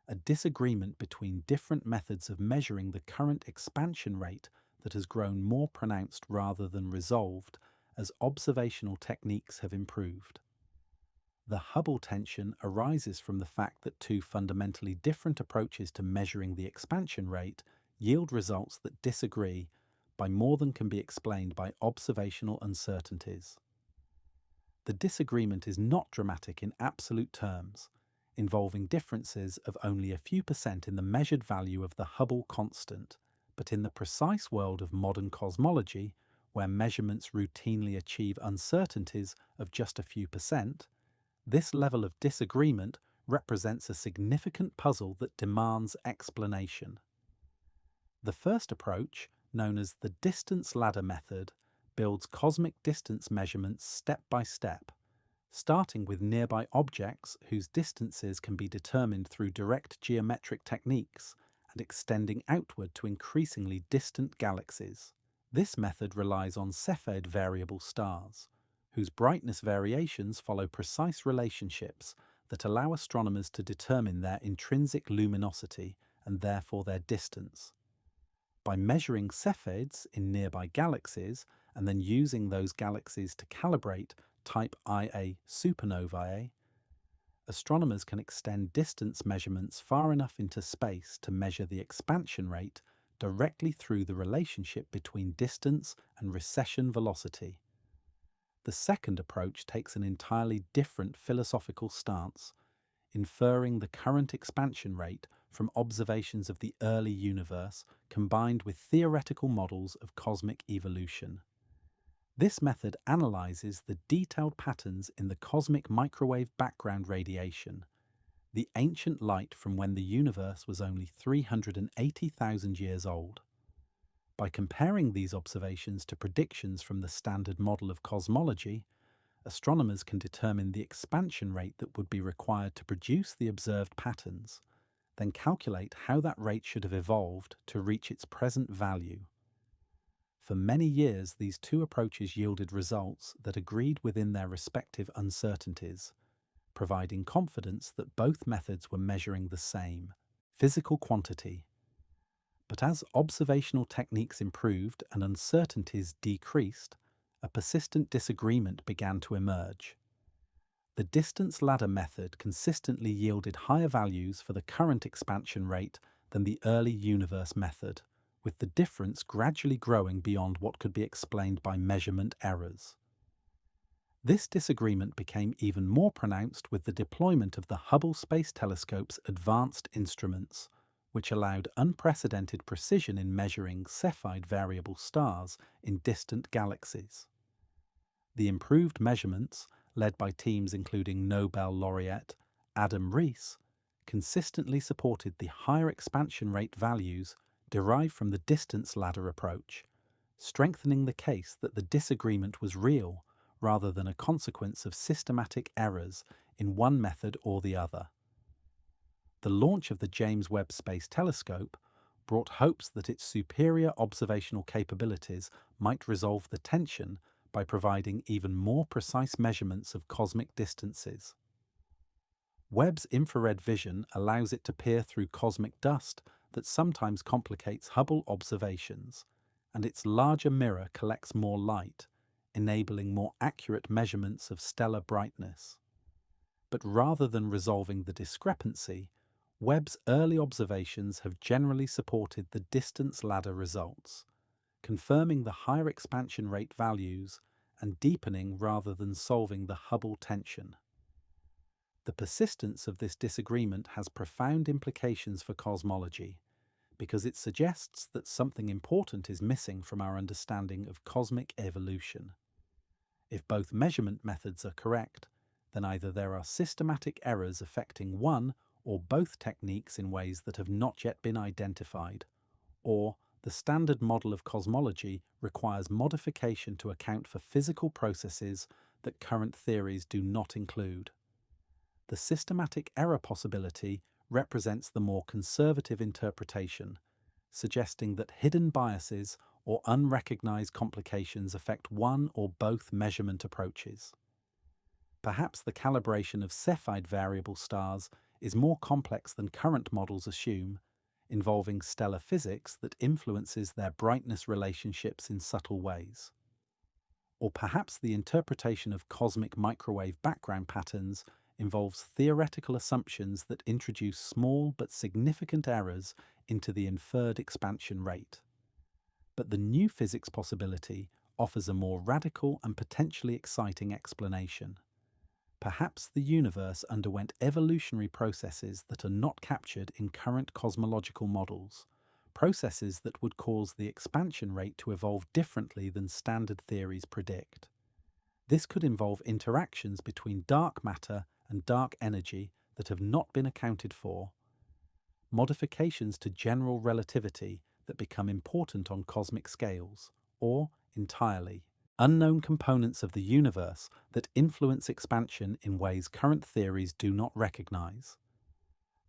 a disagreement between different methods of measuring the current expansion rate that has grown more pronounced rather than resolved as observational techniques have improved. The Hubble tension arises from the fact that two fundamentally different approaches to measuring the expansion rate yield results that disagree by more than can be explained by observational uncertainties. The disagreement is not dramatic in absolute terms, involving differences of only a few percent in the measured value of the Hubble constant, but in the precise world of modern cosmology, where measurements routinely achieve uncertainties of just a few percent, this level of disagreement represents a significant puzzle that demands explanation. The first approach, known as the distance ladder method, builds cosmic distance measurements step by step, starting with nearby objects whose distances can be determined through direct geometric techniques and extending outward to increasingly distant galaxies. This method relies on Cepheid variable stars, whose brightness variations follow precise relationships that allow astronomers to determine their intrinsic luminosity and therefore their distance. By measuring Cepheids in nearby galaxies and then using those galaxies to calibrate type Ia supernovae, astronomers can extend distance measurements far enough into space to measure the expansion rate directly through the relationship between distance and recession velocity. The second approach takes an entirely different philosophical stance, inferring the current expansion rate from observations of the early universe combined with theoretical models of cosmic evolution. This method analyzes the detailed patterns in the cosmic microwave background radiation, the ancient light from when the universe was only 380,000 years old. By comparing these observations to predictions from the standard model of cosmology, astronomers can determine the expansion rate that would be required to produce the observed patterns, then calculate how that rate should have evolved to reach its present value. For many years, these two approaches yielded results that agreed within their respective uncertainties, providing confidence that both methods were measuring the same physical quantity. But as observational techniques improved and uncertainties decreased, a persistent disagreement began to emerge. The distance ladder method consistently yielded higher values for the current expansion rate than the early universe method, with the difference gradually growing beyond what could be explained by measurement errors. This disagreement became even more pronounced with the deployment of the Hubble Space Telescope's advanced instruments, which allowed unprecedented precision in measuring Cepheid variable stars in distant galaxies. The improved measurements, led by teams including Nobel laureate Adam Rees, consistently supported the higher expansion rate values derived from the distance ladder approach, strengthening the case that the disagreement was real rather than a consequence of systematic errors in one method or the other. The launch of the James Webb Space Telescope brought hopes that its superior observational capabilities might resolve the tension by providing even more precise measurements of cosmic distances. Webb's infrared vision allows it to peer through cosmic dust that sometimes complicates Hubble observations, and its larger mirror collects more light, enabling more accurate measurements of stellar brightness. But rather than resolving the discrepancy, Webb's early observations have generally supported the distance ladder results, confirming the higher expansion rate values and deepening rather than solving the Hubble tension. The persistence of this disagreement has profound implications for cosmology, because it suggests that something important is missing from our understanding of cosmic evolution. If both measurement methods are correct, then either there are systematic errors affecting one or both techniques in ways that have not yet been identified, or the standard model of cosmology requires modification to account for physical processes that current theories do not include. The systematic error possibility represents the more conservative interpretation, suggesting that hidden biases or unrecognized complications affect one or both measurement approaches. Perhaps the calibration of Cepheid variable stars is more complex than current models assume, involving stellar physics that influences their brightness relationships in subtle ways. Or perhaps the interpretation of cosmic microwave background patterns involves theoretical assumptions that introduce small but significant errors into the inferred expansion rate. But the new physics possibility offers a more radical and potentially exciting explanation. Perhaps the universe underwent evolutionary processes that are not captured in current cosmological models, processes that would cause the expansion rate to evolve differently than standard theories predict. This could involve interactions between dark matter and dark energy that have not been accounted for, modifications to general relativity that become important on cosmic scales, or, entirely, unknown components of the universe that influence expansion in ways current theories do not recognize.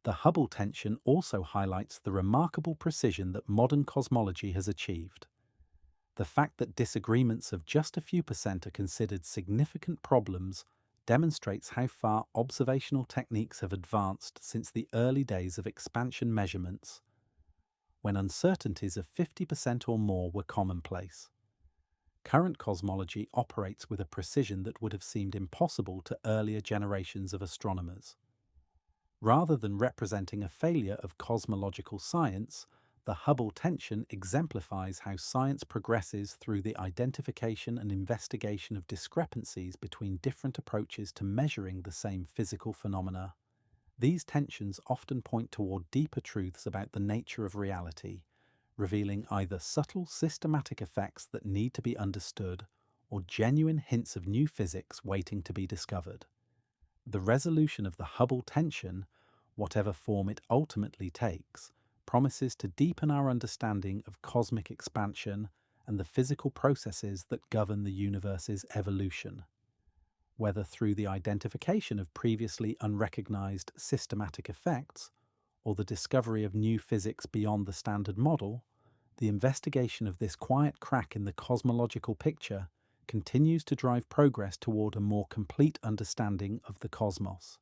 The Hubble tension also highlights the remarkable precision that modern cosmology has achieved. The fact that disagreements of just a few percent are considered significant problems demonstrates how far observational techniques have advanced since the early days of expansion measurements, when uncertainties of 50% or more were commonplace. Current cosmology operates with a precision that would have seemed impossible to earlier generations of astronomers. Rather than representing a failure of cosmological science, the Hubble tension exemplifies how science progresses through the identification and investigation of discrepancies between different approaches to measuring the same physical phenomena. These tensions often point toward deeper truths about the nature of reality, revealing either subtle systematic effects that need to be understood or genuine hints of new physics waiting to be discovered. The resolution of the Hubble tension, whatever form it ultimately takes, promises to deepen our understanding of cosmic expansion and the physical processes that govern the universe's evolution. Whether through the identification of previously unrecognized systematic effects or the discovery of new physics beyond the standard model, the investigation of this quiet crack in the cosmological picture continues to drive progress toward a more complete understanding of the cosmos.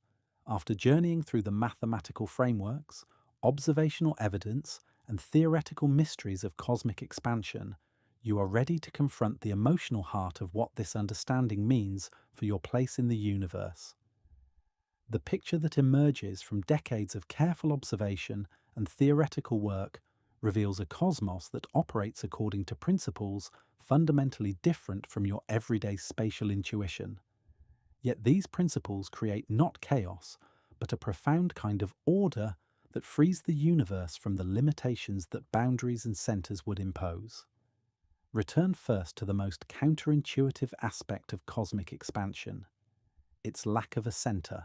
After journeying through the mathematical frameworks, observational evidence, and theoretical mysteries of cosmic expansion, you are ready to confront the emotional heart of what this understanding means for your place in the universe. The picture that emerges from decades of careful observation and theoretical work reveals a cosmos that operates according to principles fundamentally different from your everyday spatial intuition. Yet these principles create not chaos, but a profound kind of order that frees the universe from the limitations that boundaries and centers would impose. Return first to the most counterintuitive aspect of cosmic expansion, its lack of a center.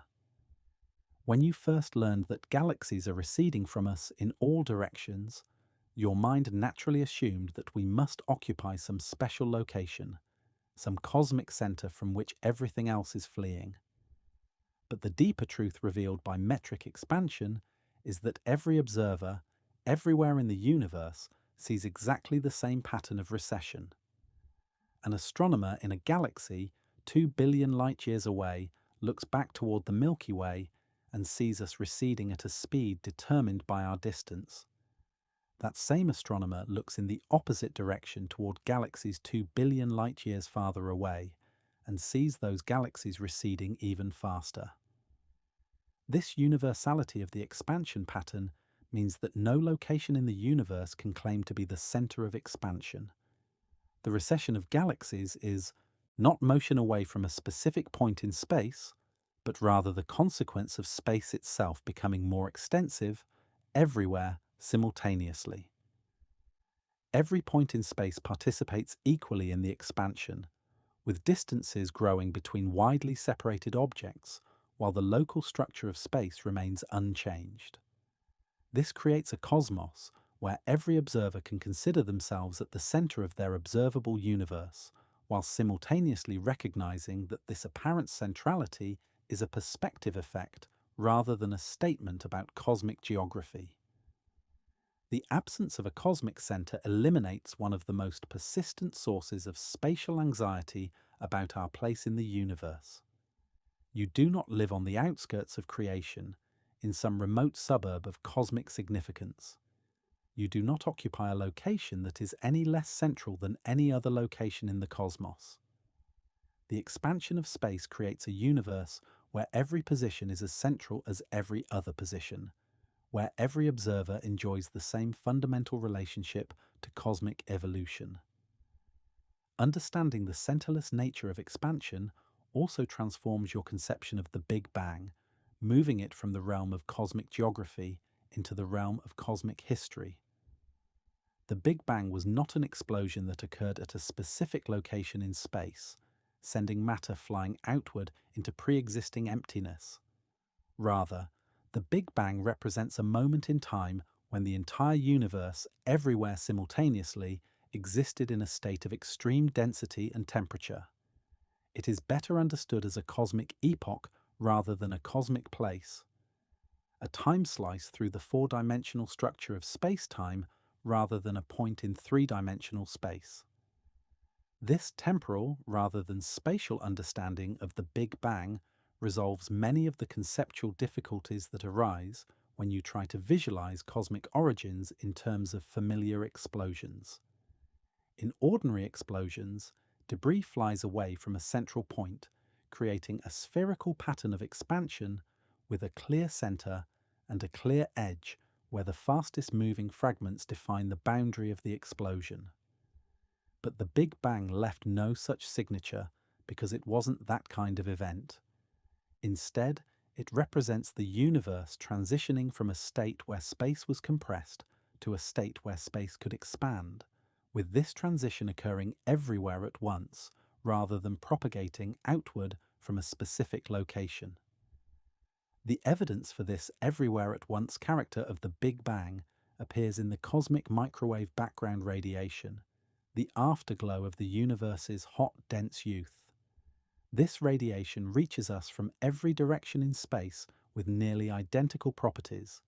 When you first learned that galaxies are receding from us in all directions, your mind naturally assumed that we must occupy some special location, some cosmic center from which everything else is fleeing. But the deeper truth revealed by metric expansion is that every observer, everywhere in the universe, sees exactly the same pattern of recession. An astronomer in a galaxy 2 billion light-years away looks back toward the Milky Way and sees us receding at a speed determined by our distance. That same astronomer looks in the opposite direction toward galaxies 2 billion light-years farther away and sees those galaxies receding even faster. This universality of the expansion pattern means that no location in the universe can claim to be the center of expansion. The recession of galaxies is not motion away from a specific point in space, but rather the consequence of space itself becoming more extensive everywhere simultaneously. Every point in space participates equally in the expansion, with distances growing between widely separated objects while the local structure of space remains unchanged. This creates a cosmos where every observer can consider themselves at the center of their observable universe, while simultaneously recognizing that this apparent centrality is a perspective effect rather than a statement about cosmic geography. The absence of a cosmic center eliminates one of the most persistent sources of spatial anxiety about our place in the universe. You do not live on the outskirts of creation, in some remote suburb of cosmic significance. You do not occupy a location that is any less central than any other location in the cosmos. The expansion of space creates a universe where every position is as central as every other position, where every observer enjoys the same fundamental relationship to cosmic evolution. Understanding the centerless nature of expansion also transforms your conception of the Big Bang, moving it from the realm of cosmic geography into the realm of cosmic history. The Big Bang was not an explosion that occurred at a specific location in space, sending matter flying outward into pre-existing emptiness. Rather, the Big Bang represents a moment in time when the entire universe, everywhere simultaneously, existed in a state of extreme density and temperature. It is better understood as a cosmic epoch rather than a cosmic place, a time slice through the four-dimensional structure of space-time rather than a point in three-dimensional space. This temporal rather than spatial understanding of the Big Bang resolves many of the conceptual difficulties that arise when you try to visualize cosmic origins in terms of familiar explosions. In ordinary explosions, debris flies away from a central point, creating a spherical pattern of expansion with a clear center and a clear edge where the fastest moving fragments define the boundary of the explosion. But the Big Bang left no such signature because it wasn't that kind of event. Instead, it represents the universe transitioning from a state where space was compressed to a state where space could expand, with this transition occurring everywhere at once rather than propagating outward from a specific location. The evidence for this everywhere at once character of the Big Bang appears in the cosmic microwave background radiation, the afterglow of the universe's hot, dense youth. This radiation reaches us from every direction in space with nearly identical properties,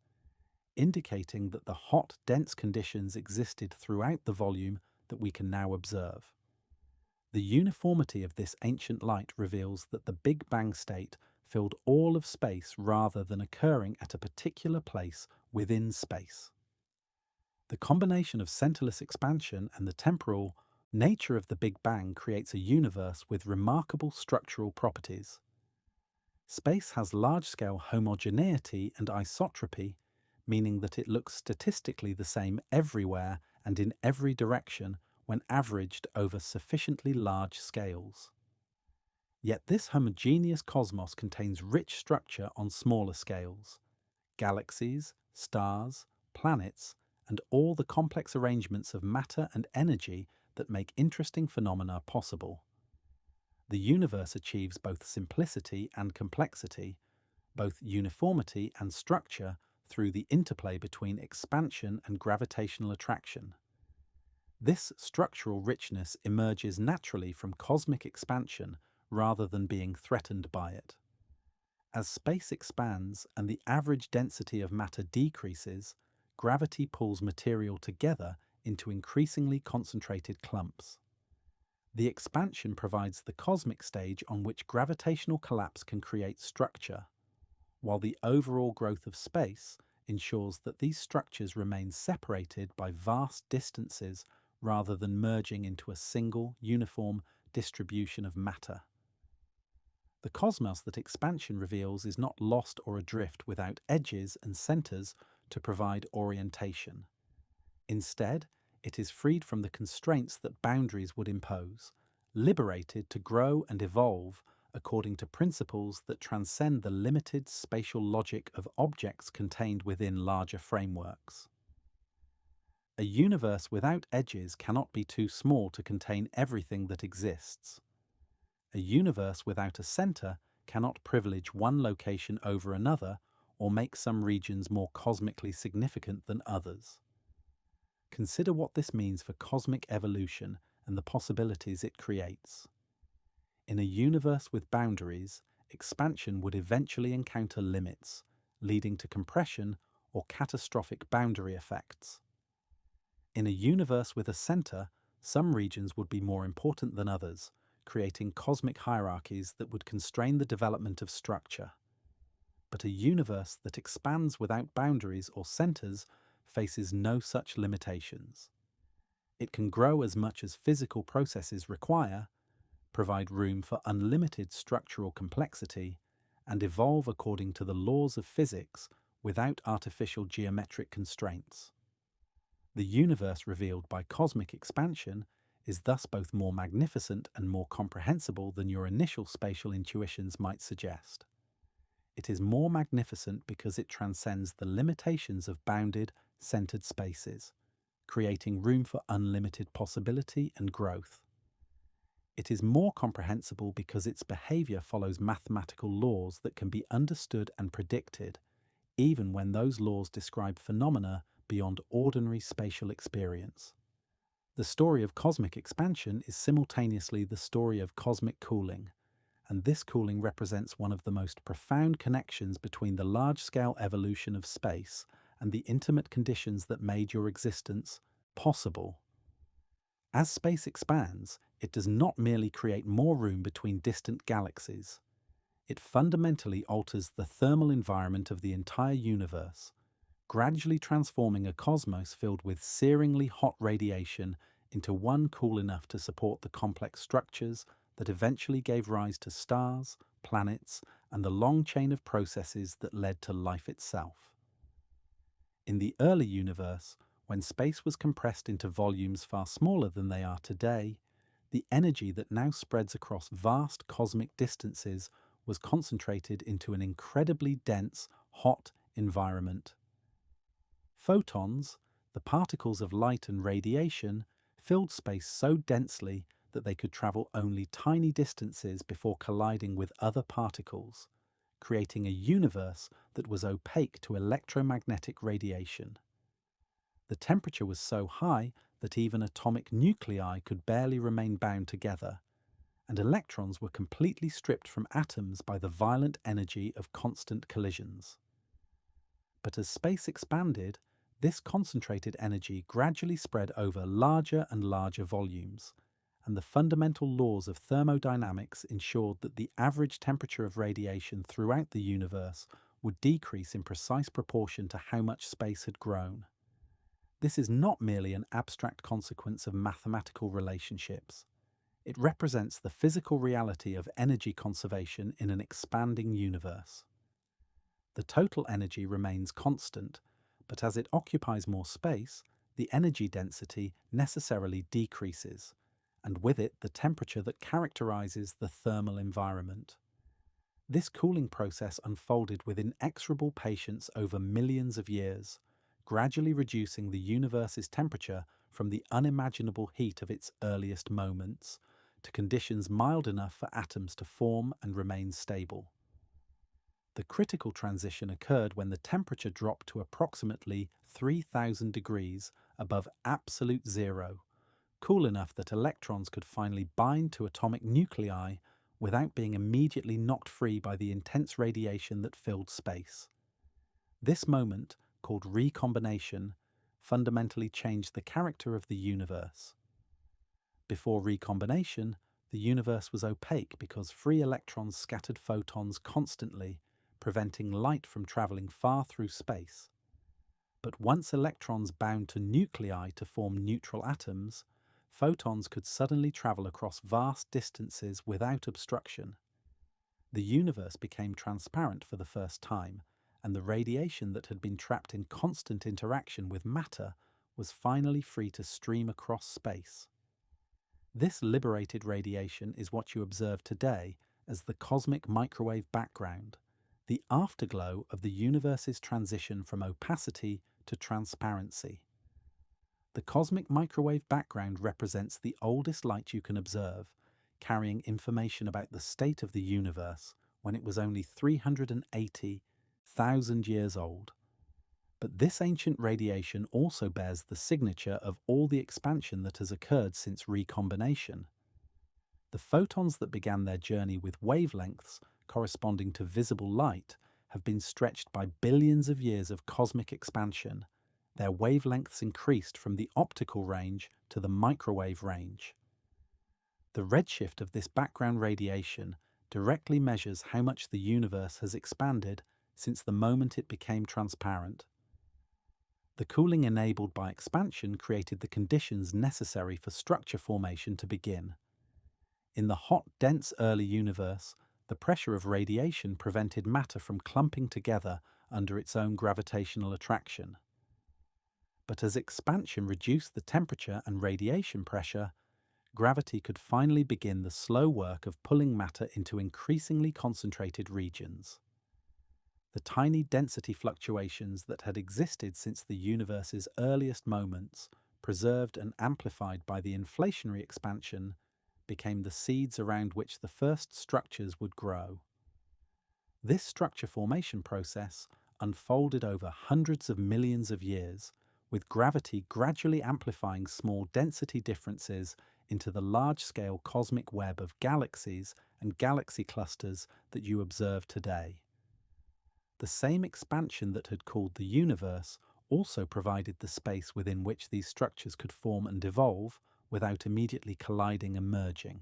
indicating that the hot, dense conditions existed throughout the volume that we can now observe. The uniformity of this ancient light reveals that the Big Bang state filled all of space rather than occurring at a particular place within space. The combination of centerless expansion and the temporal nature of the Big Bang creates a universe with remarkable structural properties. Space has large-scale homogeneity and isotropy, meaning that it looks statistically the same everywhere and in every direction when averaged over sufficiently large scales. Yet this homogeneous cosmos contains rich structure on smaller scales. Galaxies, stars, planets, and all the complex arrangements of matter and energy that make interesting phenomena possible. The universe achieves both simplicity and complexity, both uniformity and structure through the interplay between expansion and gravitational attraction. This structural richness emerges naturally from cosmic expansion rather than being threatened by it. As space expands and the average density of matter decreases, gravity pulls material together into increasingly concentrated clumps. The expansion provides the cosmic stage on which gravitational collapse can create structure, while the overall growth of space ensures that these structures remain separated by vast distances rather than merging into a single, uniform distribution of matter. The cosmos that expansion reveals is not lost or adrift without edges and centers to provide orientation. Instead, it is freed from the constraints that boundaries would impose, liberated to grow and evolve according to principles that transcend the limited spatial logic of objects contained within larger frameworks. A universe without edges cannot be too small to contain everything that exists. A universe without a center cannot privilege one location over another or make some regions more cosmically significant than others. Consider what this means for cosmic evolution and the possibilities it creates. In a universe with boundaries, expansion would eventually encounter limits, leading to compression or catastrophic boundary effects. In a universe with a center, some regions would be more important than others, creating cosmic hierarchies that would constrain the development of structure. But a universe that expands without boundaries or centers faces no such limitations. It can grow as much as physical processes require, provide room for unlimited structural complexity, and evolve according to the laws of physics without artificial geometric constraints. The universe revealed by cosmic expansion is thus both more magnificent and more comprehensible than your initial spatial intuitions might suggest. It is more magnificent because it transcends the limitations of bounded, centered spaces, creating room for unlimited possibility and growth. It is more comprehensible because its behavior follows mathematical laws that can be understood and predicted, even when those laws describe phenomena beyond ordinary spatial experience. The story of cosmic expansion is simultaneously the story of cosmic cooling, and this cooling represents one of the most profound connections between the large-scale evolution of space and the intimate conditions that made your existence possible. As space expands, it does not merely create more room between distant galaxies. It fundamentally alters the thermal environment of the entire universe, gradually transforming a cosmos filled with searingly hot radiation into one cool enough to support the complex structures that eventually gave rise to stars, planets, and the long chain of processes that led to life itself. In the early universe, when space was compressed into volumes far smaller than they are today, the energy that now spreads across vast cosmic distances was concentrated into an incredibly dense, hot environment. Photons, the particles of light and radiation, filled space so densely that they could travel only tiny distances before colliding with other particles, creating a universe that was opaque to electromagnetic radiation. The temperature was so high that even atomic nuclei could barely remain bound together, and electrons were completely stripped from atoms by the violent energy of constant collisions. But as space expanded, this concentrated energy gradually spread over larger and larger volumes, and the fundamental laws of thermodynamics ensured that the average temperature of radiation throughout the universe would decrease in precise proportion to how much space had grown. This is not merely an abstract consequence of mathematical relationships. It represents the physical reality of energy conservation in an expanding universe. The total energy remains constant, but as it occupies more space, the energy density necessarily decreases, and with it the temperature that characterizes the thermal environment. This cooling process unfolded with inexorable patience over millions of years, gradually reducing the universe's temperature from the unimaginable heat of its earliest moments to conditions mild enough for atoms to form and remain stable. The critical transition occurred when the temperature dropped to approximately 3,000 degrees above absolute zero, cool enough that electrons could finally bind to atomic nuclei without being immediately knocked free by the intense radiation that filled space. This moment, called recombination, fundamentally changed the character of the universe. Before recombination, the universe was opaque because free electrons scattered photons constantly, preventing light from traveling far through space. But once electrons bound to nuclei to form neutral atoms, photons could suddenly travel across vast distances without obstruction. The universe became transparent for the first time, and the radiation that had been trapped in constant interaction with matter was finally free to stream across space. This liberated radiation is what you observe today as the cosmic microwave background, the afterglow of the universe's transition from opacity to transparency. The cosmic microwave background represents the oldest light you can observe, carrying information about the state of the universe when it was only 380,000 years old. But this ancient radiation also bears the signature of all the expansion that has occurred since recombination. The photons that began their journey with wavelengths corresponding to visible light have been stretched by billions of years of cosmic expansion, their wavelengths increased from the optical range to the microwave range. The redshift of this background radiation directly measures how much the universe has expanded since the moment it became transparent. The cooling enabled by expansion created the conditions necessary for structure formation to begin. In the hot, dense early universe, the pressure of radiation prevented matter from clumping together under its own gravitational attraction. But as expansion reduced the temperature and radiation pressure, gravity could finally begin the slow work of pulling matter into increasingly concentrated regions. The tiny density fluctuations that had existed since the universe's earliest moments, preserved and amplified by the inflationary expansion, became the seeds around which the first structures would grow. This structure formation process unfolded over hundreds of millions of years, with gravity gradually amplifying small density differences into the large-scale cosmic web of galaxies and galaxy clusters that you observe today. The same expansion that had cooled the universe also provided the space within which these structures could form and evolve without immediately colliding and merging.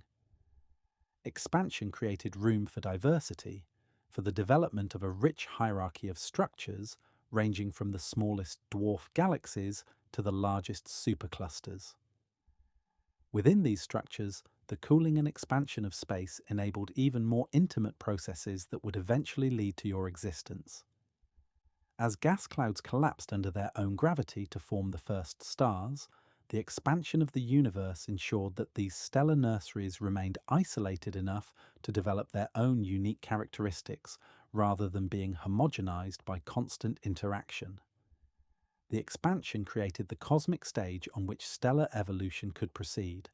Expansion created room for diversity, for the development of a rich hierarchy of structures ranging from the smallest dwarf galaxies to the largest superclusters. Within these structures, the cooling and expansion of space enabled even more intimate processes that would eventually lead to your existence. As gas clouds collapsed under their own gravity to form the first stars, the expansion of the universe ensured that these stellar nurseries remained isolated enough to develop their own unique characteristics rather than being homogenized by constant interaction. The expansion created the cosmic stage on which stellar evolution could proceed,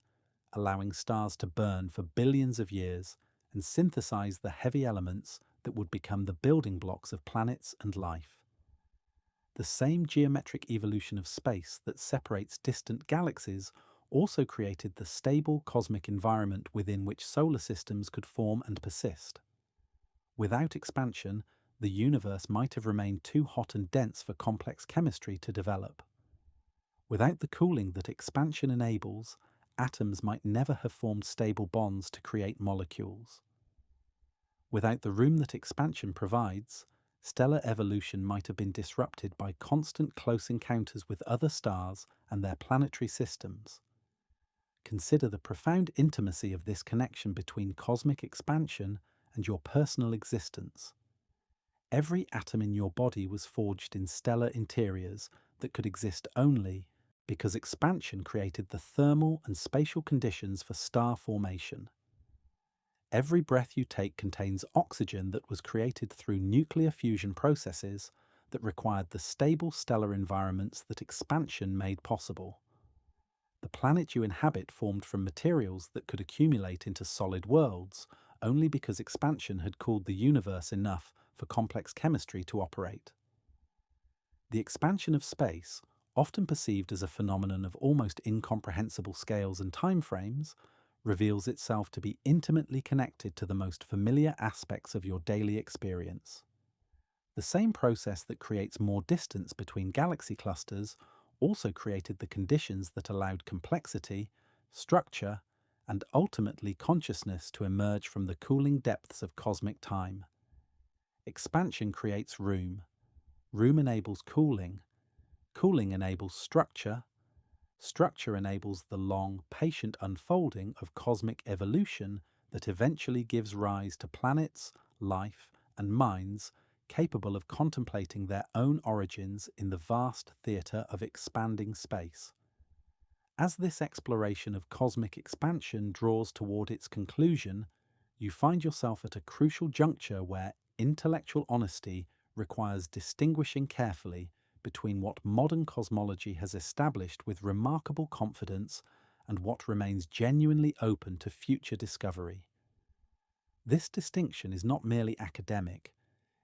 allowing stars to burn for billions of years and synthesize the heavy elements that would become the building blocks of planets and life. The same geometric evolution of space that separates distant galaxies also created the stable cosmic environment within which solar systems could form and persist. Without expansion, the universe might have remained too hot and dense for complex chemistry to develop. Without the cooling that expansion enables, atoms might never have formed stable bonds to create molecules. Without the room that expansion provides, stellar evolution might have been disrupted by constant close encounters with other stars and their planetary systems. Consider the profound intimacy of this connection between cosmic expansion and your personal existence. Every atom in your body was forged in stellar interiors that could exist only because expansion created the thermal and spatial conditions for star formation. Every breath you take contains oxygen that was created through nuclear fusion processes that required the stable stellar environments that expansion made possible. The planet you inhabit formed from materials that could accumulate into solid worlds only because expansion had cooled the universe enough for complex chemistry to operate. The expansion of space, often perceived as a phenomenon of almost incomprehensible scales and timeframes, reveals itself to be intimately connected to the most familiar aspects of your daily experience. The same process that creates more distance between galaxy clusters also created the conditions that allowed complexity, structure, and ultimately consciousness to emerge from the cooling depths of cosmic time. Expansion creates room. Room enables cooling. Cooling enables structure. Structure enables the long, patient unfolding of cosmic evolution that eventually gives rise to planets, life, and minds capable of contemplating their own origins in the vast theatre of expanding space. As this exploration of cosmic expansion draws toward its conclusion, you find yourself at a crucial juncture where intellectual honesty requires distinguishing carefully between what modern cosmology has established with remarkable confidence and what remains genuinely open to future discovery. This distinction is not merely academic.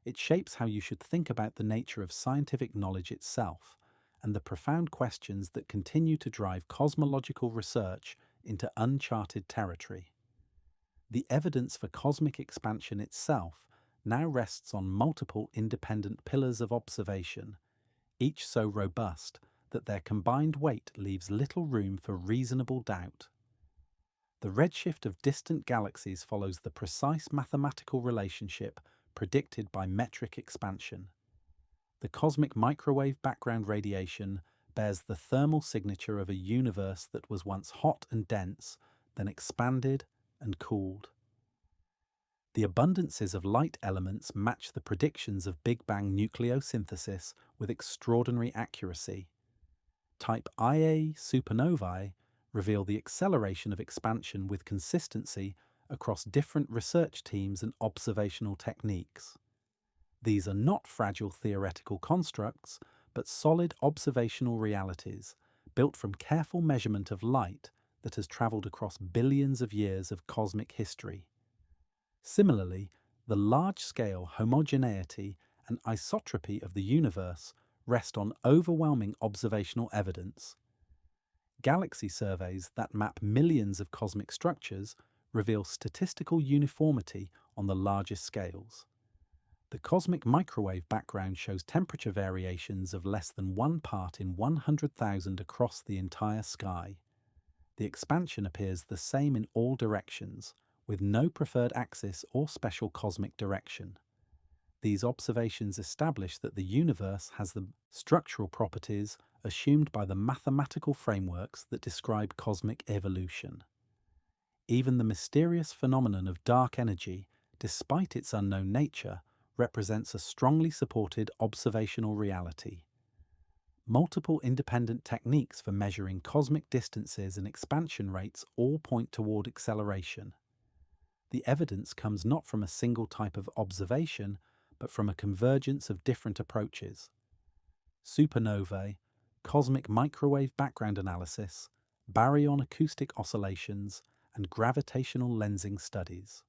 It shapes how you should think about the nature of scientific knowledge itself and the profound questions that continue to drive cosmological research into uncharted territory. The evidence for cosmic expansion itself now rests on multiple independent pillars of observation, each so robust that their combined weight leaves little room for reasonable doubt. The redshift of distant galaxies follows the precise mathematical relationship predicted by metric expansion. The cosmic microwave background radiation bears the thermal signature of a universe that was once hot and dense, then expanded and cooled. The abundances of light elements match the predictions of Big Bang nucleosynthesis with extraordinary accuracy. Type Ia supernovae reveal the acceleration of expansion with consistency across different research teams and observational techniques. These are not fragile theoretical constructs, but solid observational realities, built from careful measurement of light that has travelled across billions of years of cosmic history. Similarly, the large-scale homogeneity and isotropy of the universe rest on overwhelming observational evidence. Galaxy surveys that map millions of cosmic structures reveal statistical uniformity on the largest scales. The cosmic microwave background shows temperature variations of less than 1 part in 100,000 across the entire sky. The expansion appears the same in all directions, with no preferred axis or special cosmic direction. These observations establish that the universe has the structural properties assumed by the mathematical frameworks that describe cosmic evolution. Even the mysterious phenomenon of dark energy, despite its unknown nature, represents a strongly supported observational reality. Multiple independent techniques for measuring cosmic distances and expansion rates all point toward acceleration. The evidence comes not from a single type of observation, but from a convergence of different approaches. Supernovae, cosmic microwave background analysis, baryon acoustic oscillations, and gravitational lensing studies.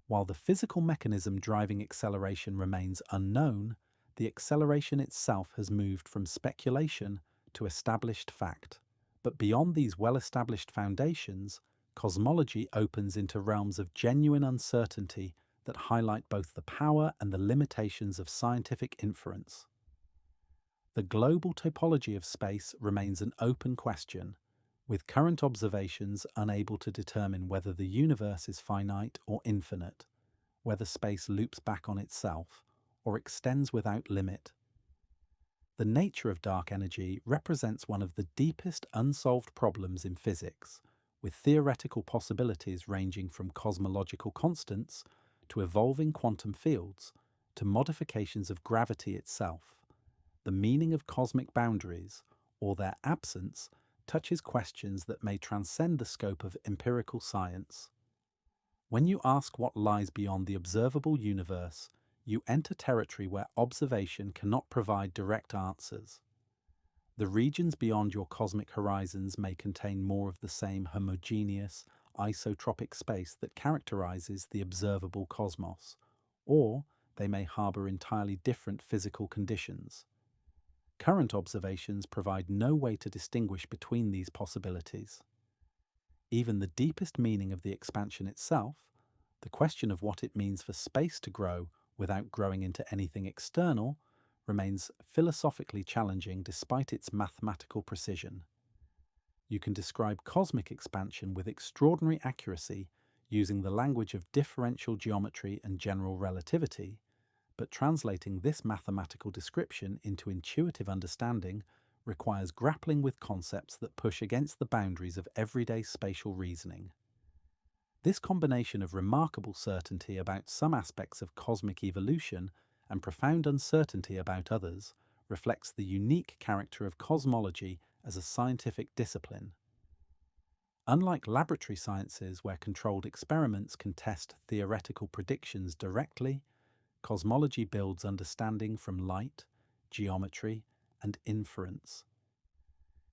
While the physical mechanism driving acceleration remains unknown, the acceleration itself has moved from speculation to established fact. But beyond these well-established foundations, cosmology opens into realms of genuine uncertainty that highlight both the power and the limitations of scientific inference. The global topology of space remains an open question, with current observations unable to determine whether the universe is finite or infinite, whether space loops back on itself, or extends without limit. The nature of dark energy represents one of the deepest unsolved problems in physics, with theoretical possibilities ranging from cosmological constants to evolving quantum fields to modifications of gravity itself. The meaning of cosmic boundaries, or their absence, touches questions that may transcend the scope of empirical science. When you ask what lies beyond the observable universe, you enter territory where observation cannot provide direct answers. The regions beyond your cosmic horizons may contain more of the same homogeneous, isotropic space that characterizes the observable cosmos, or they may harbor entirely different physical conditions. Current observations provide no way to distinguish between these possibilities. Even the deepest meaning of the expansion itself, the question of what it means for space to grow without growing into anything external, remains philosophically challenging despite its mathematical precision. You can describe cosmic expansion with extraordinary accuracy using the language of differential geometry and general relativity, but translating this mathematical description into intuitive understanding requires grappling with concepts that push against the boundaries of everyday spatial reasoning. This combination of remarkable certainty about some aspects of cosmic evolution and profound uncertainty about others reflects the unique character of cosmology as a scientific discipline. Unlike laboratory sciences where controlled experiments can test theoretical predictions directly, cosmology builds understanding from light, geometry, and inference.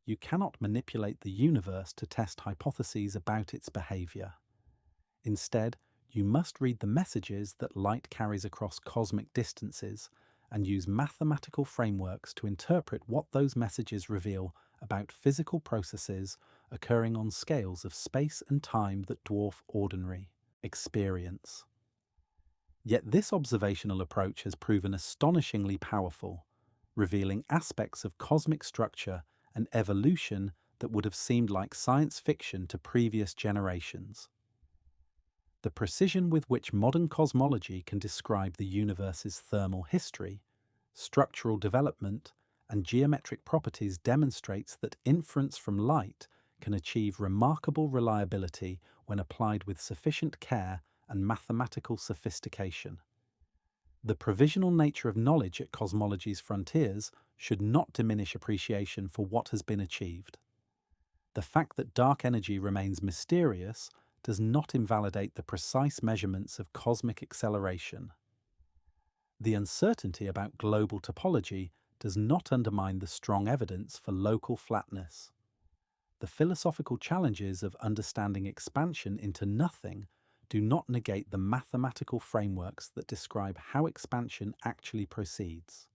You cannot manipulate the universe to test hypotheses about its behavior. Instead, you must read the messages that light carries across cosmic distances and use mathematical frameworks to interpret what those messages reveal about physical processes occurring on scales of space and time that dwarf ordinary experience. Yet this observational approach has proven astonishingly powerful, revealing aspects of cosmic structure and evolution that would have seemed like science fiction to previous generations. The precision with which modern cosmology can describe the universe's thermal history, structural development, and geometric properties demonstrates that inference from light can achieve remarkable reliability when applied with sufficient care and mathematical sophistication. The provisional nature of knowledge at cosmology's frontiers should not diminish appreciation for what has been achieved. The fact that dark energy remains mysterious does not invalidate the precise measurements of cosmic acceleration. The uncertainty about global topology does not undermine the strong evidence for local flatness. The philosophical challenges of understanding expansion into nothing do not negate the mathematical frameworks that describe how expansion actually proceeds.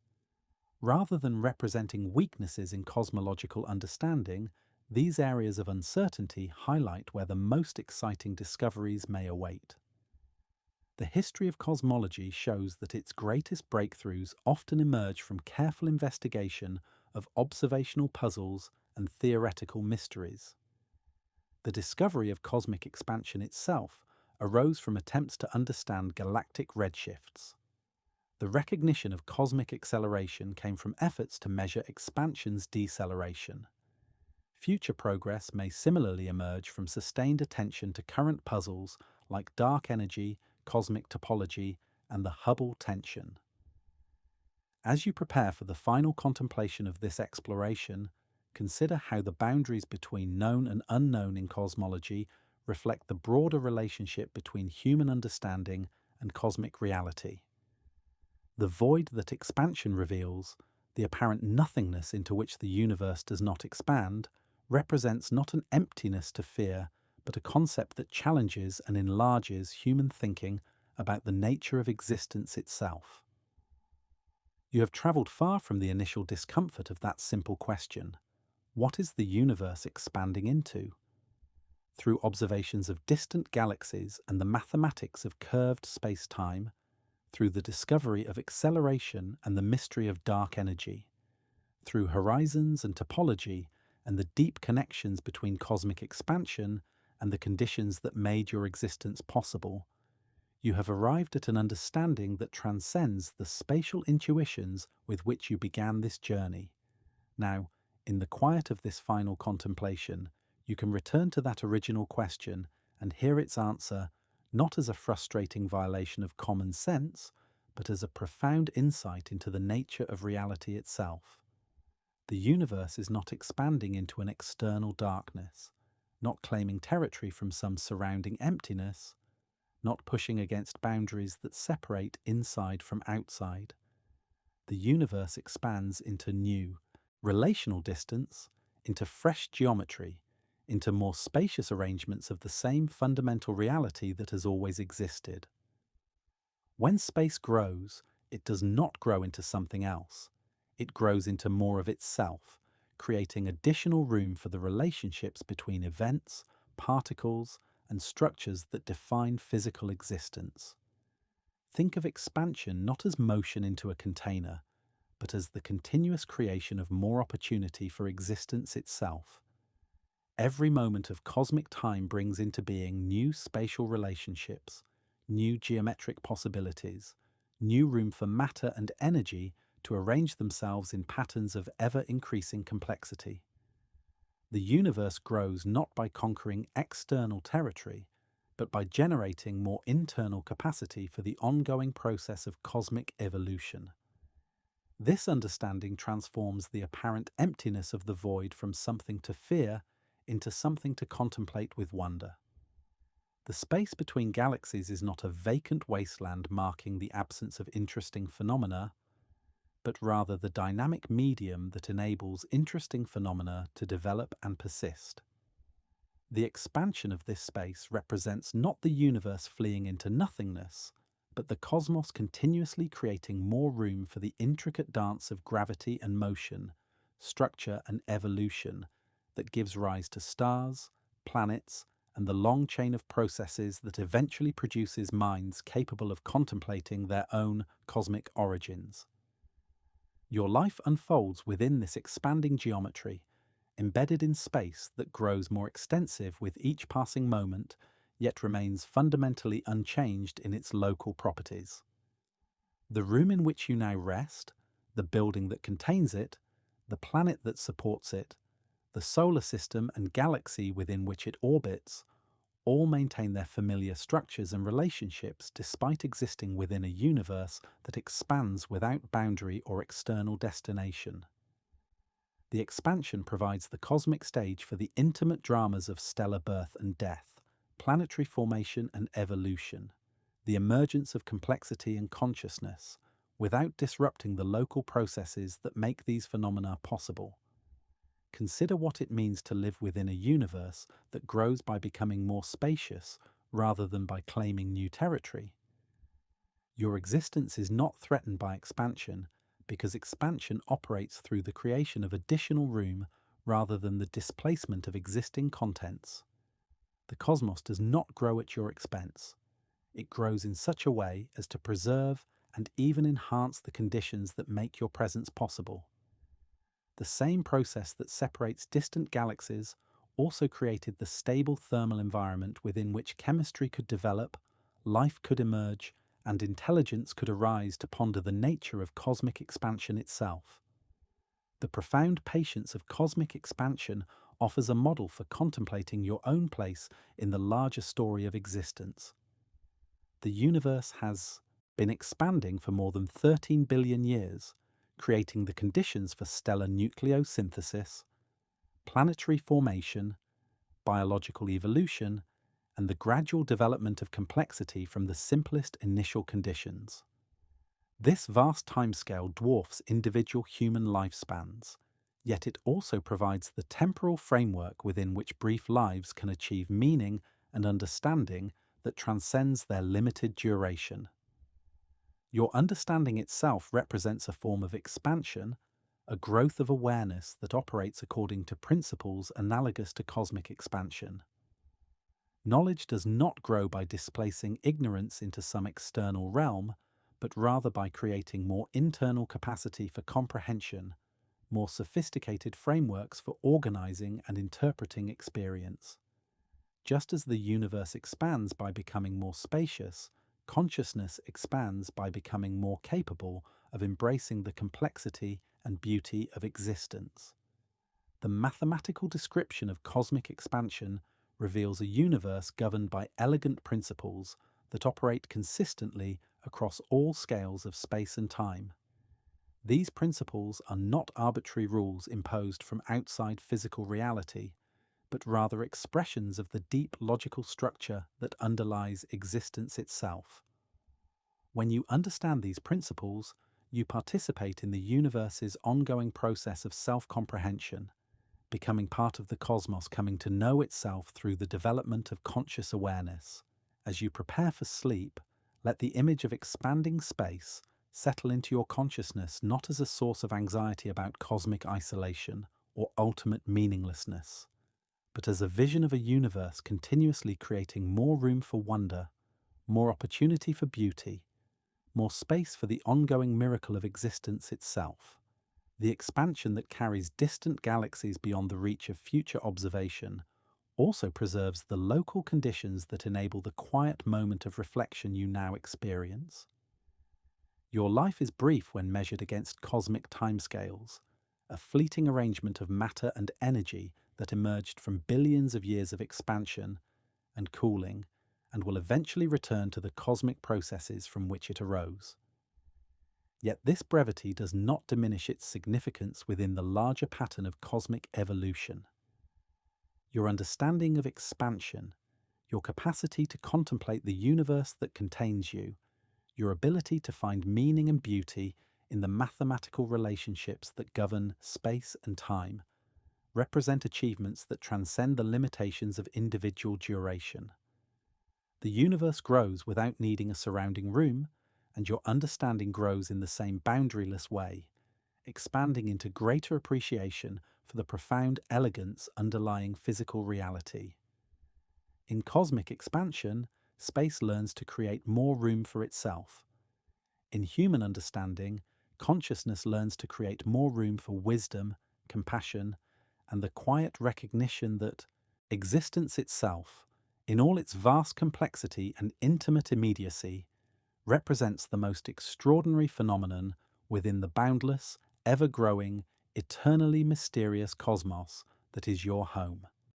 Rather than representing weaknesses in cosmological understanding, these areas of uncertainty highlight where the most exciting discoveries may await. The history of cosmology shows that its greatest breakthroughs often emerge from careful investigation of observational puzzles and theoretical mysteries. The discovery of cosmic expansion itself arose from attempts to understand galactic redshifts. The recognition of cosmic acceleration came from efforts to measure expansion's deceleration. Future progress may similarly emerge from sustained attention to current puzzles like dark energy, cosmic topology, and the Hubble tension. As you prepare for the final contemplation of this exploration, consider how the boundaries between known and unknown in cosmology reflect the broader relationship between human understanding and cosmic reality. The void that expansion reveals, the apparent nothingness into which the universe does not expand, represents not an emptiness to fear, but a concept that challenges and enlarges human thinking about the nature of existence itself. You have travelled far from the initial discomfort of that simple question: what is the universe expanding into? Through observations of distant galaxies and the mathematics of curved space-time, through the discovery of acceleration and the mystery of dark energy, through horizons and topology and the deep connections between cosmic expansion and the conditions that made your existence possible, you have arrived at an understanding that transcends the spatial intuitions with which you began this journey. Now, in the quiet of this final contemplation, you can return to that original question and hear its answer not as a frustrating violation of common sense, but as a profound insight into the nature of reality itself. The universe is not expanding into an external darkness, not claiming territory from some surrounding emptiness, not pushing against boundaries that separate inside from outside. The universe expands into new, relational distance, into fresh geometry, into more spacious arrangements of the same fundamental reality that has always existed. When space grows, it does not grow into something else. It grows into more of itself, creating additional room for the relationships between events, particles, and structures that define physical existence. Think of expansion not as motion into a container, but as the continuous creation of more opportunity for existence itself. Every moment of cosmic time brings into being new spatial relationships, new geometric possibilities, new room for matter and energy to arrange themselves in patterns of ever-increasing complexity. The universe grows not by conquering external territory, but by generating more internal capacity for the ongoing process of cosmic evolution. This understanding transforms the apparent emptiness of the void from something to fear into something to contemplate with wonder. The space between galaxies is not a vacant wasteland marking the absence of interesting phenomena, but rather the dynamic medium that enables interesting phenomena to develop and persist. The expansion of this space represents not the universe fleeing into nothingness, but the cosmos continuously creating more room for the intricate dance of gravity and motion, structure and evolution that gives rise to stars, planets, and the long chain of processes that eventually produces minds capable of contemplating their own cosmic origins. Your life unfolds within this expanding geometry, embedded in space that grows more extensive with each passing moment, yet remains fundamentally unchanged in its local properties. The room in which you now rest, the building that contains it, the planet that supports it, the solar system and galaxy within which it orbits, all maintain their familiar structures and relationships despite existing within a universe that expands without boundary or external destination. The expansion provides the cosmic stage for the intimate dramas of stellar birth and death, planetary formation and evolution, the emergence of complexity and consciousness, without disrupting the local processes that make these phenomena possible. Consider what it means to live within a universe that grows by becoming more spacious rather than by claiming new territory. Your existence is not threatened by expansion, because expansion operates through the creation of additional room rather than the displacement of existing contents. The cosmos does not grow at your expense. It grows in such a way as to preserve and even enhance the conditions that make your presence possible. The same process that separates distant galaxies also created the stable thermal environment within which chemistry could develop, life could emerge, and intelligence could arise to ponder the nature of cosmic expansion itself. The profound patience of cosmic expansion offers a model for contemplating your own place in the larger story of existence. The universe has been expanding for more than 13 billion years, creating the conditions for stellar nucleosynthesis, planetary formation, biological evolution, and the gradual development of complexity from the simplest initial conditions. This vast timescale dwarfs individual human lifespans, yet it also provides the temporal framework within which brief lives can achieve meaning and understanding that transcends their limited duration. Your understanding itself represents a form of expansion, a growth of awareness that operates according to principles analogous to cosmic expansion. Knowledge does not grow by displacing ignorance into some external realm, but rather by creating more internal capacity for comprehension, more sophisticated frameworks for organizing and interpreting experience. Just as the universe expands by becoming more spacious, consciousness expands by becoming more capable of embracing the complexity and beauty of existence. The mathematical description of cosmic expansion reveals a universe governed by elegant principles that operate consistently across all scales of space and time. These principles are not arbitrary rules imposed from outside physical reality, but rather expressions of the deep logical structure that underlies existence itself. When you understand these principles, you participate in the universe's ongoing process of self-comprehension, becoming part of the cosmos, coming to know itself through the development of conscious awareness. As you prepare for sleep, let the image of expanding space settle into your consciousness, not as a source of anxiety about cosmic isolation or ultimate meaninglessness, but as a vision of a universe continuously creating more room for wonder, more opportunity for beauty, more space for the ongoing miracle of existence itself. The expansion that carries distant galaxies beyond the reach of future observation also preserves the local conditions that enable the quiet moment of reflection you now experience. Your life is brief when measured against cosmic timescales, a fleeting arrangement of matter and energy that emerged from billions of years of expansion and cooling and will eventually return to the cosmic processes from which it arose. Yet this brevity does not diminish its significance within the larger pattern of cosmic evolution. Your understanding of expansion, your capacity to contemplate the universe that contains you, your ability to find meaning and beauty in the mathematical relationships that govern space and time, represent achievements that transcend the limitations of individual duration. The universe grows without needing a surrounding room, and your understanding grows in the same boundaryless way, expanding into greater appreciation for the profound elegance underlying physical reality. In cosmic expansion, space learns to create more room for itself. In human understanding, consciousness learns to create more room for wisdom, compassion, and the quiet recognition that existence itself, in all its vast complexity and intimate immediacy, represents the most extraordinary phenomenon within the boundless, ever-growing, eternally mysterious cosmos that is your home.